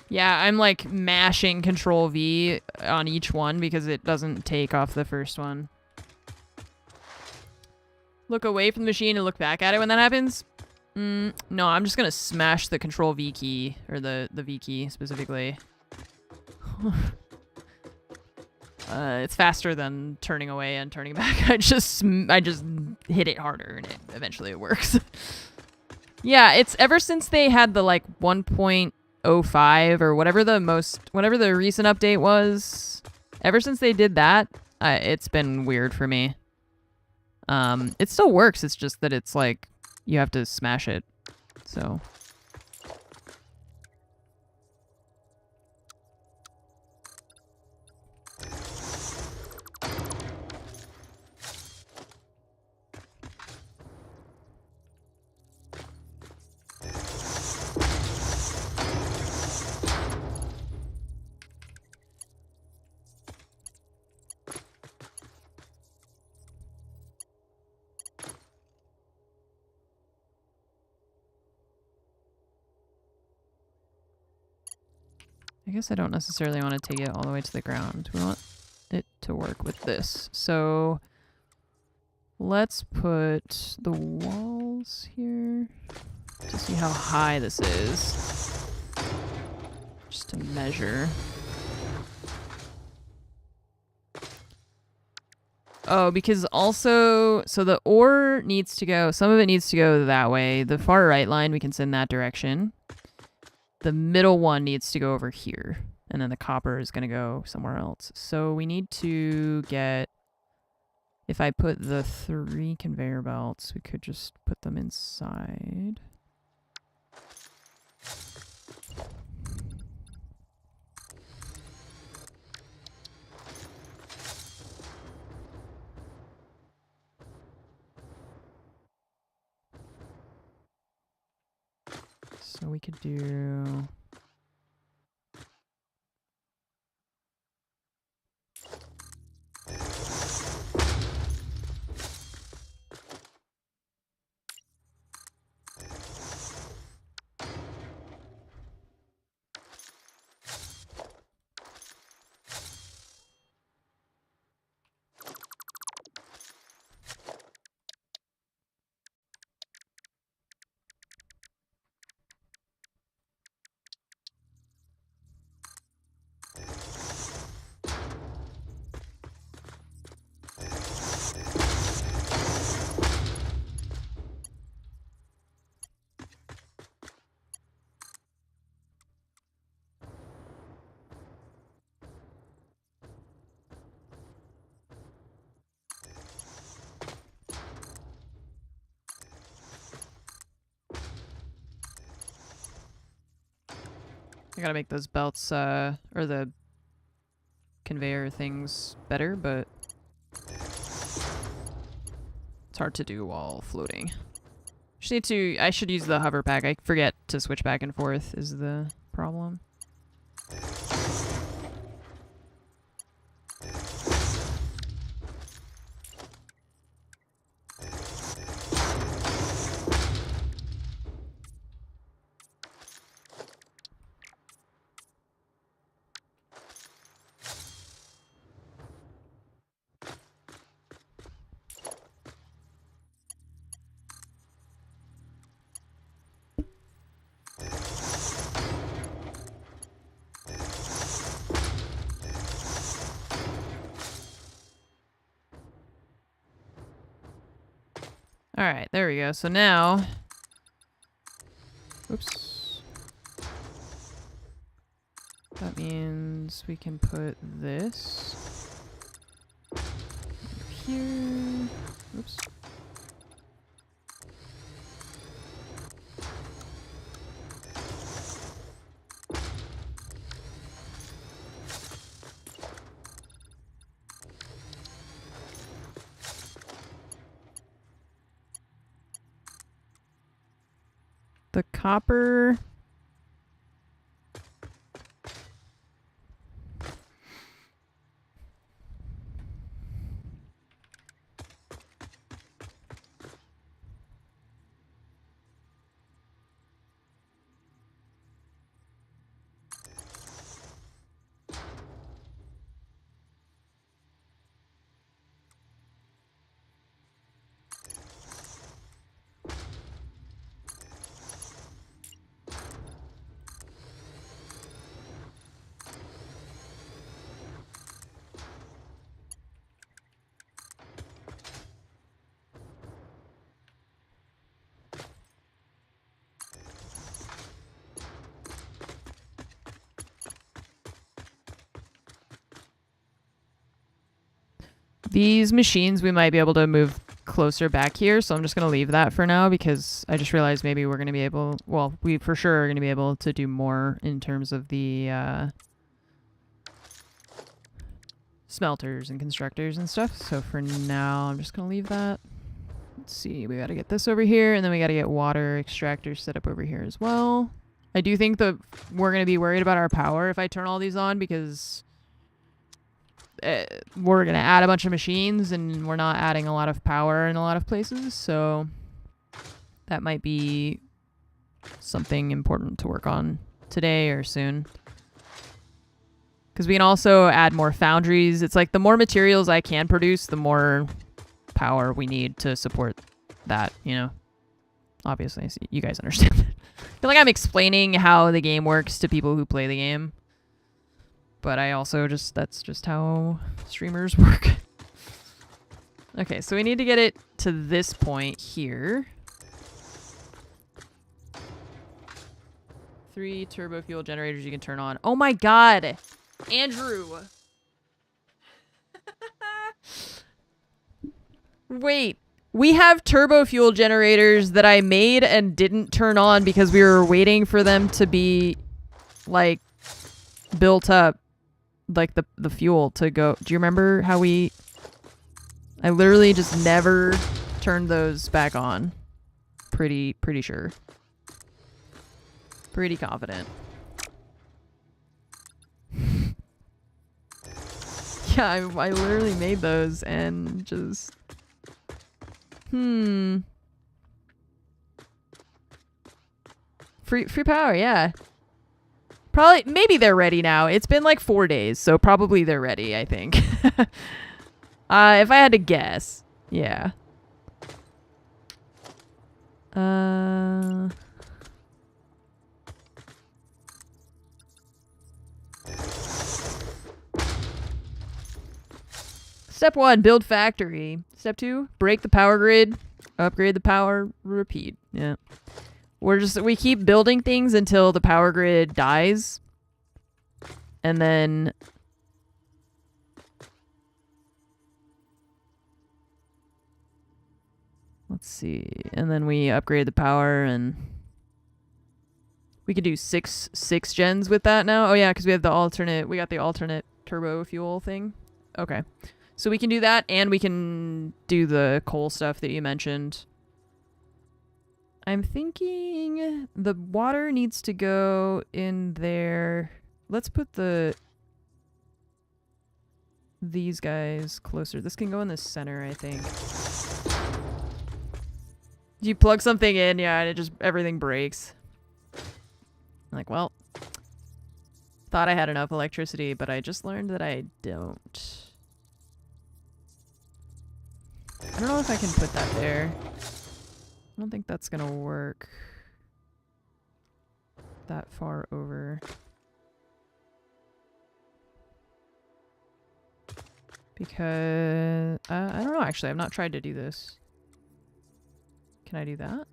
A: Yeah, I'm like mashing Control V on each one because it doesn't take off the first one. Look away from the machine and look back at it when that happens? No, I'm just gonna smash the Control V key, or the V key specifically. It's faster than turning away and turning back. I just hit it harder and eventually it works. Yeah, it's ever since they had the like 1.05 or whatever the recent update was. Ever since they did that, it's been weird for me. It still works. It's just that it's like you have to smash it. So. I guess I don't necessarily want to take it all the way to the ground. We want it to work with this. So let's put the walls here to see how high this is. Just to measure. Oh, because also, so the ore needs to go, some of it needs to go that way. The far right line, we can send that direction. The middle one needs to go over here. And then the copper is going to go somewhere else. So we need to get, if I put the 3 conveyor belts, we could just put them inside. So we could do... I gotta make those belts, or the conveyor things better, but it's hard to do while floating. Just need to, I should use the hover pack. I forget to switch back and forth is the problem. Alright, there we go. So now... Oops. That means we can put this over here. Oops. The copper... These machines we might be able to move closer back here, so I'm just going to leave that for now because I just realized maybe we're going to be able, well, we for sure are going to be able to do more in terms of the smelters and constructors and stuff. So for now, I'm just going to leave that. Let's see, we got to get this over here, and then we got to get water extractors set up over here as well. I do think that we're going to be worried about our power if I turn all these on because... we're going to add a bunch of machines and we're not adding a lot of power in a lot of places, so that might be something important to work on today or soon. Because we can also add more foundries. It's like the more materials I can produce, the more power we need to support that, you know? Obviously, so you guys understand that. I feel like I'm explaining how the game works to people who play the game. But I also that's just how streamers work. Okay, so we need to get it to this point here. 3 turbo fuel generators you can turn on. Oh my god! Andrew! Wait, we have turbo fuel generators that I made and didn't turn on because we were waiting for them to be, like, built up. Like, the fuel to go. Do you remember how I literally just never turned those back on. Pretty sure. Pretty confident. Yeah, I literally made those and just... Free power, yeah. Probably, maybe they're ready now. It's been like 4 days, so probably they're ready, I think. If I had to guess. Yeah. Step 1, build factory. Step 2, break the power grid, upgrade the power, repeat. Yeah. We keep building things until the power grid dies. And then let's see. And then we upgrade the power and we can do six gens with that now. Oh yeah, because we got the alternate turbo fuel thing. Okay. So we can do that, and we can do the coal stuff that you mentioned. I'm thinking the water needs to go in there. Let's put these guys closer. This can go in the center, I think. You plug something in, yeah, and everything breaks. Like, well, thought I had enough electricity, but I just learned that I don't. I don't know if I can put that there. I don't think that's gonna work that far over. Because I don't know, actually. I've not tried to do this. Can I do that?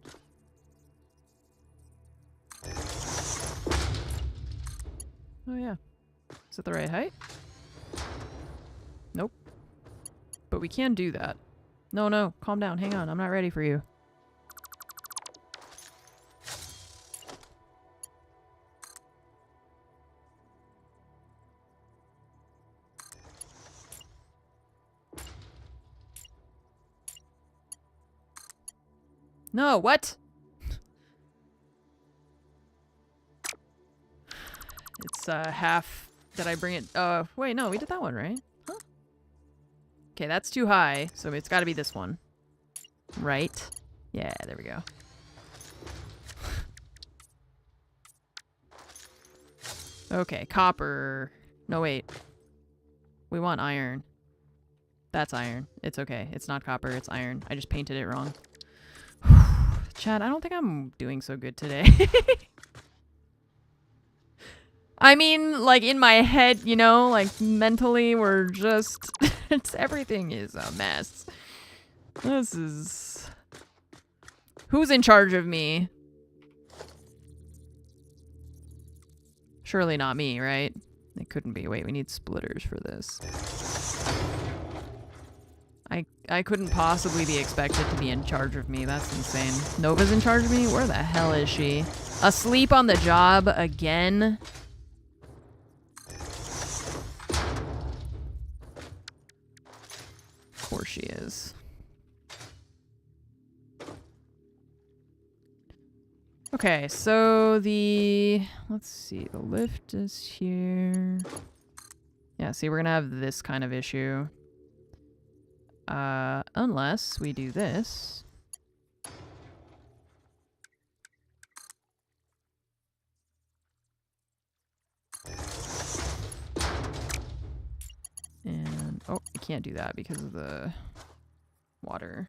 A: Oh yeah. Is it the right height? Nope. But we can do that. No, calm down. Hang on. I'm not ready for you. No, what? It's half. Did I bring it? Wait, no, we did that one, right? Huh? Okay, that's too high, so it's got to be this one. Right? Yeah, there we go. Okay, copper. No, wait. We want iron. That's iron. It's okay. It's not copper, it's iron. I just painted it wrong. Chad, I don't think I'm doing so good today. I mean, like, in my head, you know, like, mentally, we're just... everything is a mess. This is... Who's in charge of me? Surely not me, right? It couldn't be. Wait, we need splitters for this. I couldn't possibly be expected to be in charge of me. That's insane. Nova's in charge of me? Where the hell is she? Asleep on the job again? Of course she is. Okay, so let's see, the lift is here. Yeah, see, we're gonna have this kind of issue. Unless we do this. And, oh, I can't do that because of the water.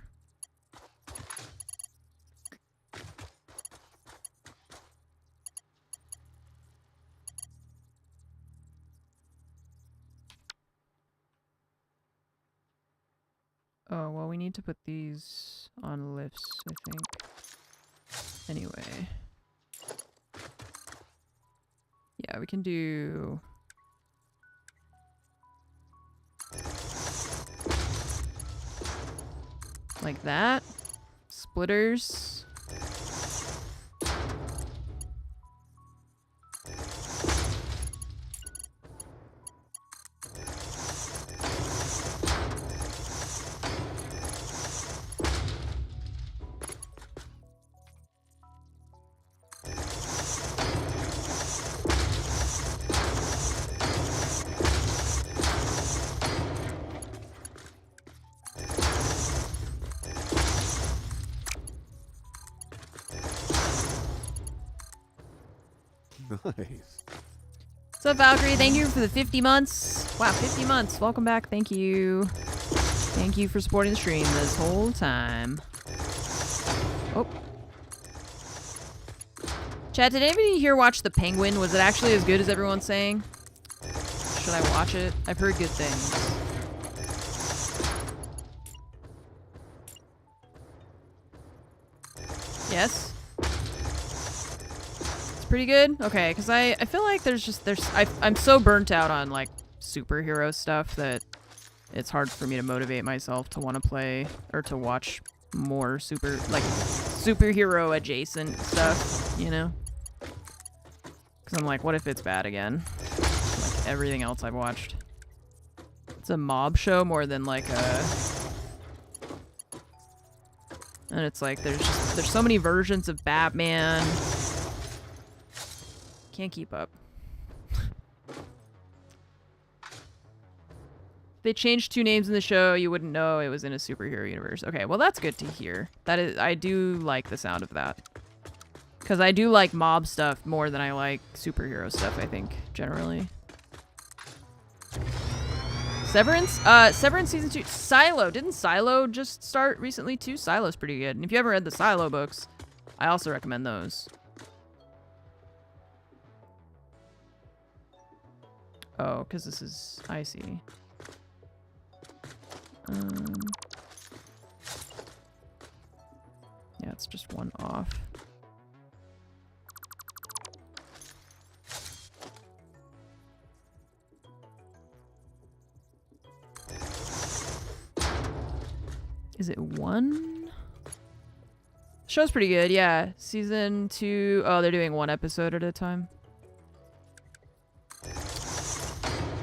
A: Oh, well, we need to put these on lifts, I think. Anyway. Yeah, we can do... like that. Splitters.
B: Nice.
A: What's up, Valkyrie? Thank you for the 50 months. Wow, 50 months. Welcome back. Thank you. Thank you for supporting the stream this whole time. Oh. Chat, did anybody here watch The Penguin? Was it actually as good as everyone's saying? Should I watch it? I've heard good things. Yes? Pretty good? Okay, because I feel like I'm so burnt out on like superhero stuff that it's hard for me to motivate myself to want to play or to watch more superhero adjacent stuff, you know? Because I'm like, what if it's bad again? Like everything else I've watched. It's a mob show more than like a... And it's like there's so many versions of Batman. Can't keep up. If they changed 2 names in the show, you wouldn't know it was in a superhero universe. Okay, well that's good to hear. That is, I do like the sound of that. Because I do like mob stuff more than I like superhero stuff, I think, generally. Severance? Severance Season 2. Silo. Didn't Silo just start recently too? Silo's pretty good. And if you haven't read the Silo books, I also recommend those. Oh, because this is... I see. Yeah, it's just one off. Is it 1? Show's pretty good, yeah. Season 2... Oh, they're doing 1 episode at a time.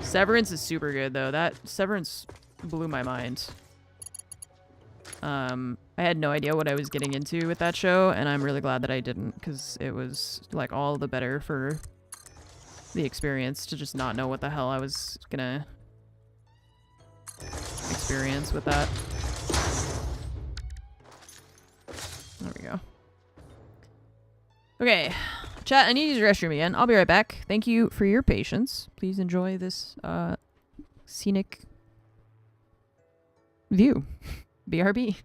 A: Severance is super good, though. That Severance blew my mind. I had no idea what I was getting into with that show, and I'm really glad that I didn't, because it was, like, all the better for the experience to just not know what the hell I was gonna experience with that. There we go. Okay. Chat, I need to use the restroom again. I'll be right back. Thank you for your patience. Please enjoy this scenic view. BRB.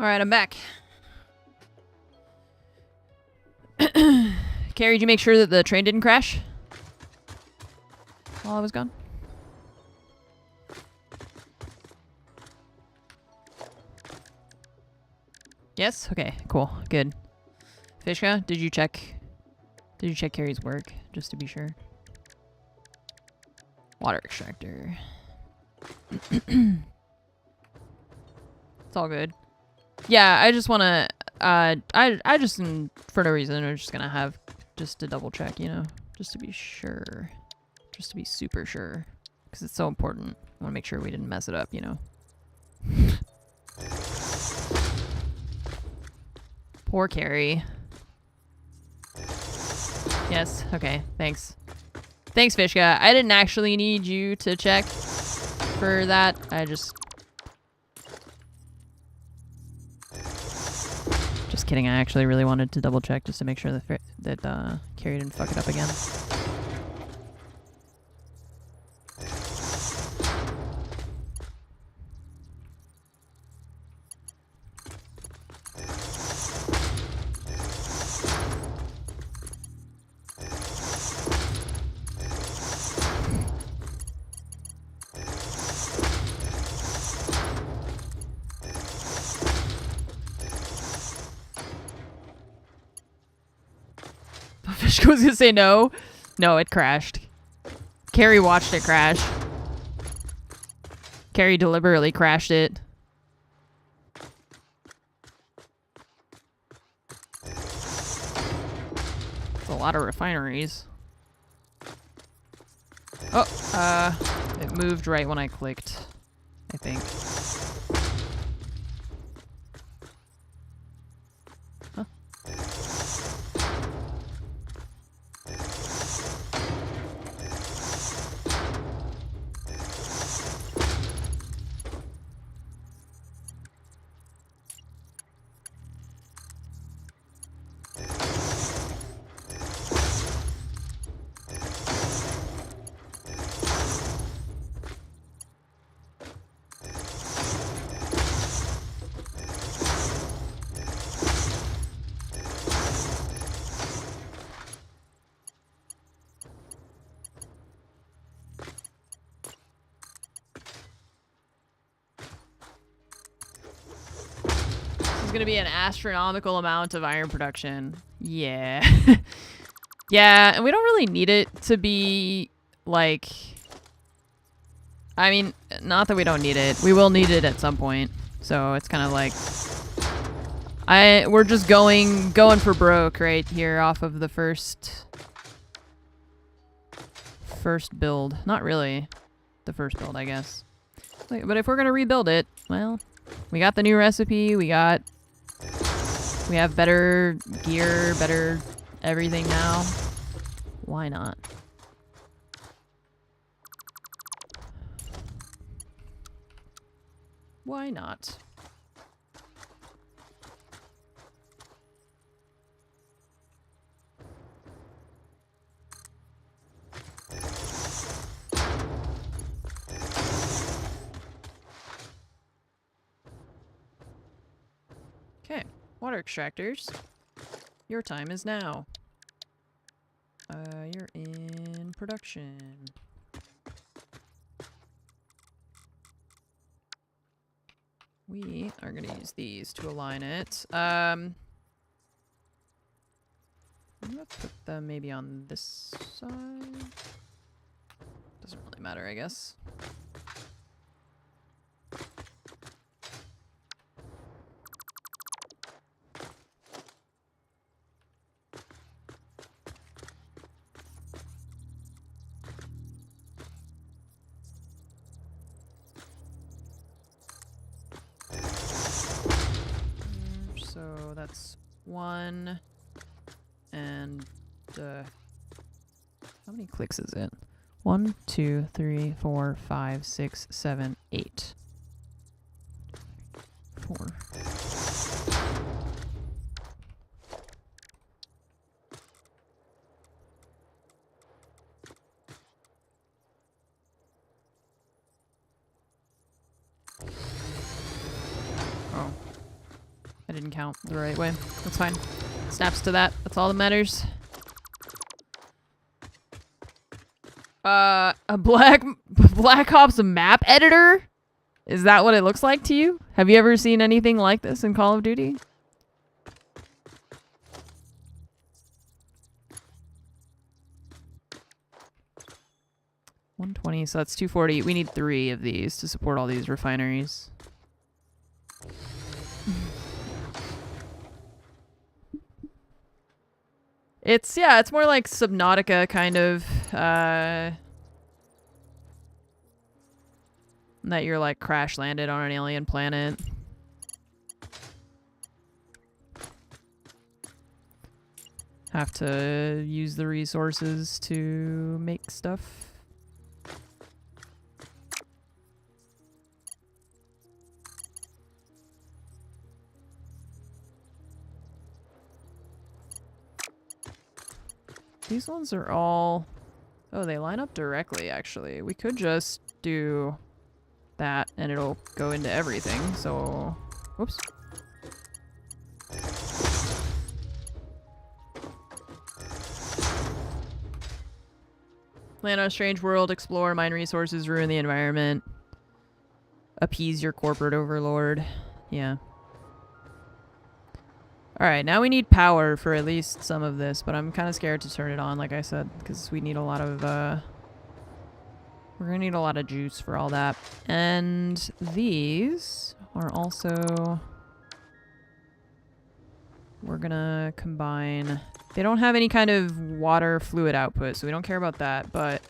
A: Alright, I'm back. Carrie, did you make sure that the train didn't crash while I was gone? Yes? Okay, cool. Good. Fishka, did you check Carrie's work just to be sure? Water extractor. It's all good. Yeah, I just want to I just for no reason I'm just going to have just to double check, you know, just to be sure. Just to be super sure because it's so important. I want to make sure we didn't mess it up, you know. Poor Carrie. Yes, okay, thanks. Thanks, Fishka. I didn't actually need you to check for that. I just kidding. I actually really wanted to double check just to make sure that Carrie didn't fuck it up again. Fishka was gonna say no. No, it crashed. Carrie watched it crash. Carrie deliberately crashed it. It's a lot of refineries. Oh, it moved right when I clicked, I think. Huh? Gonna be an astronomical amount of iron production. Yeah. Yeah, and we don't really need it to be like, I mean, not that we don't need it. We will need it at some point. So it's kind of like we're just going for broke right here off of the first build. Not really the first build, I guess. But if we're gonna rebuild it, well, we got the new recipe, we have better gear, better everything now. Why not? Why not? Okay, water extractors. Your time is now. You're in production. We are gonna use these to align it. I'm gonna put them maybe on this side. Doesn't really matter, I guess. So that's one, and how many clicks is it? 1, 2, 3, 4, 5, 6, 7, 8. 4. Oh. didn't count the right way. That's fine. Snaps to that. That's all that matters. A Black Ops map editor? Is that what it looks like to you? Have you ever seen anything like this in Call of Duty? $120, so that's $240. We need 3 of these to support all these refineries. It's more like Subnautica kind of, that you're like crash landed on an alien planet. Have to use the resources to make stuff. These ones are all... Oh, they line up directly, actually. We could just do that, and it'll go into everything, so... Whoops. Land on a strange world, explore, mine resources, ruin the environment. Appease your corporate overlord. Yeah. Alright, now we need power for at least some of this, but I'm kind of scared to turn it on, like I said, because we need a lot of, we're gonna need a lot of juice for all that. And these are also... We're gonna combine... They don't have any kind of water fluid output, so we don't care about that, but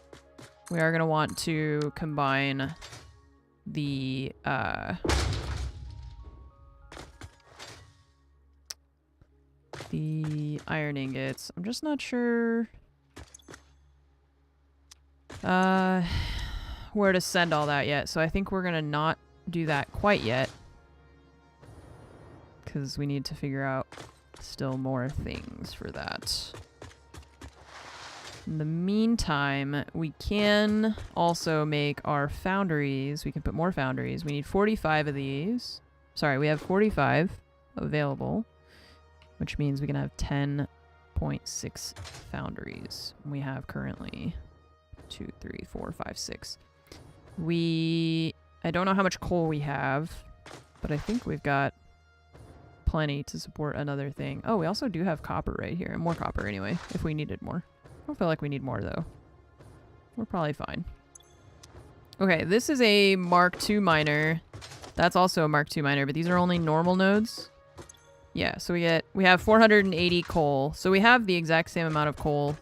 A: we are gonna want to combine the, the iron ingots. I'm just not sure where to send all that yet, so I think we're gonna not do that quite yet because we need to figure out still more things for that. In the meantime, we can also make our foundries. We can put more foundries. We need 45 of these. Sorry, we have 45 available, which means we can have 10.6 foundries. We have currently 2, 3, 4, 5, 6. I don't know how much coal we have, but I think we've got plenty to support another thing. Oh, we also do have copper right here. More copper anyway, if we needed more. I don't feel like we need more though. We're probably fine. Okay, this is a Mark II miner. That's also a Mark II miner, but these are only normal nodes. Yeah, so we have 480 coal. So we have the exact same amount of coal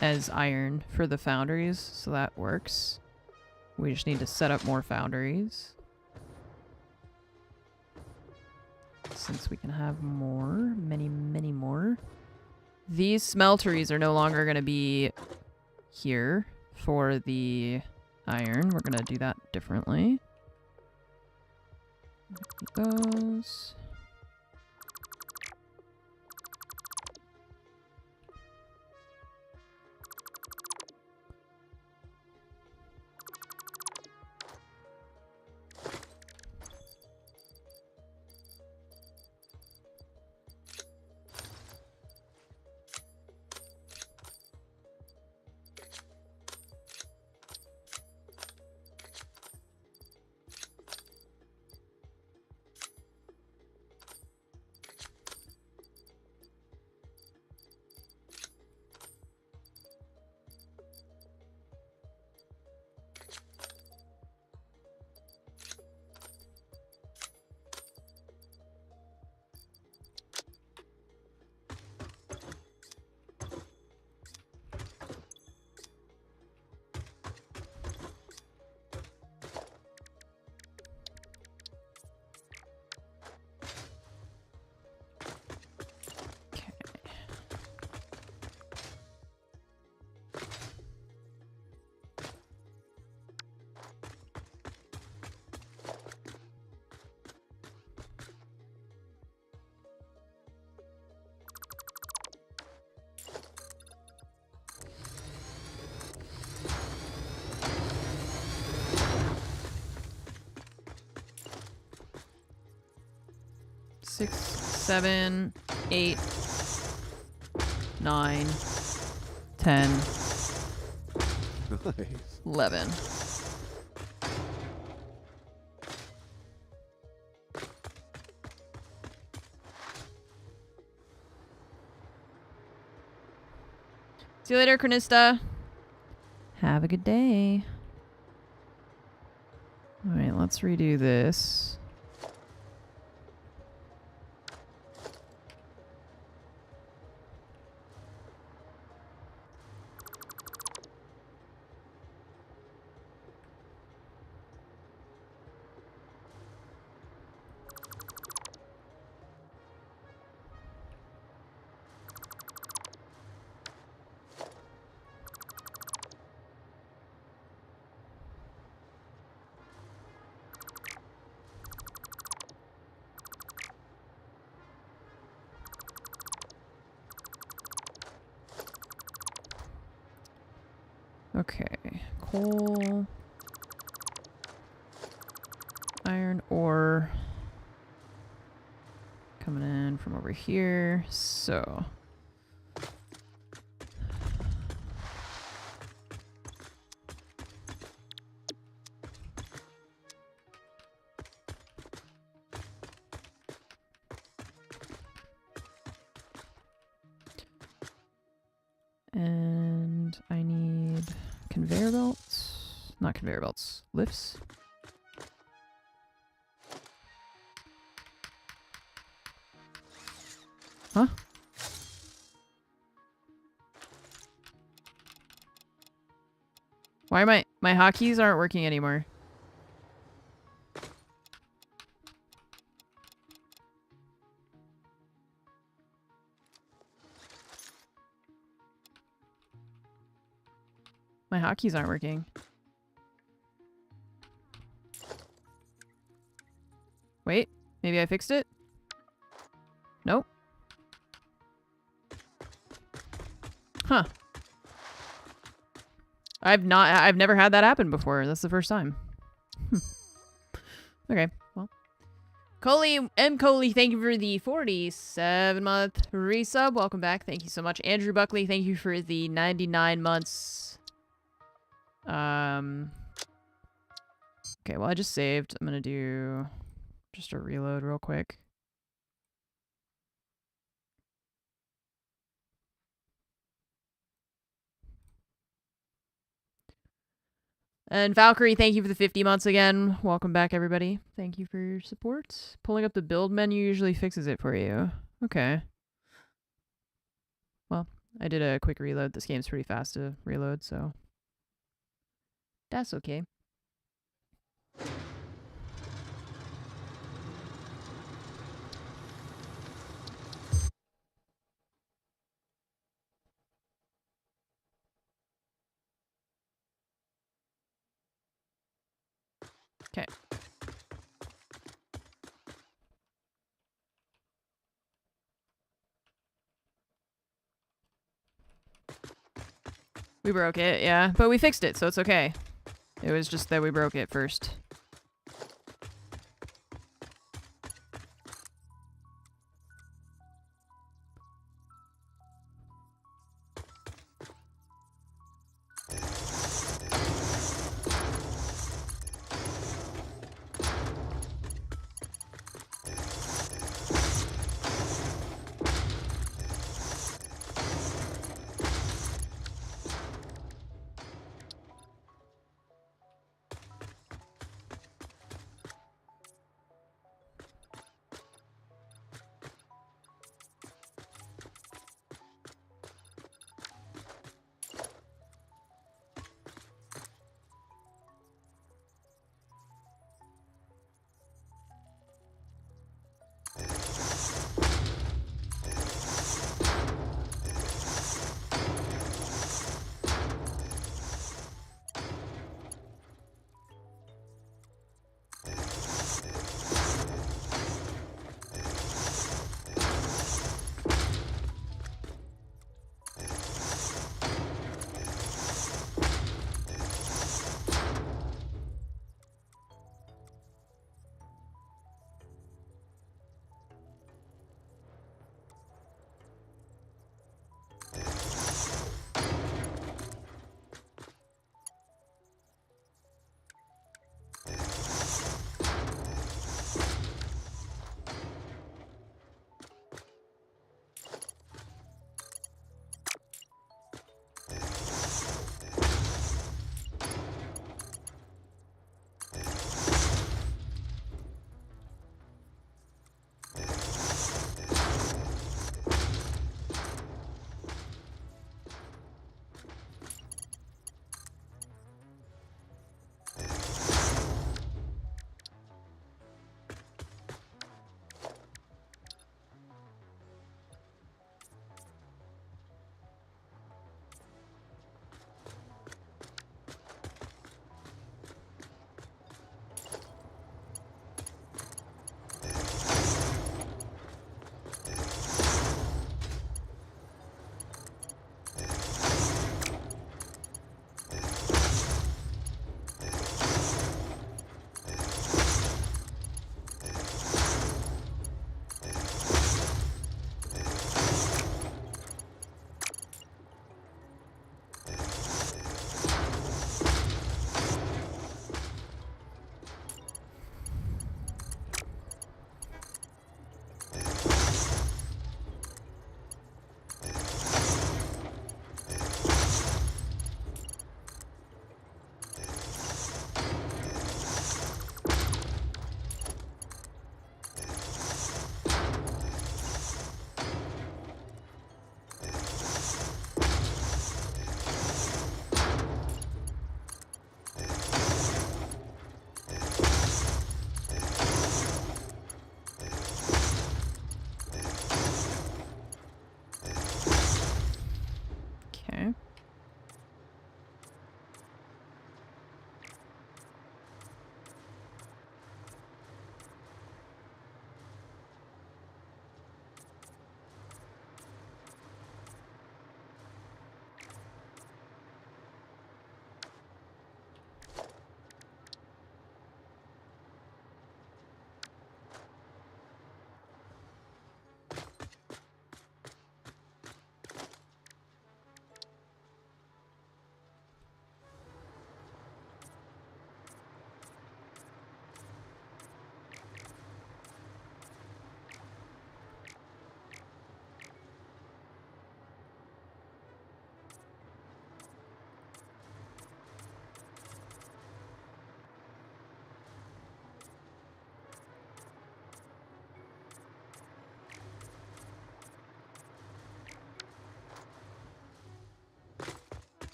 A: as iron for the foundries, so that works. We just need to set up more foundries, since we can have more, many more. These smelteries are no longer going to be here for the iron. We're going to do that differently. Those. 7, 8, 9, 10,
B: Nice.
A: 11. See you later, Cronista. Have a good day. All right, let's redo this. Okay, coal, iron ore coming in from over here. So and I need conveyor belts, not conveyor belts, lifts. Huh? Why am my hotkeys aren't working anymore? My hotkeys aren't working. Wait, maybe I fixed it? Nope. Huh. I've never had that happen before. That's the first time. Okay, well. Coley, thank you for the 47-month resub. Welcome back. Thank you so much. Andrew Buckley, thank you for the 99 months. Okay, well, I just saved. I'm gonna do just a reload real quick. And Valkyrie, thank you for the 50 months again. Welcome back, everybody. Thank you for your support. Pulling up the build menu usually fixes it for you. Okay. Well, I did a quick reload. This game's pretty fast to reload, so that's okay. Okay. We broke it, yeah. But we fixed it, so it's okay. It was just that we broke it first.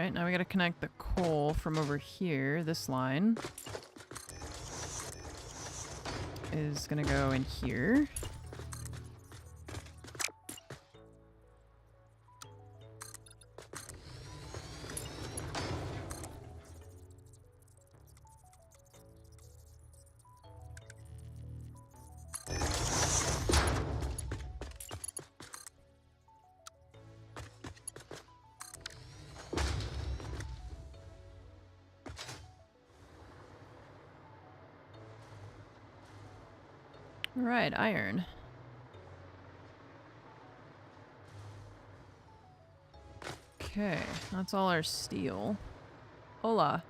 A: Alright, now we gotta connect the coal from over here. This line is gonna go in here. Alright, iron. Okay, that's all our steel. Hola.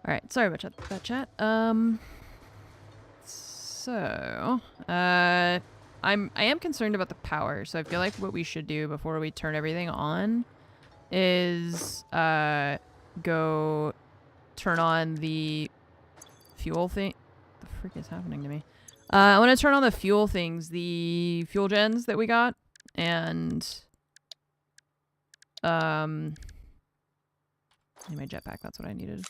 A: Alright, sorry about that chat. I am concerned about the power, so I feel like what we should do before we turn everything on is go turn on the fuel thing. What the frick is happening to me? I want to turn on the fuel things, the fuel gens that we got, and I need my jetpack, that's what I needed.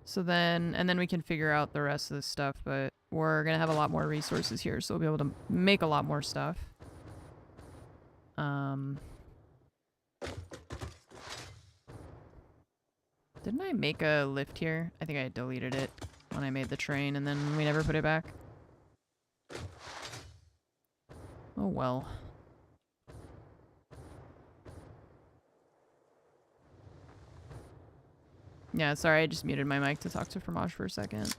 A: So then, and then we can figure out the rest of this stuff, but we're gonna have a lot more resources here, so we'll be able to make a lot more stuff. Didn't I make a lift here? I think I deleted it when I made the train, and then we never put it back. Oh well. Yeah, sorry, I just muted my mic to talk to Fromage for a second.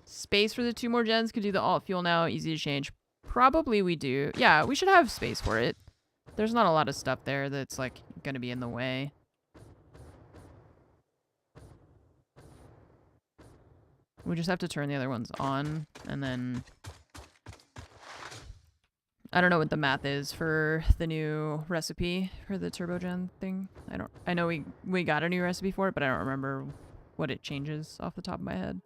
A: Space for the 2 more gens, could do the alt fuel now, easy to change. Probably we do. Yeah, we should have space for it. There's not a lot of stuff there that's like gonna be in the way. We just have to turn the other ones on, and then I don't know what the math is for the new recipe for the turbogen thing. I know we got a new recipe for it, but I don't remember what it changes off the top of my head.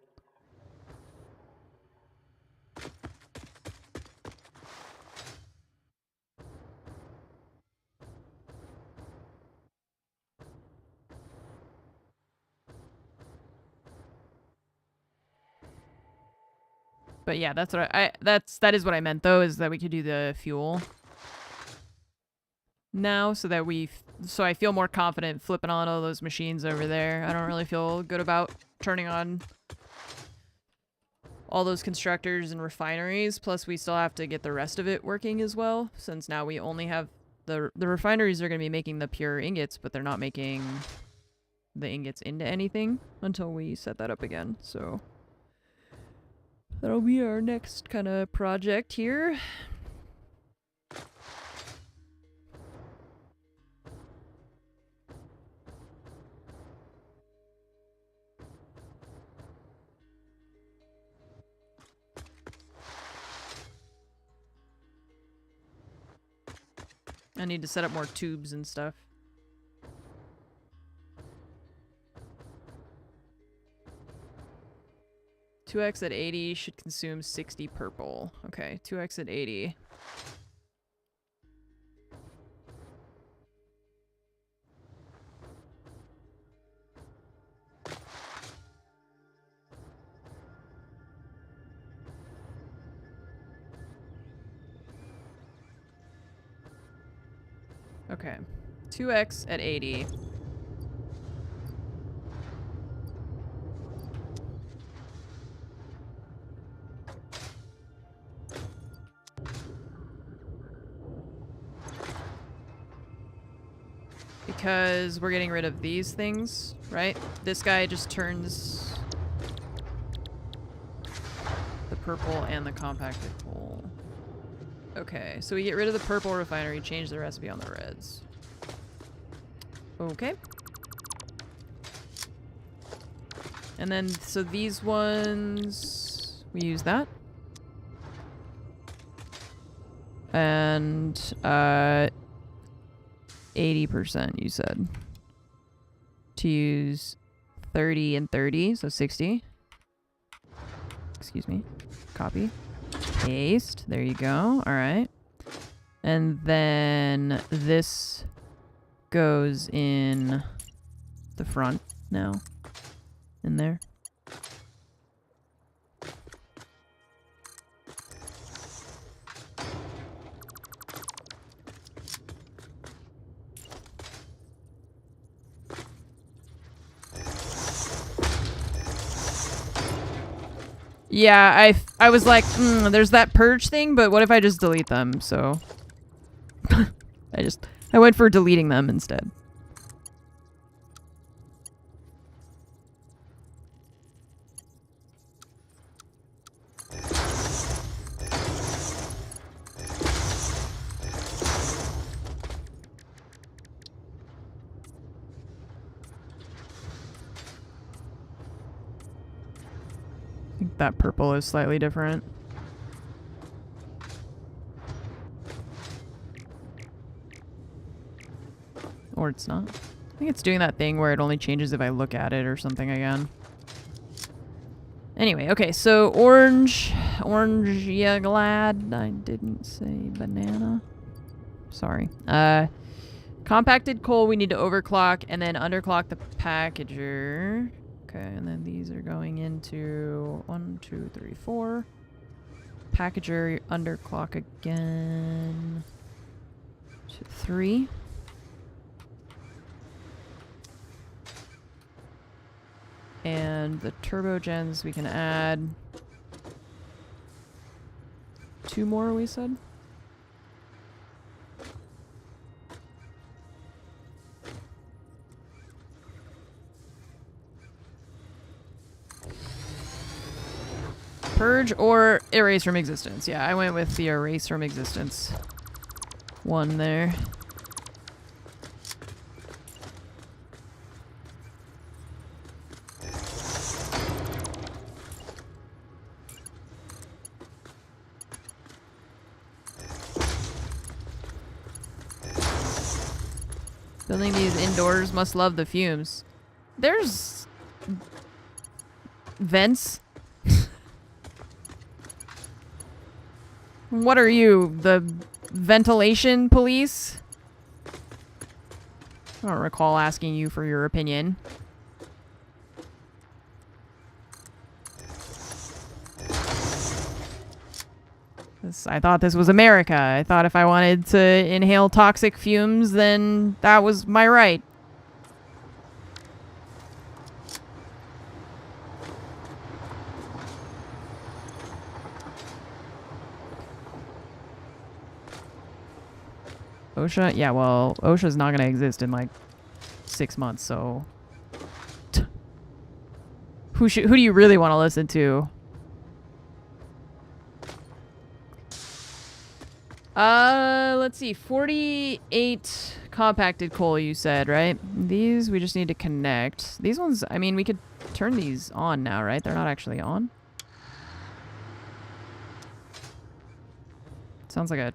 A: But yeah, that's what that is what I meant though, is that we could do the fuel now, so that so I feel more confident flipping on all those machines over there. I don't really feel good about turning on all those constructors and refineries, plus we still have to get the rest of it working as well, since now we only have the refineries are going to be making the pure ingots, but they're not making the ingots into anything until we set that up again. So that'll be our next kind of project here. I need to set up more tubes and stuff. 2x at 80 should consume 60 purple. Okay, 2x at 80. Okay, 2x at 80. Because we're getting rid of these things, right? This guy just turns the purple and the compacted coal. Okay, so we get rid of the purple refinery, change the recipe on the reds. Okay. And then, so these ones, we use that. And, 80%, you said. To use 30 and 30, so 60. Excuse me. Copy. Paste. There you go. All right. And then this goes in the front now. In there. Yeah, I was like, there's that purge thing, but what if I just delete them? So I went for deleting them instead. I think that purple is slightly different. Or it's not. I think it's doing that thing where it only changes if I look at it or something again. Anyway, okay, so orange, yeah, glad I didn't say banana. Sorry. Compacted coal we need to overclock and then underclock the packager. Okay, and then these are going into 1, 2, 3, 4. Packager, underclock again. 3. And the turbogens we can add 2 more, we said? Purge or erase from existence. Yeah, I went with the erase from existence one there. Building these indoors must love the fumes. There's vents. What are you, the ventilation police? I don't recall asking you for your opinion. I thought this was America. I thought if I wanted to inhale toxic fumes, then that was my right. OSHA? Yeah, well, OSHA's not going to exist in like 6 months, so... Who do you really want to listen to? Let's see. 48 compacted coal, you said, right? These we just need to connect. These ones, I mean, we could turn these on now, right? They're not actually on. Sounds like a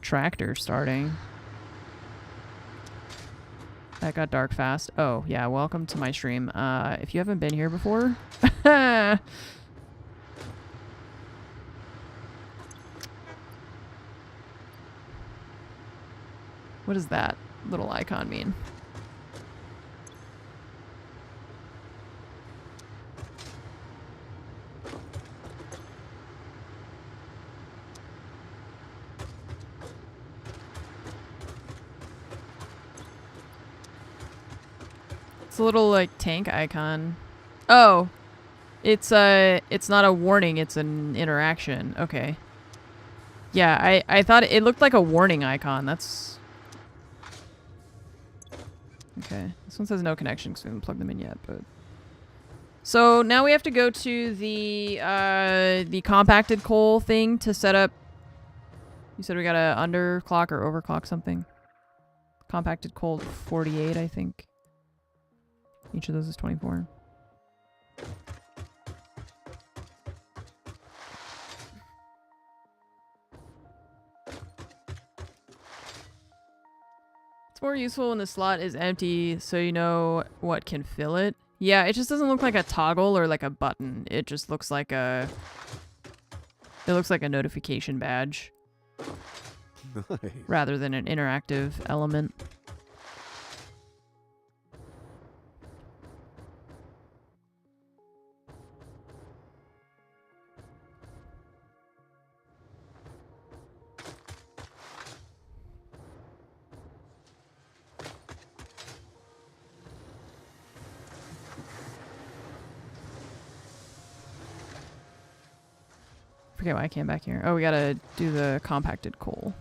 A: tractor starting. That got dark fast. Oh, yeah, welcome to my stream. If you haven't been here before, What does that little icon mean? It's a little like tank icon. Oh, it's not a warning, it's an interaction. Okay. Yeah, I thought it looked like a warning icon. That's okay. This one says no connection because we haven't plugged them in yet, but so now we have to go to the compacted coal thing to set up. You said we gotta underclock or overclock something. Compacted coal 48, I think. Each of those is 24. It's more useful when the slot is empty so you know what can fill it. Yeah, it just doesn't look like a toggle or like a button. It just looks like a... It looks like a notification badge.
B: Nice.
A: Rather than an interactive element. Forget why I came back here. Oh, we gotta do the compacted coal.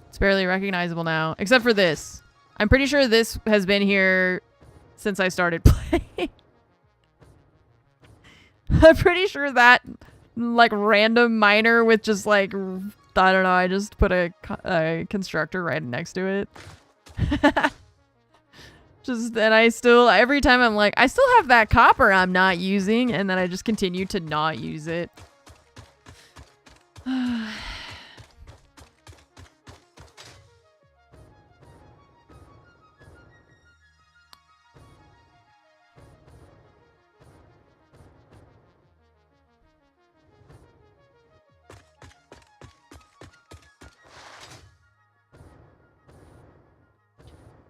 A: It's barely recognizable now, except for this. I'm pretty sure this has been here since I started playing. I'm pretty sure that, like, random miner with just, like, I don't know, I just put a constructor right next to it. Just, and I still, every time I'm like, I still have that copper I'm not using, and then I just continue to not use it.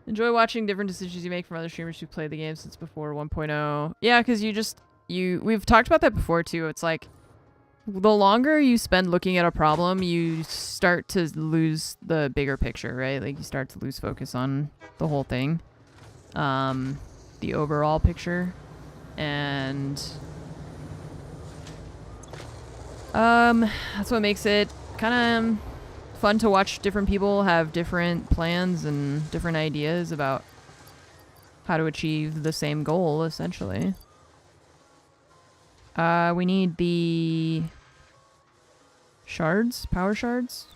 A: Enjoy watching different decisions you make from other streamers who play the game since before 1.0. Yeah, because we've talked about that before too. It's like, the longer you spend looking at a problem, you start to lose the bigger picture, right? Like, you start to lose focus on the whole thing. The overall picture. And that's what makes it kind of fun to watch different people have different plans and different ideas about how to achieve the same goal, essentially. We need the shards, power shards.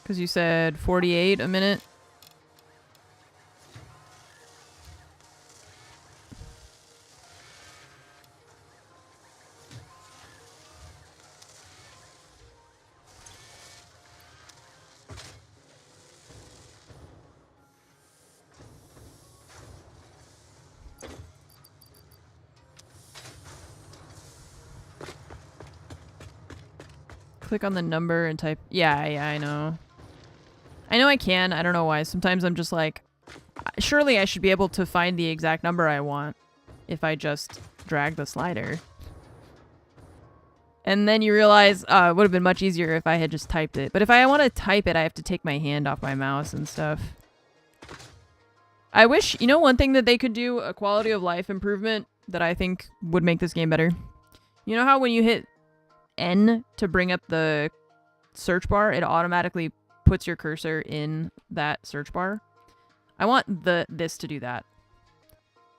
A: Because you said 48 a minute. Click on the number and type. Yeah, I know. I know I can. I don't know why. Sometimes I'm just like, surely I should be able to find the exact number I want if I just drag the slider. And then you realize it would have been much easier if I had just typed it. But if I want to type it, I have to take my hand off my mouse and stuff. I wish, you know, one thing that they could do, a quality of life improvement that I think would make this game better. You know how when you hit N to bring up the search bar, it automatically puts your cursor in that search bar? I want this to do that.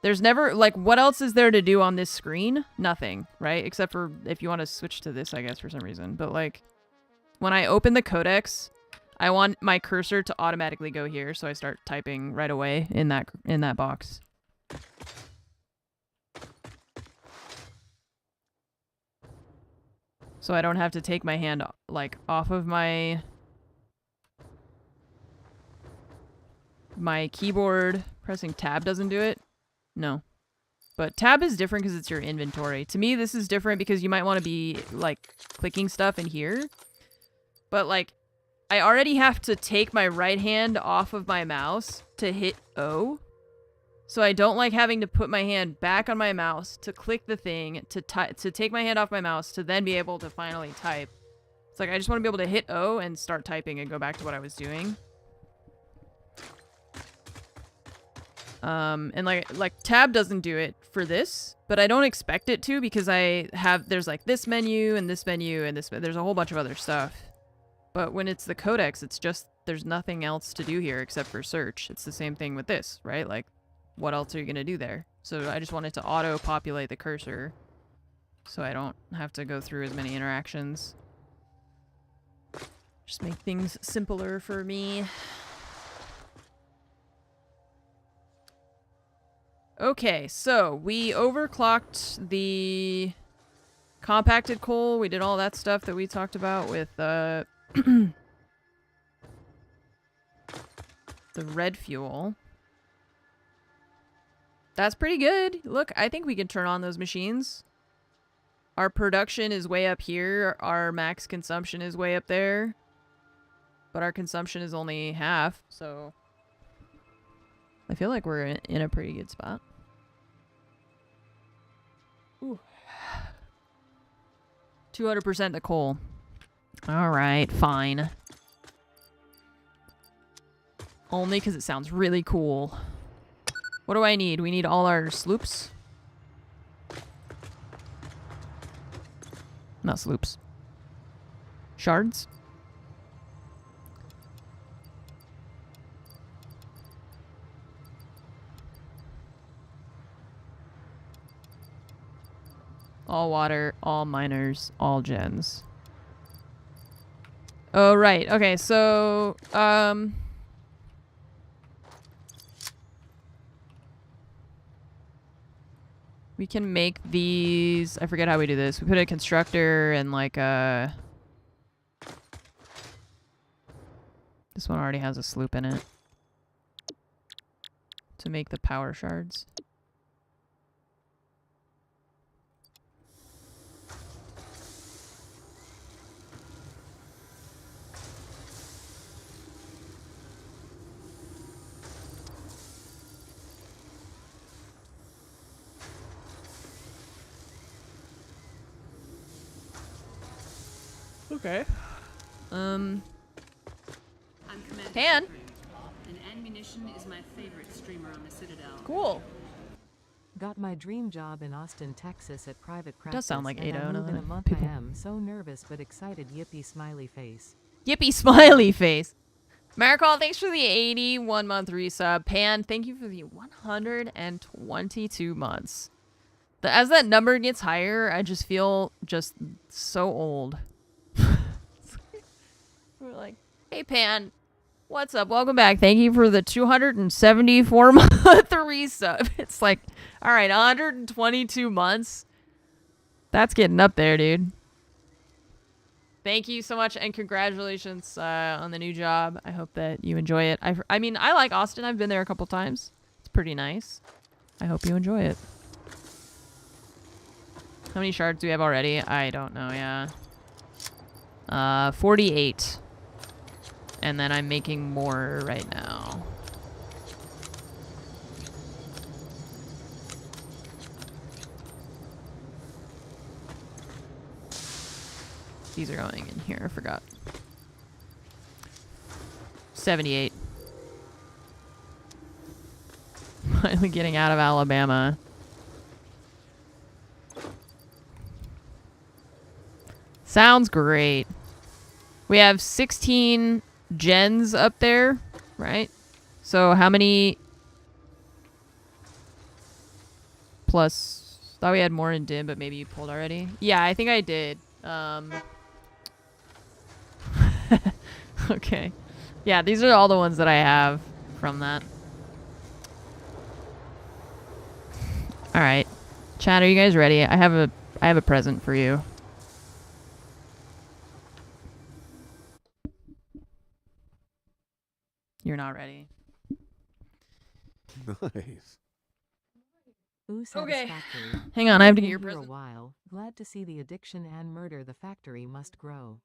A: There's never, like, what else is there to do on this screen? Nothing, right? Except for if you want to switch to this, I guess, for some reason. But, like, when I open the codex, I want my cursor to automatically go here, so I start typing right away in that box. So I don't have to take my hand, like, off of my my keyboard pressing tab doesn't do it. No. But tab is different because it's your inventory. To me, this is different because you might want to be, like, clicking stuff in here. But, like, I already have to take my right hand off of my mouse to hit O. So I don't like having to put my hand back on my mouse to click the thing, to take my hand off my mouse, to then be able to finally type. It's like, I just want to be able to hit O and start typing and go back to what I was doing. And like tab doesn't do it for this, but I don't expect it to because there's like this menu and this menu and there's a whole bunch of other stuff. But when it's the codex, it's just, there's nothing else to do here except for search. It's the same thing with this, right? Like, what else are you going to do there? So I just wanted to auto-populate the cursor so I don't have to go through as many interactions. Just make things simpler for me. Okay, so we overclocked the compacted coal. We did all that stuff that we talked about with the red fuel. That's pretty good. Look, I think we can turn on those machines. Our production is way up here. Our max consumption is way up there. But our consumption is only half, so I feel like we're in a pretty good spot. Ooh. 200% the coal. Alright, fine. Only because it sounds really cool. What do I need? We need all our sloops. Not sloops. Shards? All water, all miners, all gens. Oh, right. Okay, so, we can make these... I forget how we do this. We put a constructor and, like, a... This one already has a sloop in it. To make the power shards. Okay.
E: I'm Commander
A: Pan.
E: Supreme, and Ammunition is my favorite streamer on the Citadel.
A: Cool.
C: Got my dream job in Austin, Texas at private practice.
A: Does sound like
C: and I
A: 8-0
C: move in a
A: now.
C: month.
A: People.
C: I am so nervous but excited. Yippee smiley face.
A: Yippee smiley face. Maricol, thanks for the 81-month resub. Pan, thank you for the 122 months. As that number gets higher, I just feel just so old. We're like, hey Pan, what's up? Welcome back. Thank you for the 274-month resub. It's like, all right, 122 months. That's getting up there, dude. Thank you so much, and congratulations on the new job. I hope that you enjoy it. I mean, I like Austin. I've been there a couple times. It's pretty nice. I hope you enjoy it. How many shards do we have already? I don't know, yeah. 48. And then I'm making more right now. These are going in here, I forgot. 78. Finally getting out of Alabama. Sounds great. We have 16 gens up there, right? So how many plus... Thought we had more in dim, but maybe you pulled already. Yeah, I think I did. Okay. Yeah, these are all the ones that I have from that. Alright. Chat, are you guys ready? I have a present for you. You're not ready.
B: Nice.
C: Ooh,
A: Okay.
C: Satisfactory.
A: Hang on, I have to get
C: Been
A: your
C: here a
A: present.
C: while. Glad to see the addiction and murder the factory must grow.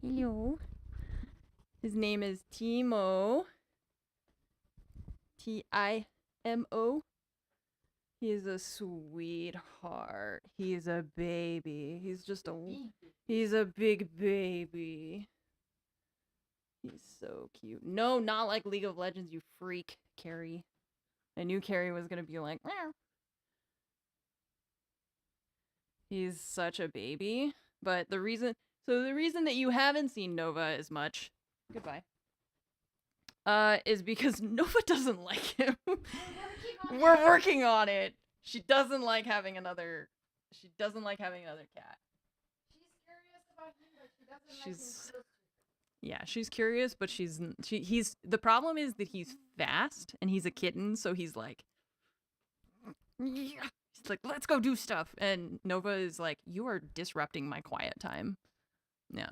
A: Hello. His name is Timo. Timo. He's a sweetheart. He's a baby. He's a big baby. He's so cute. No, not like League of Legends, you freak, Carrie. I knew Carrie was gonna be like, meow. He's such a baby. But the reason that you haven't seen Nova as much, goodbye, is because Nova doesn't like him. We're working on it. She doesn't like having another cat. She's curious, but he's the problem is that he's fast and he's a kitten, so he's like, he's like, let's go do stuff. And Nova is like, you are disrupting my quiet time. Yeah.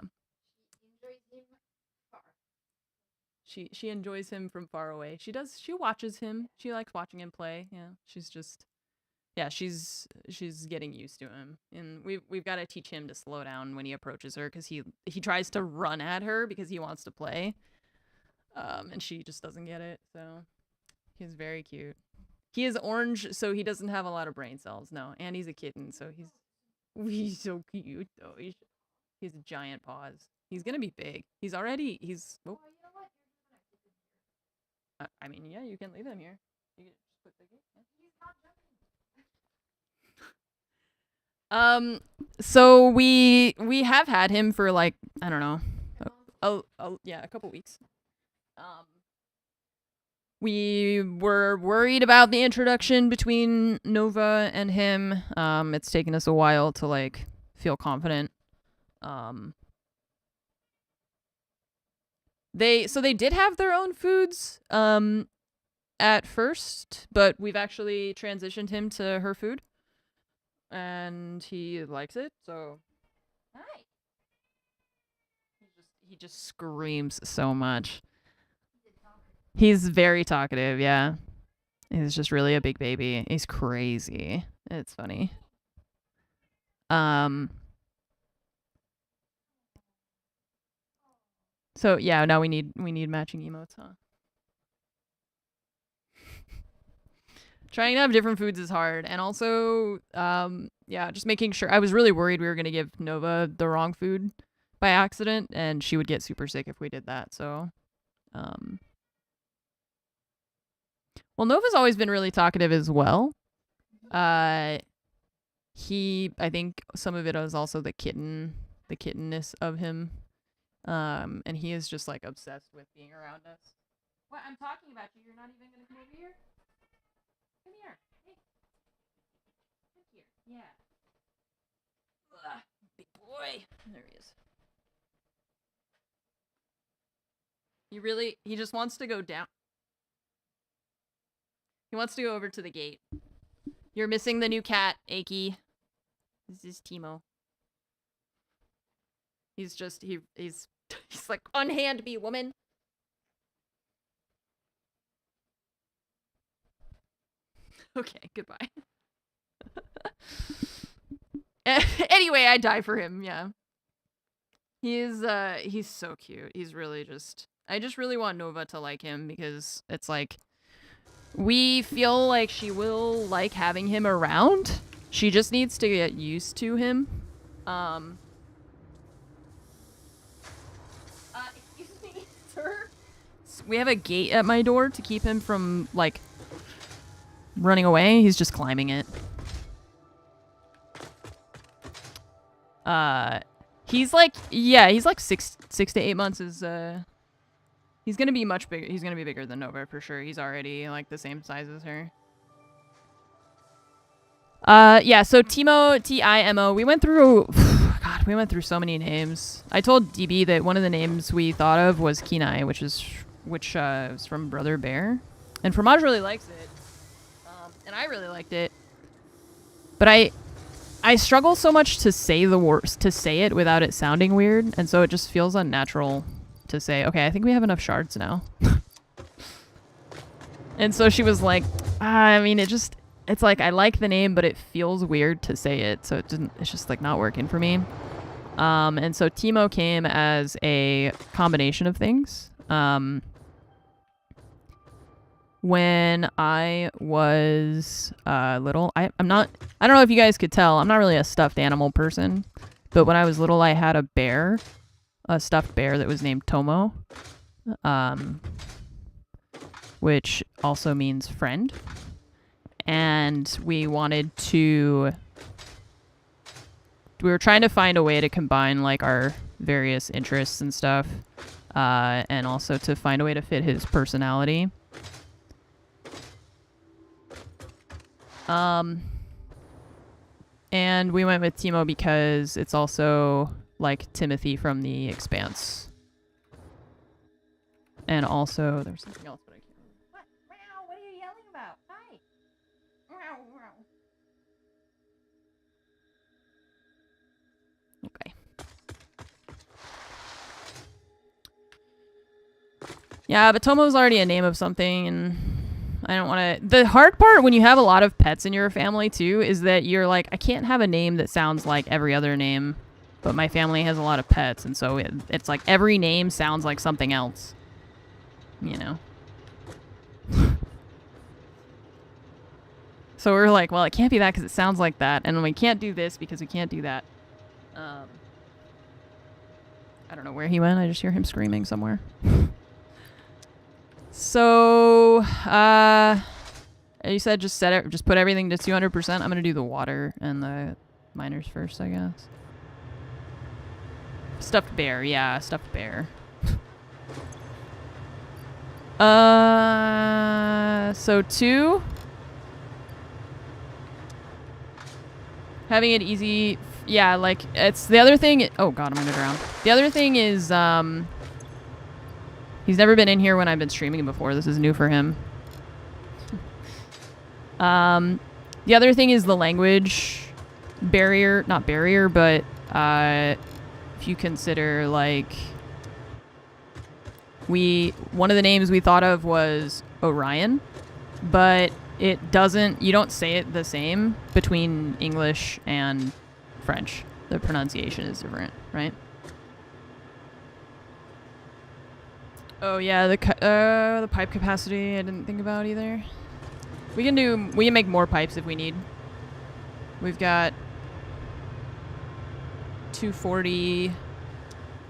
A: She enjoys him from far away. She watches him. She likes watching him play. Yeah. She's getting used to him. And we've got to teach him to slow down when he approaches her, because he tries to run at her because he wants to play. And she just doesn't get it. So he's very cute. He is orange, so he doesn't have a lot of brain cells. No, and he's a kitten, so he's so cute though. He has giant paws. He's gonna be big. Oh. I mean, yeah, you can leave him here. You can just put the gate. Yeah. So we have had him for like, I don't know, a couple weeks. We were worried about the introduction between Nova and him. It's taken us a while to like feel confident. They did have their own foods at first, but we've actually transitioned him to her food, and he likes it. So hi. He just screams so much. He's very talkative, yeah. He's just really a big baby. He's crazy. It's funny. So yeah, now we need matching emotes, huh? Trying to have different foods is hard, and also just making sure. I was really worried we were gonna give Nova the wrong food by accident, and she would get super sick if we did that. So well, Nova's always been really talkative as well. I think some of it is also the kittenness of him. And he is just like obsessed with being around us. What? I'm talking about you. You're not even gonna come over here? Come here. Hey. Come here. Yeah. Ugh, big boy. There he is. He just wants to go down. He wants to go over to the gate. You're missing the new cat, Aki. This is Timo. He's like, unhand me, woman. Okay, goodbye. Anyway, I die for him, yeah. He's so cute. He's really I just really want Nova to like him, because it's like, we feel like she will like having him around. She just needs to get used to him. Excuse me, sir. We have a gate at my door to keep him from like running away. He's just climbing it. He's like 6 to 8 months is he's gonna be much bigger. He's gonna be bigger than Nova for sure. He's already like the same size as her. So Timo, we went through so many names. I told DB that one of the names we thought of was Kenai, which is from Brother Bear. And Fromage really likes it. And I really liked it. But I struggle so much to say to say it without it sounding weird, and so it just feels unnatural to say, okay, I think we have enough shards now. And so she was like, I mean, it's like, I like the name, but it feels weird to say it, so it's just like not working for me. And so Timo came as a combination of things. When I was little, I don't know if you guys could tell, I'm not really a stuffed animal person, but when I was little, I had a stuffed bear that was named Tomo, which also means friend. And we were trying to find a way to combine like our various interests and stuff, and also to find a way to fit his personality. And we went with Timo because it's also like Timothy from The Expanse. And also, there's something else, but I can't remember. What? Meow, what are you yelling about? Hi. Meow, meow. Okay. Yeah, but Tomo's already a name of something, and I don't want to... The hard part when you have a lot of pets in your family, too, is that you're like, I can't have a name that sounds like every other name, but my family has a lot of pets, and so it's like every name sounds like something else. You know? So we're like, well, it can't be that because it sounds like that, and we can't do this because we can't do that. I don't know where he went. I just hear him screaming somewhere. So, you said just put everything to 200%. I'm gonna do the water and the miners first, I guess. Stuffed bear, yeah, stuffed bear. So 2. Having it easy, yeah, like, it's the other thing. Oh god, I'm gonna drown. The other thing is, he's never been in here when I've been streaming before. This is new for him. The other thing is the language barrier, not barrier, but if you consider like one of the names we thought of was Orion, but you don't say it the same between English and French. The pronunciation is different, right? Oh yeah, the pipe capacity I didn't think about either. We can make more pipes if we need. We've got 240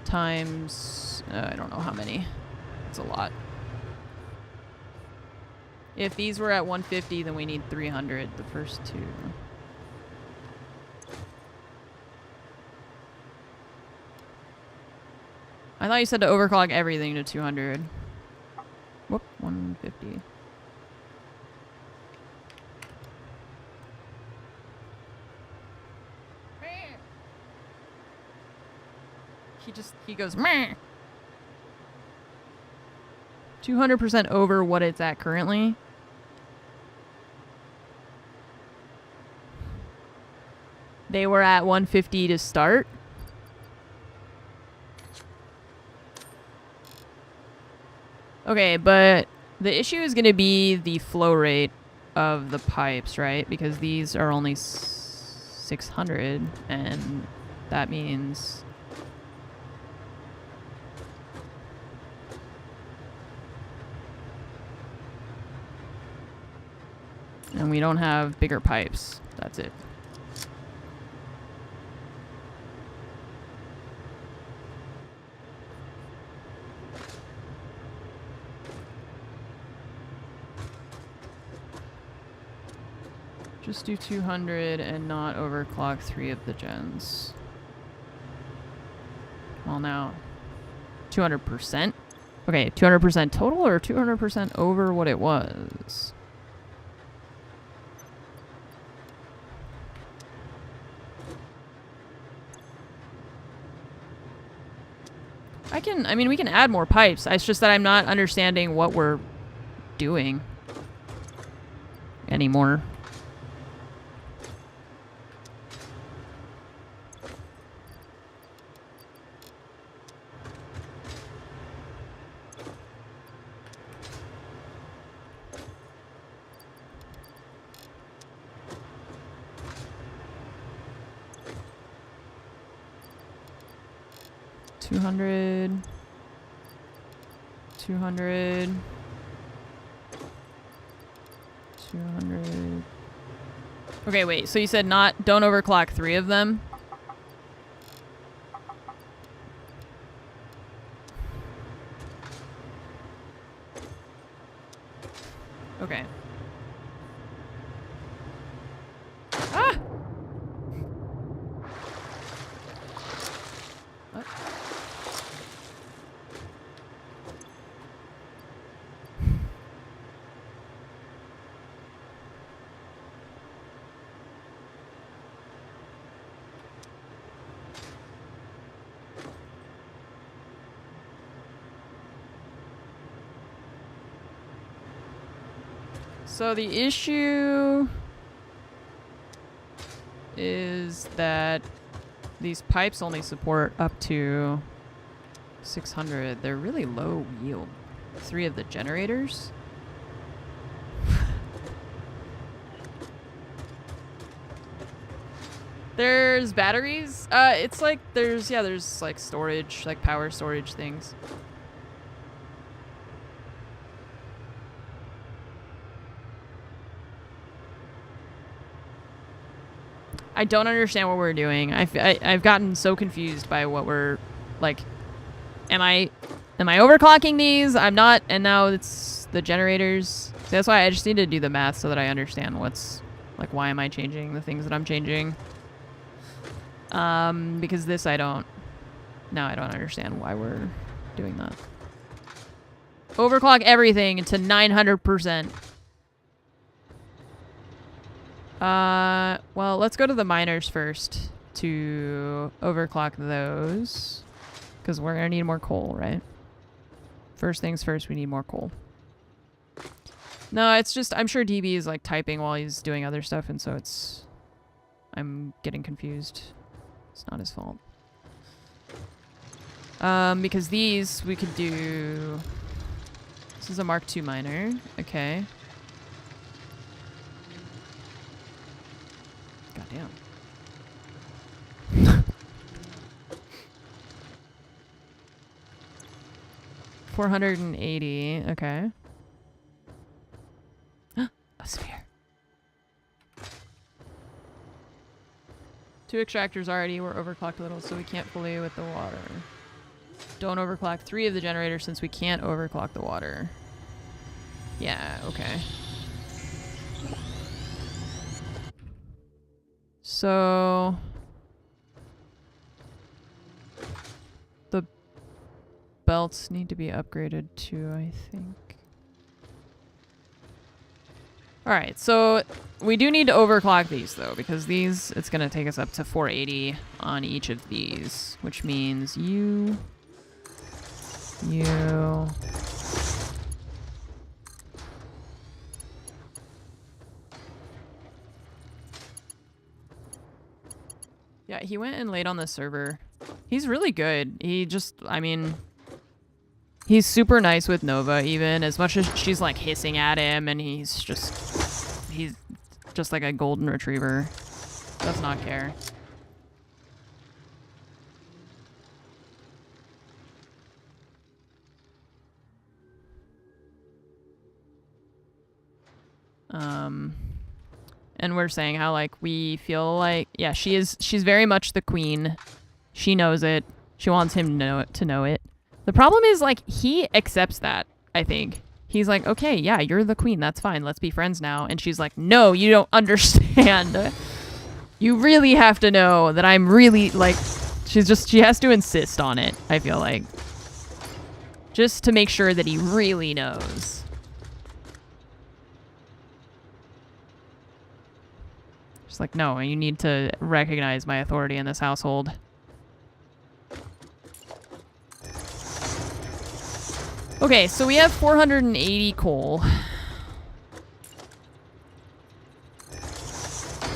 A: times I don't know how many. It's a lot. If these were at 150, then we need 300, the first 2. I thought you said to overclock everything to 200. Whoop, 150. He goes, meh. 200% over what it's at currently. They were at 150 to start. Okay, but the issue is going to be the flow rate of the pipes, right? Because these are only 600, and that means... And we don't have bigger pipes. That's it. Just do 200 and not overclock 3 of the gens. Well, now 200%. Okay, 200% total or 200% over what it was? I mean, we can add more pipes. It's just that I'm not understanding what we're doing. anymore. $200. $200. Okay, wait. So you said don't overclock 3 of them? Okay. Ah! What? So the issue is that these pipes only support up to 600. They're really low yield. 3 of the generators. There's batteries. It's like there's like storage, like power storage things. I don't understand what we're doing. I've gotten so confused by what we're like. Am I overclocking these? I'm not. And now it's the generators. So that's why I just need to do the math so that I understand what's like. Why am I changing the things that I'm changing? Because this I don't understand why we're doing that. Overclock everything to 900%. Well, let's go to the miners first to overclock those. Because we're going to need more coal, right? First things first, we need more coal. No, it's just, I'm sure DB is like typing while he's doing other stuff, and so it's, I'm getting confused. It's not his fault. Because these we could do, this is a Mark II miner, okay. Goddamn. 480, okay. A sphere. 2 extractors already were overclocked a little, so we can't fully with the water. Don't overclock 3 of the generators since we can't overclock the water. Yeah, okay. So the belts need to be upgraded too, I think. Alright, so we do need to overclock these though, because these, it's going to take us up to 480 on each of these, which means you. Yeah, he went and laid on the server. He's really good. He just, I mean, he's super nice with Nova even, as much as she's like hissing at him, and he's just like a golden retriever. Does not care. And we're saying how like we feel like, yeah, she's very much the queen. She knows it. She wants him to know it. The problem is like he accepts that, I think. He's like, okay, yeah, you're the queen. That's fine. Let's be friends now. And she's like, no, you don't understand. You really have to know that I'm really like, she has to insist on it, I feel like. Just to make sure that he really knows. She's like, no, you need to recognize my authority in this household. Okay, so we have 480 coal.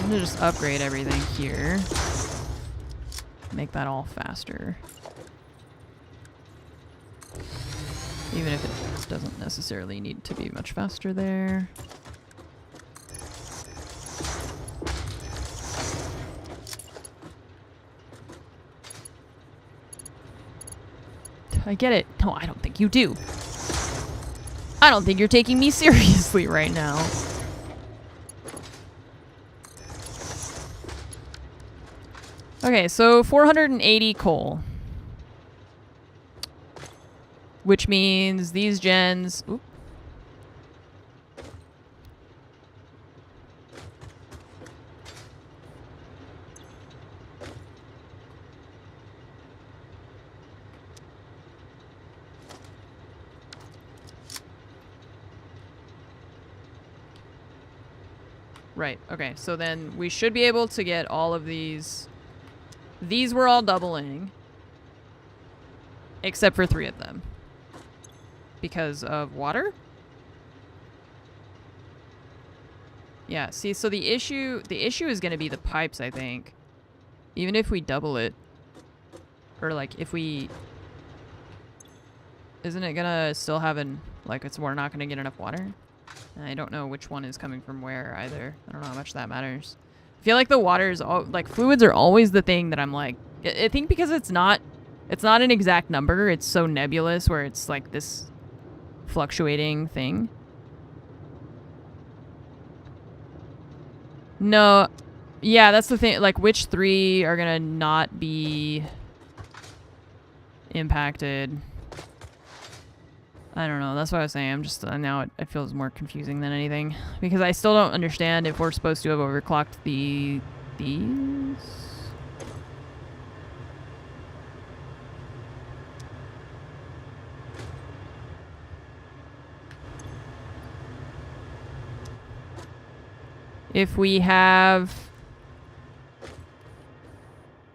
A: I'm gonna just upgrade everything here. Make that all faster. Even if it doesn't necessarily need to be much faster there. I get it. No, I don't think you do. I don't think you're taking me seriously right now. Okay, so 480 coal. Which means these gens... Oop. Right, okay, so then we should be able to get all of these. These were all doubling. Except for 3 of them. Because of water? Yeah, see, so the issue is going to be the pipes, I think. Even if we double it. Or, like, if we... Isn't it going to still have an... Like, we're not going to get enough water? I don't know which one is coming from where either. I don't know how much that matters. I feel like the water is all like fluids are always the thing that I'm like I think because it's not an exact number. It's so nebulous where it's like this fluctuating thing. No. Yeah, that's the thing. Like which 3 are going to not be impacted? I don't know. That's what I was saying. I'm just now it feels more confusing than anything because I still don't understand if we're supposed to have overclocked these. If we have,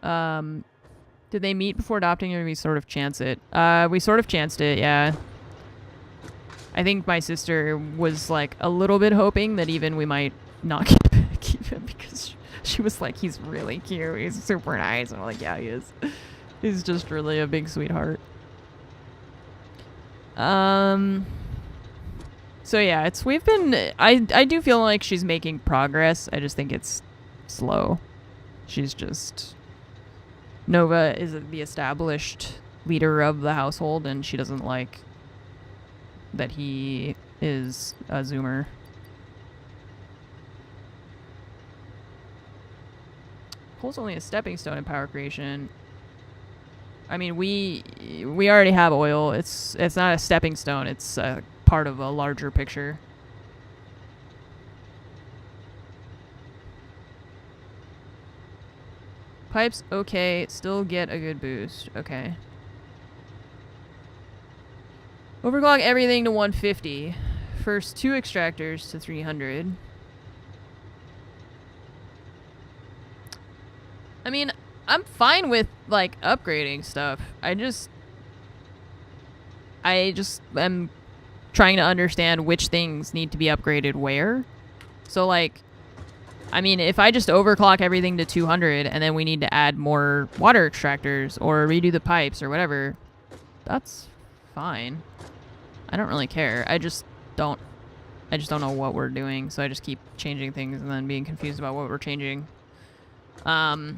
A: did they meet before adopting or we sort of chance it? We sort of chanced it, yeah. I think my sister was like a little bit hoping that even we might not keep him because she was like, he's really cute. He's super nice. And I'm like, yeah, he is. He's just really a big sweetheart. So yeah, I do feel like she's making progress. I just think it's slow. She's just, Nova is the established leader of the household and she doesn't like that he is a zoomer. Coal's only a stepping stone in power creation. I mean, we already have oil. It's not a stepping stone. It's a part of a larger picture. Pipes, okay. Still get a good boost. Okay. Overclock everything to 150. First 2 extractors to 300. I mean, I'm fine with, like, upgrading stuff. I just am trying to understand which things need to be upgraded where. So, like, I mean, if I just overclock everything to 200 and then we need to add more water extractors or redo the pipes or whatever, that's fine. I don't really care. I just don't know what we're doing, so I just keep changing things and then being confused about what we're changing. I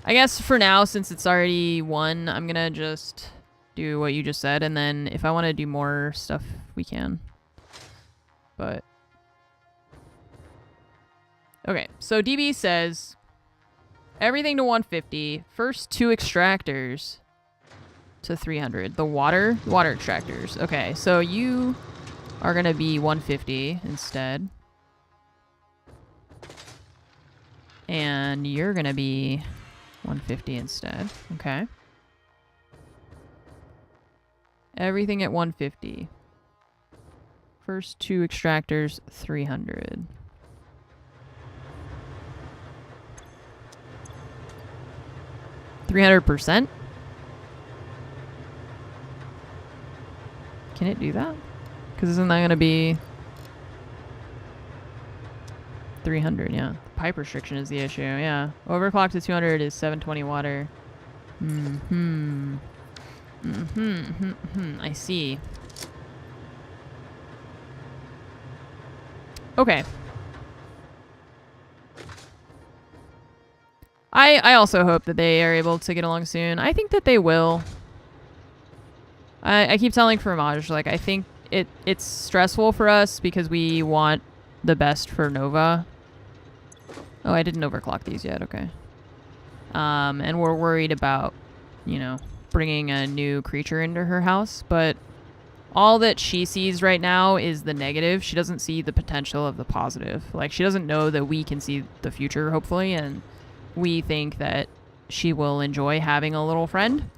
A: guess for now, since it's already 1, I'm gonna just do what you just said, and then if I want to do more stuff, we can. But okay, so DB says everything to 150. First 2 extractors to 300. The water extractors. Okay, so you are gonna be 150 instead. And you're gonna be 150 instead. Okay. Everything at 150. First 2 extractors, 300. %? Can it do that? Because isn't that going to be... 300, yeah. Pipe restriction is the issue, yeah. Overclock to 200 is 720 water. I see. Okay. I also hope that they are able to get along soon. I think that they will. I keep telling Fromage, like, I think it's stressful for us because we want the best for Nova. Oh, I didn't overclock these yet. Okay. And we're worried about, you know, bringing a new creature into her house, but all that she sees right now is the negative. She doesn't see the potential of the positive. Like, she doesn't know that we can see the future, hopefully, and we think that she will enjoy having a little friend.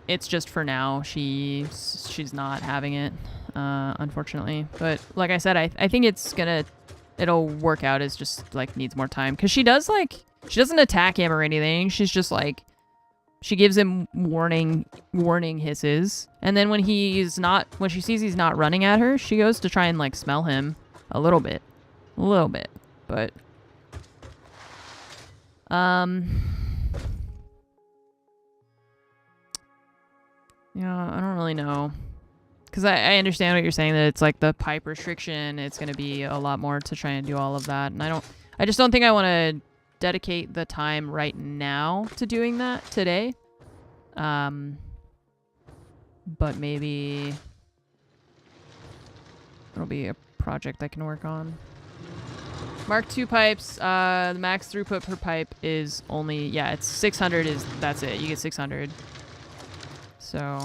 A: It's just for now, she's not having it, unfortunately. But like I said, I think it'll work out. It's just like needs more time, because she doesn't attack him or anything. She's just like, she gives him warning hisses, and then when she sees he's not running at her, she goes to try and like smell him a little bit, but yeah, I don't really know. Because I understand what you're saying, that it's like the pipe restriction. It's going to be a lot more to try and do all of that. And I just don't think I want to dedicate the time right now to doing that today. But maybe it'll be a project I can work on. Mark II pipes, the max throughput per pipe is only, yeah, it's 600 that's it. You get 600. So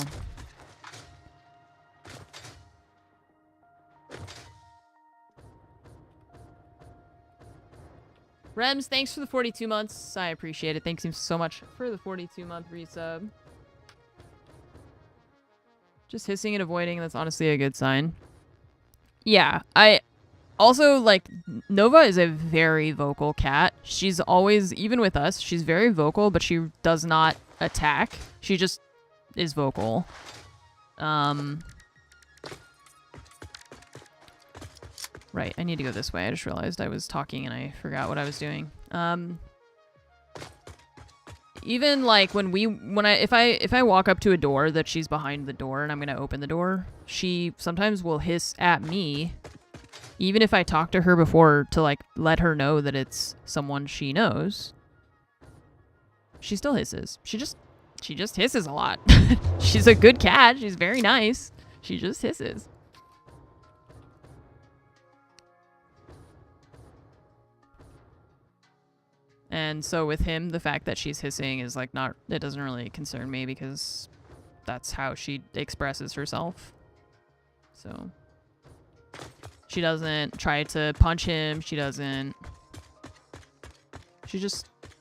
A: Rems, thanks for the 42 months. I appreciate it. Thanks so much for the 42-month resub. Just hissing and avoiding, that's honestly a good sign. Yeah, I also, like, Nova is a very vocal cat. She's always, even with us, she's very vocal, but she does not attack. She just is vocal. Right, I need to go this way. I just realized I was talking and I forgot what I was doing. Even like if I walk up to a door that she's behind the door and I'm gonna open the door, she sometimes will hiss at me, even if I talk to her before to like let her know that it's someone she knows. She still hisses. She just hisses a lot. She's a good cat. She's very nice. She just hisses. And so with him, the fact that she's hissing is like it doesn't really concern me, because that's how she expresses herself. So she doesn't try to punch him. She just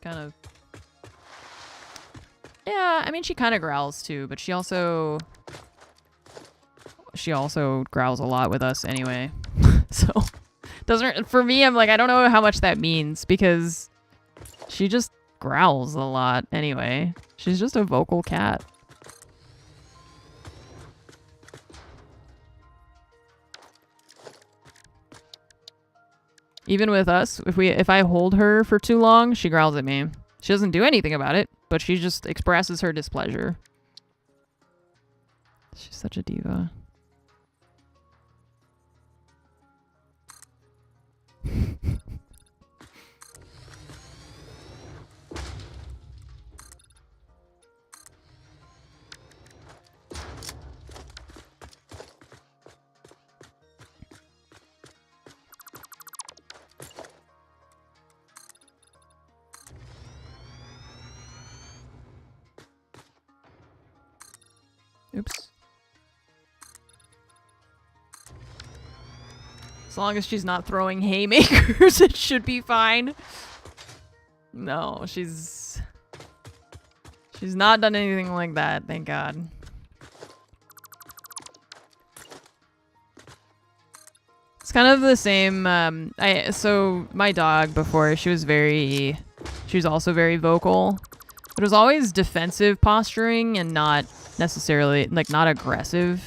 A: kind of, yeah, I mean, she kind of growls too, but she also growls a lot with us anyway. So for me, I'm like, I don't know how much that means, because she just growls a lot anyway. She's just a vocal cat. Even with us, if I hold her for too long, she growls at me. She doesn't do anything about it, but she just expresses her displeasure. She's such a diva. Oops. As long as she's not throwing haymakers, it should be fine. No, she's not done anything like that, thank God. It's kind of the same, so my dog before, she was also very vocal. But it was always defensive posturing and not necessarily, like, not aggressive.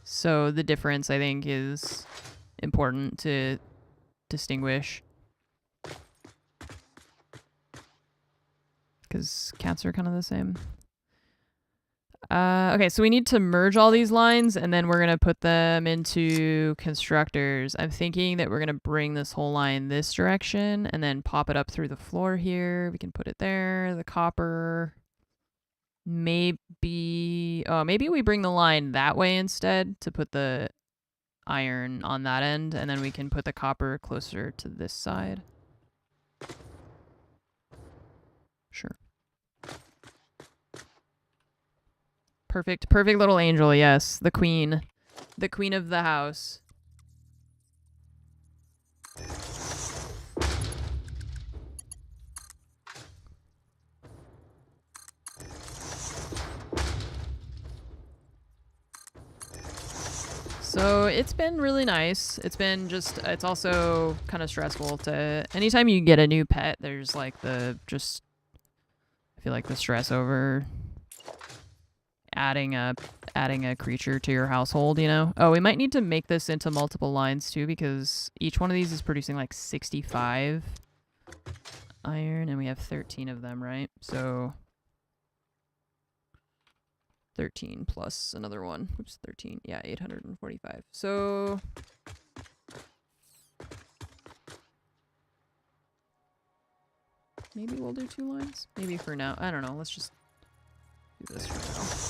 A: So the difference, I think, is important to distinguish. Because cats are kind of the same. Okay, so we need to merge all these lines, and then we're going to put them into constructors. I'm thinking that we're going to bring this whole line this direction, and then pop it up through the floor here. We can put it there, the copper. Maybe... Oh, maybe we bring the line that way instead to put the iron on that end, and then we can put the copper closer to this side. Sure. Perfect little angel, yes. The queen. The queen of the house. So it's been really nice. It's been just, it's also kind of stressful to, anytime you get a new pet, there's like I feel like the stress over adding a creature to your household, you know? Oh, we might need to make this into multiple lines too, because each one of these is producing like 65 iron, and we have 13 of them, right? So 13 plus another one. Oops, 13. Yeah, 845. So maybe we'll do 2 lines? Maybe for now. I don't know. Let's just do this for now.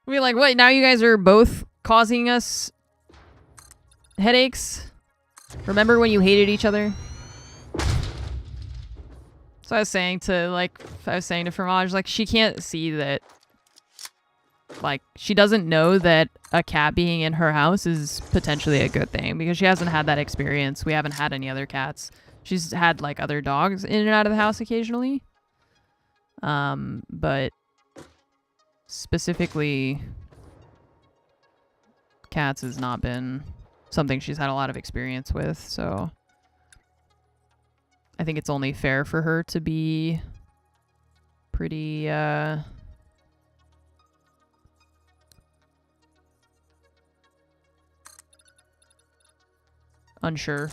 A: We're like, what? Now you guys are both causing us headaches? Remember when you hated each other? So I was saying to Fromage, like, she can't see that, like, she doesn't know that a cat being in her house is potentially a good thing, because she hasn't had that experience. We haven't had any other cats. She's had, like, other dogs in and out of the house occasionally. But specifically, cats has not been something she's had a lot of experience with, so I think it's only fair for her to be pretty, unsure.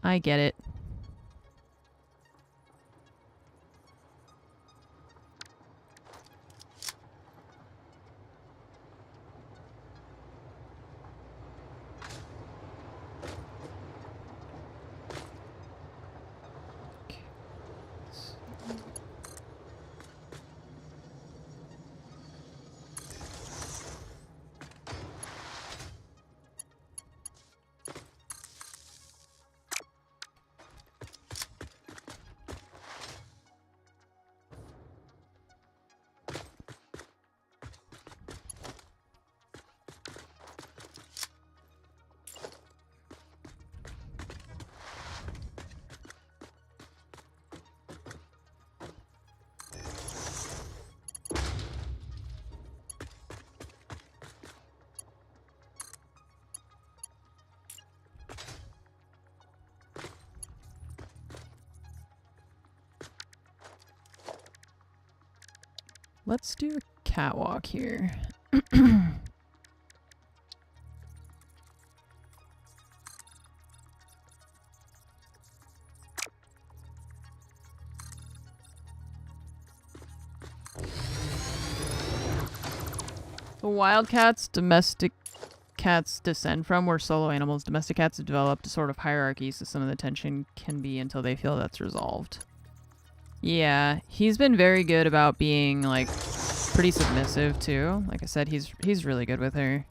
A: I get it. Let's do a catwalk here. The wild cats domestic cats descend from were solo animals. Domestic cats have developed a sort of hierarchy, so some of the tension can be until they feel that's resolved. Yeah, he's been very good about being, like, pretty submissive, too. Like I said, he's really good with her.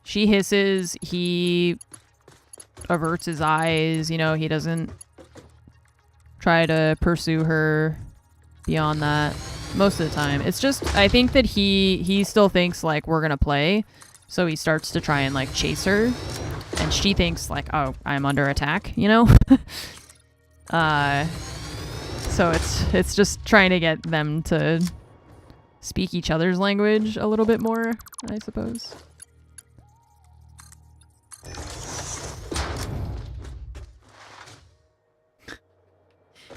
A: She hisses, he averts his eyes, you know, he doesn't try to pursue her beyond that most of the time. It's just, I think that he still thinks, like, we're gonna play, so he starts to try and, like, chase her. and she thinks like, oh, I'm under attack, you know? So it's just trying to get them to speak each other's language a little bit more, I suppose.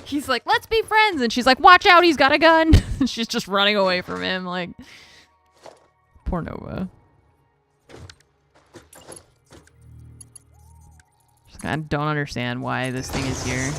A: He's like, let's be friends, and she's like, watch out, he's got a gun. She's just running away from him, like, poor Nova. I don't understand why this thing is here.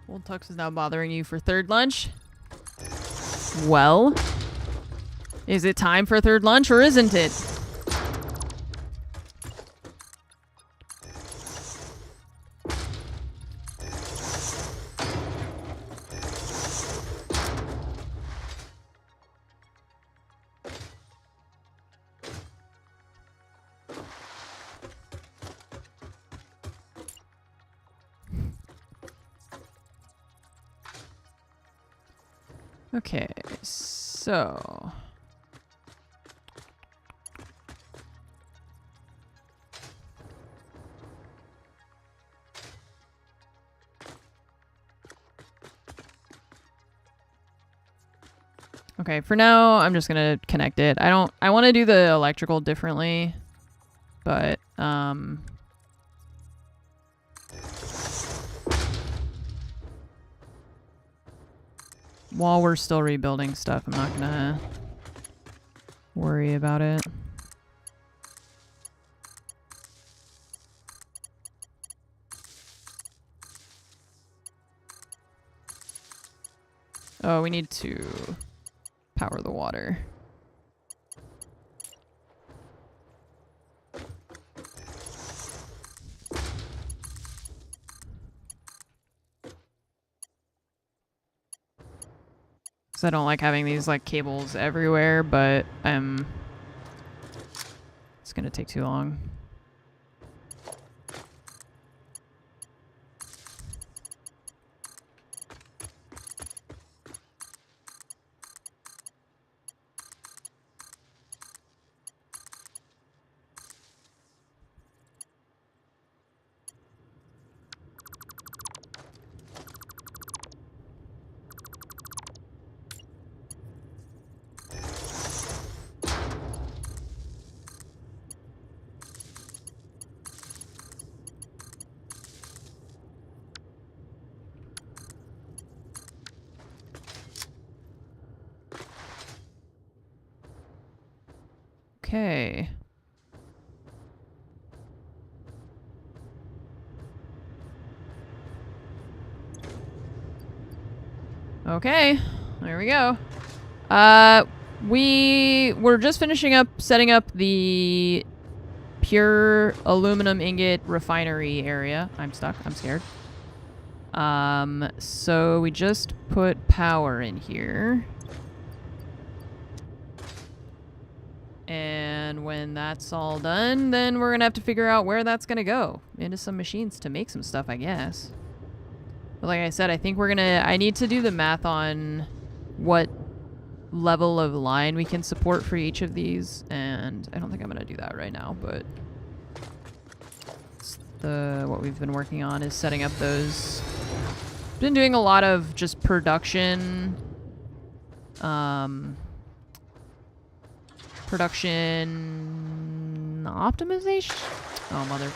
A: Old Tux is now bothering you for third lunch? Well, is it time for third lunch or isn't it? Okay, so... Okay, for now, I'm just gonna connect it. I want to do the electrical differently, but, while we're still rebuilding stuff, I'm not gonna worry about it. Oh, we need to power the water. Because I don't like having these like cables everywhere, but it's gonna take too long. Okay. Okay, there we go. We were just finishing up setting up the pure aluminum ingot refinery area. I'm stuck. I'm scared. So we just put power in here. And when that's all done, then we're gonna have to figure out where that's gonna go. Into some machines to make some stuff, I guess. But like I said, I think I need to do the math on what level of line we can support for each of these, and I don't think I'm gonna do that right now, but what we've been working on is setting up those. Been doing a lot of just production optimization. Oh mother.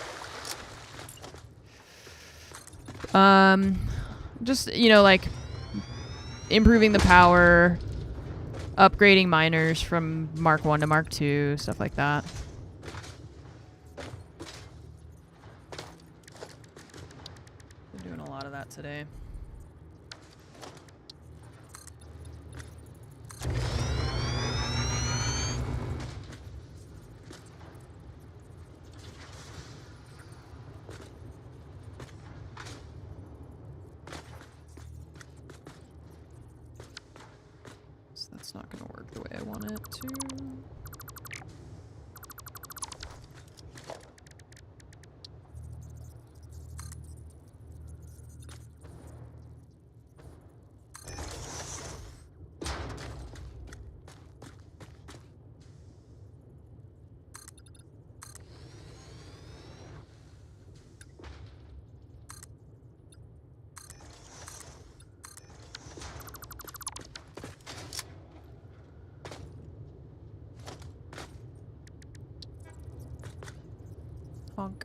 A: Just, you know, like improving the power, upgrading miners from Mark 1 to Mark 2, stuff like that. Been doing a lot of that today. That's not going to work the way I want it to. Honk.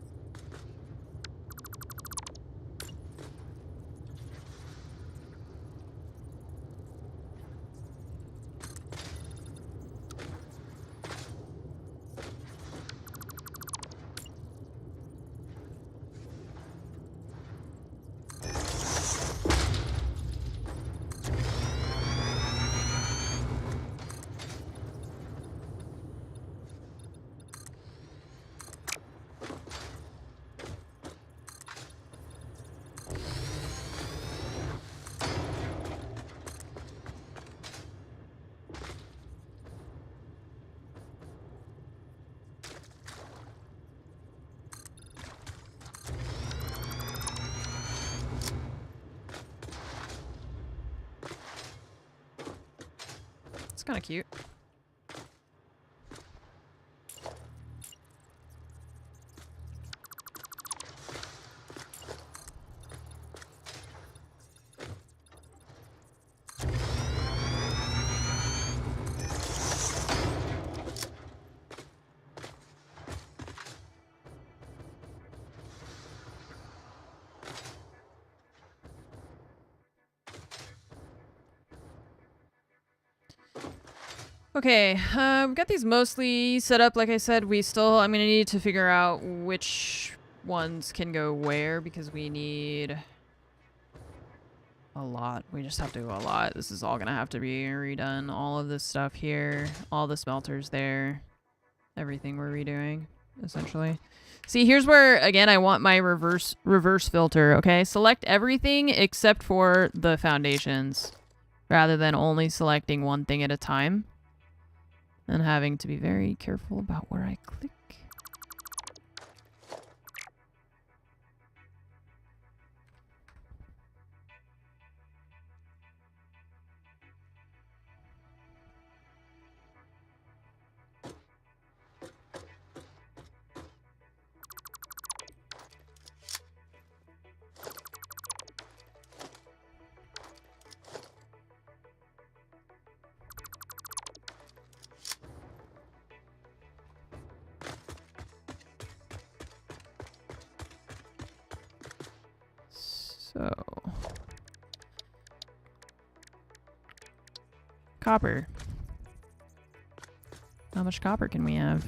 A: It's kind of cute. Okay, we've got these mostly set up. Like I said, I'm gonna need to figure out which ones can go where, because we need a lot. We just have to do a lot. This is all gonna have to be redone. All of this stuff here, all the smelters there, everything we're redoing, essentially. See, here's where, again, I want my reverse filter, okay? Select everything except for the foundations, rather than only selecting one thing at a time. And having to be very careful about where I click. So, copper. How much copper can we have?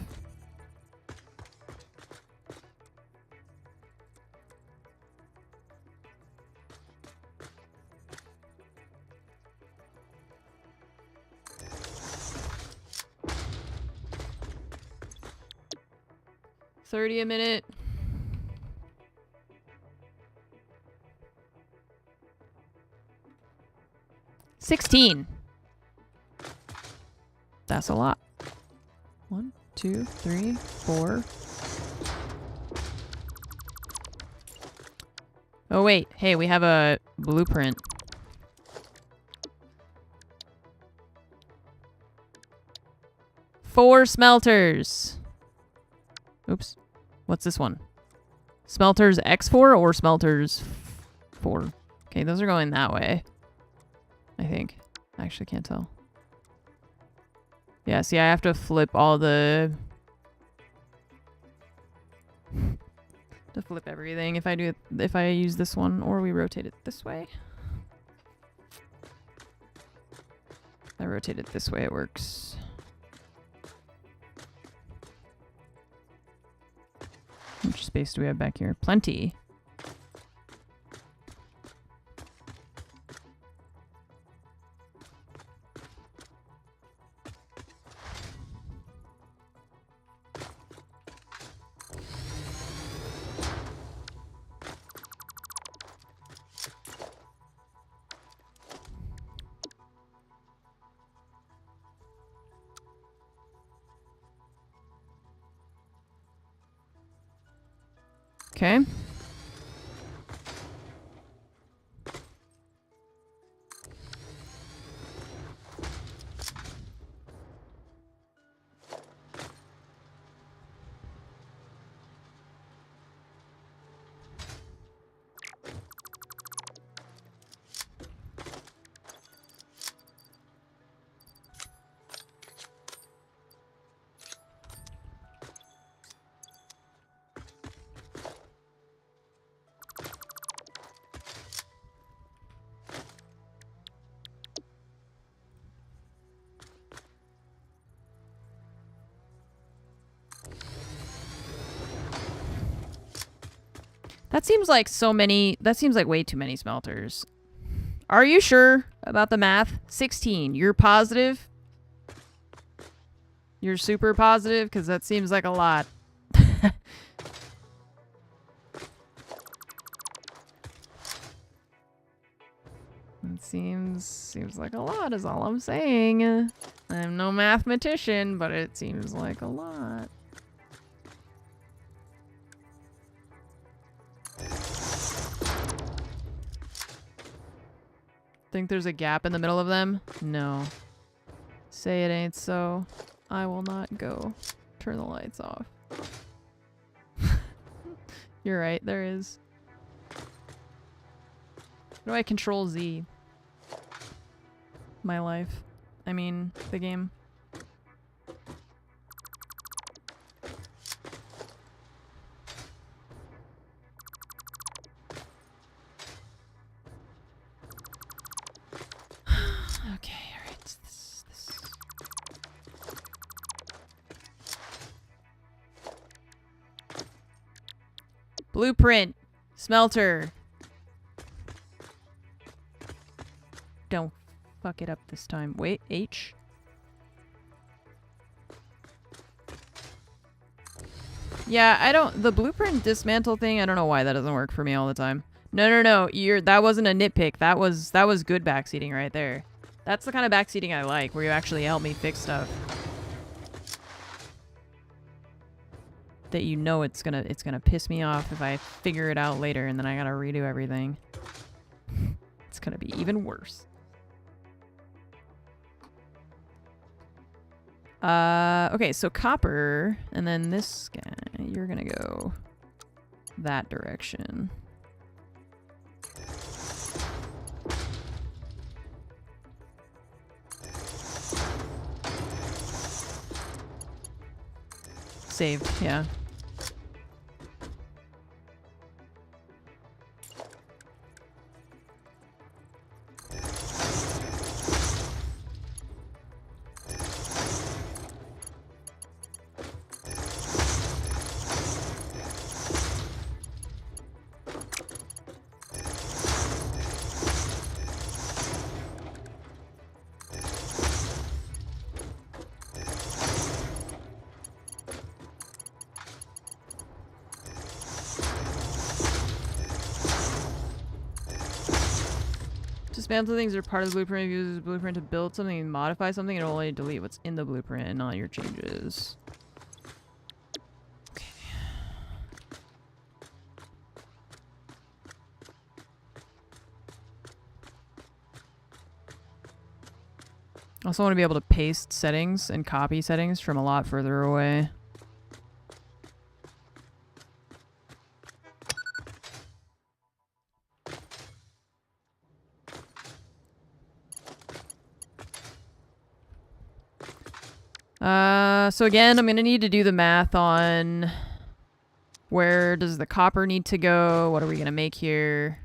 A: $30 a minute. $16. That's a lot. 1, 2, 3, 4. Oh wait, hey, we have a blueprint. Four smelters. Oops. What's this one? Smelters X4 or smelters 4? Okay, those are going that way. I think. I actually can't tell. Yeah, see, I have to flip all the... to flip everything if I use this one, or we rotate it this way. If I rotate it this way, it works. How much space do we have back here? Plenty. Okay. That seems like so many. That seems like way too many smelters. Are you sure about the math? 16. You're positive? You're super positive? Because that seems like a lot. It seems like a lot is all I'm saying. I'm no mathematician, but it seems like a lot. Think there's a gap in the middle of them? No. Say it ain't so. I will not go. Turn the lights off. You're right, there is. How do I control Z? My life. I mean, the game. Okay, alright. This. Blueprint. Smelter. Don't fuck it up this time. Wait, H. Yeah, I don't... The blueprint dismantle thing, I don't know why that doesn't work for me all the time. No. That wasn't a nitpick. That was good backseating right there. That's the kind of backseating I like, where you actually help me fix stuff. That you know it's gonna piss me off if I figure it out later and then I gotta redo everything. It's gonna be even worse. Okay, so copper, and then this guy, you're gonna go that direction. Saved, yeah. dismantle things are part of the blueprint. Use the blueprint to build something and modify something. It'll only delete what's in the blueprint and not your changes. Okay. I also want to be able to paste settings and copy settings from a lot further away. So again, I'm going to need to do the math on where does the copper need to go? What are we going to make here?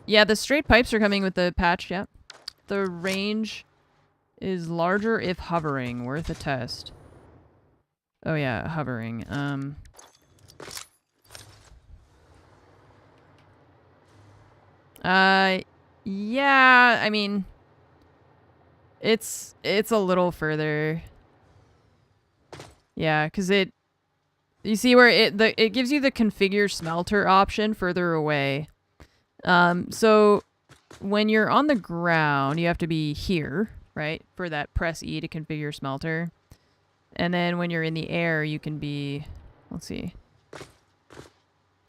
A: Yeah, the straight pipes are coming with the patch, yeah. The range is larger if hovering. Worth a test. Oh yeah, hovering. Yeah, I mean, it's a little further. Yeah, because you see where it gives you the configure smelter option further away. So when you're on the ground, you have to be here, right? For that press E to configure smelter. And then when you're in the air, you can be, let's see.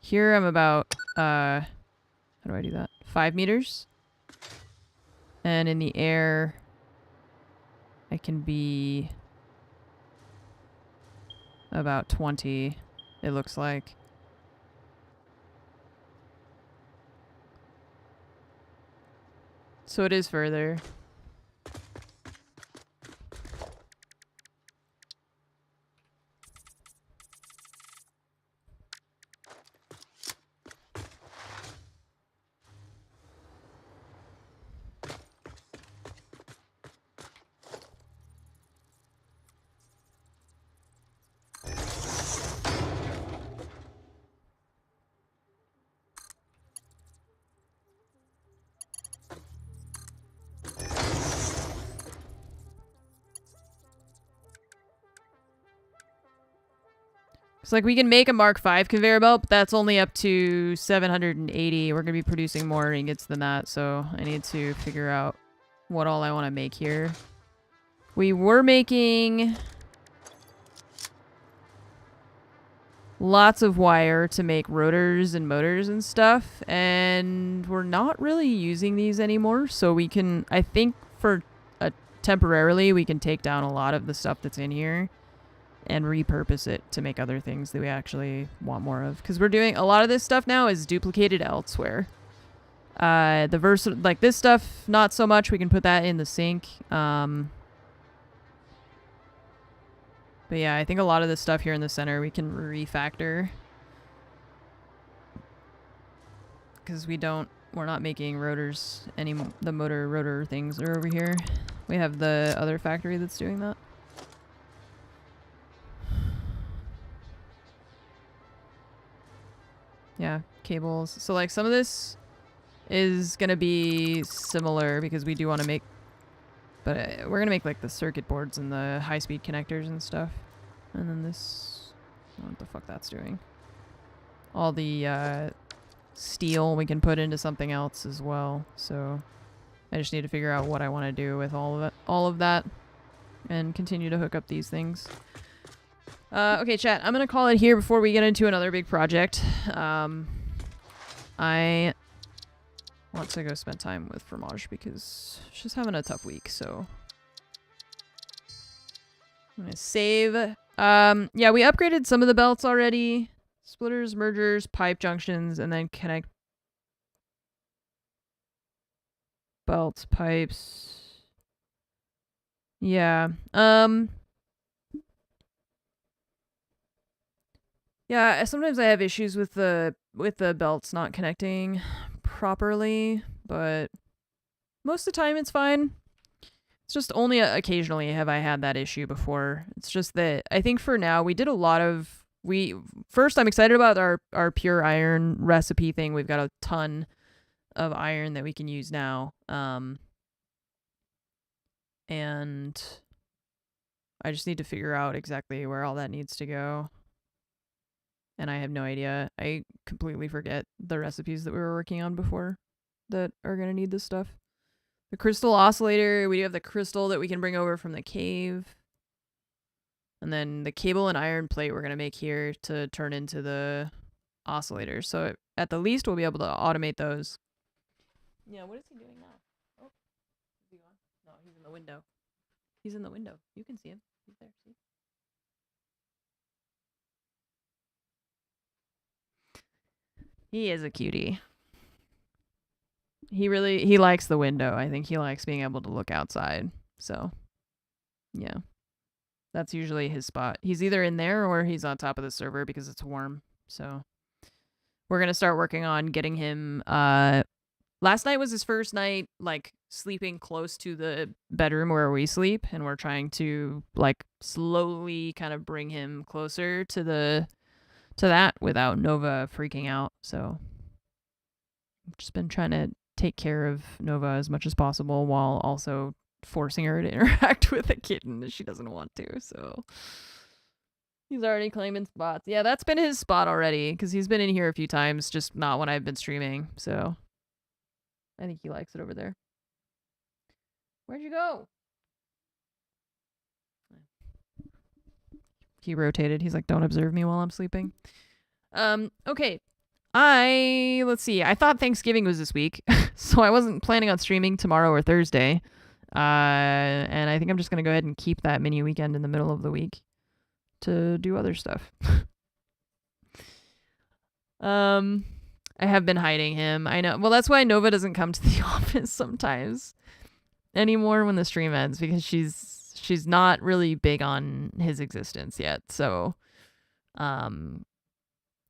A: Here I'm about, how do I do that? 5 meters. And in the air, I can be about 20, it looks like. So it is further. It's like we can make a Mark V conveyor belt, but that's only up to 780. We're going to be producing more ingots than that, so I need to figure out what all I want to make here. We were making lots of wire to make rotors and motors and stuff, and we're not really using these anymore, so we can, I think for temporarily, we can take down a lot of the stuff that's in here and repurpose it to make other things that we actually want more of. Because we're doing a lot of this stuff now is duplicated elsewhere. Like this stuff, not so much. We can put that in the sink. But yeah, I think a lot of this stuff here in the center we can refactor. Because we're not making rotors anymore. The motor rotor things are over here. We have the other factory that's doing that. Yeah, cables. So like some of this is going to be similar because we do want to make, but we're going to make like the circuit boards and the high-speed connectors and stuff. And then this, I don't know what the fuck that's doing. All the steel we can put into something else as well. So I just need to figure out what I want to do with all of that and continue to hook up these things. Okay, chat, I'm going to call it here before we get into another big project. I want to go spend time with Fromage because she's having a tough week, so I'm going to save. Yeah, we upgraded some of the belts already. Splitters, mergers, pipe junctions, and then connect belts, pipes. Yeah. Yeah, sometimes I have issues with the belts not connecting properly, but most of the time it's fine. It's just only occasionally have I had that issue before. It's just that I think for now we did a lot of first I'm excited about our pure iron recipe thing. We've got a ton of iron that we can use now. And I just need to figure out exactly where all that needs to go. And I have no idea. I completely forget the recipes that we were working on before. that are going to need this stuff. The crystal oscillator. We do have the crystal that we can bring over from the cave. And then the cable and iron plate we're going to make here to turn into the oscillator. So at the least, we'll be able to automate those. Yeah, what is he doing now? Oh, is he gone? No, he's in the window. He's in the window. You can see him. He's there. See? He is a cutie. He likes the window. I think he likes being able to look outside. So, yeah. That's usually his spot. He's either in there or he's on top of the server because it's warm. So, we're going to start working on getting him last night was his first night like sleeping close to the bedroom where we sleep, and we're trying to like slowly kind of bring him closer to that without Nova freaking out. So I've just been trying to take care of Nova as much as possible while also forcing her to interact with a kitten that she doesn't want to. So he's already claiming spots. Yeah, that's been his spot already because he's been in here a few times, just not when I've been streaming. So I think he likes it over there. Where'd you go? He rotated. He's like, don't observe me while I'm sleeping. Okay. Let's see. I thought Thanksgiving was this week, so I wasn't planning on streaming tomorrow or Thursday. And I think I'm just going to go ahead and keep that mini weekend in the middle of the week to do other stuff. I have been hiding him. I know. Well, that's why Nova doesn't come to the office sometimes anymore when the stream ends, because she's not really big on his existence yet. So,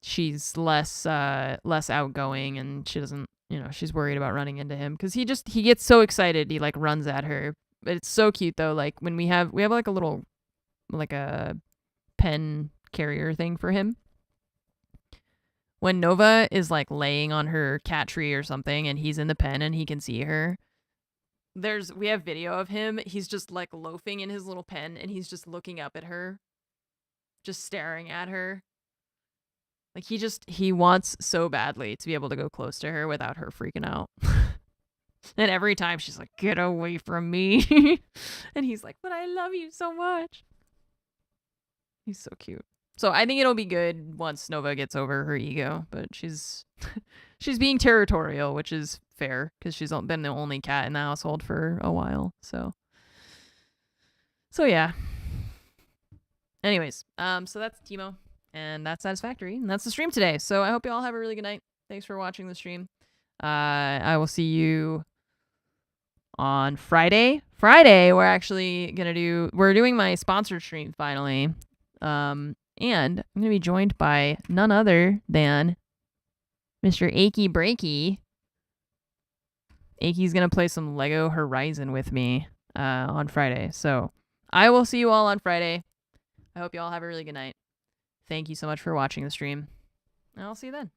A: she's less outgoing, and she doesn't, she's worried about running into him because he gets so excited. He like runs at her. But it's so cute though. Like when we have like a little, like a pen carrier thing for him. When Nova is like laying on her cat tree or something and he's in the pen and he can see her, we have video of him. He's just like loafing in his little pen and he's just looking up at her, just staring at her. Like he wants so badly to be able to go close to her without her freaking out. And every time she's like, get away from me. And he's like, but I love you so much. He's so cute. So I think it'll be good once Nova gets over her ego, but she's being territorial, which is fair because she's been the only cat in the household for a while. So yeah. Anyways, so that's Timo and that's Satisfactory, and that's the stream today. So I hope you all have a really good night. Thanks for watching the stream. I will see you on Friday. We're doing my sponsored stream finally. And I'm going to be joined by none other than Mr. Achy Breaky. Achy's going to play some Lego Horizon with me on Friday. So I will see you all on Friday. I hope you all have a really good night. Thank you so much for watching the stream. And I'll see you then.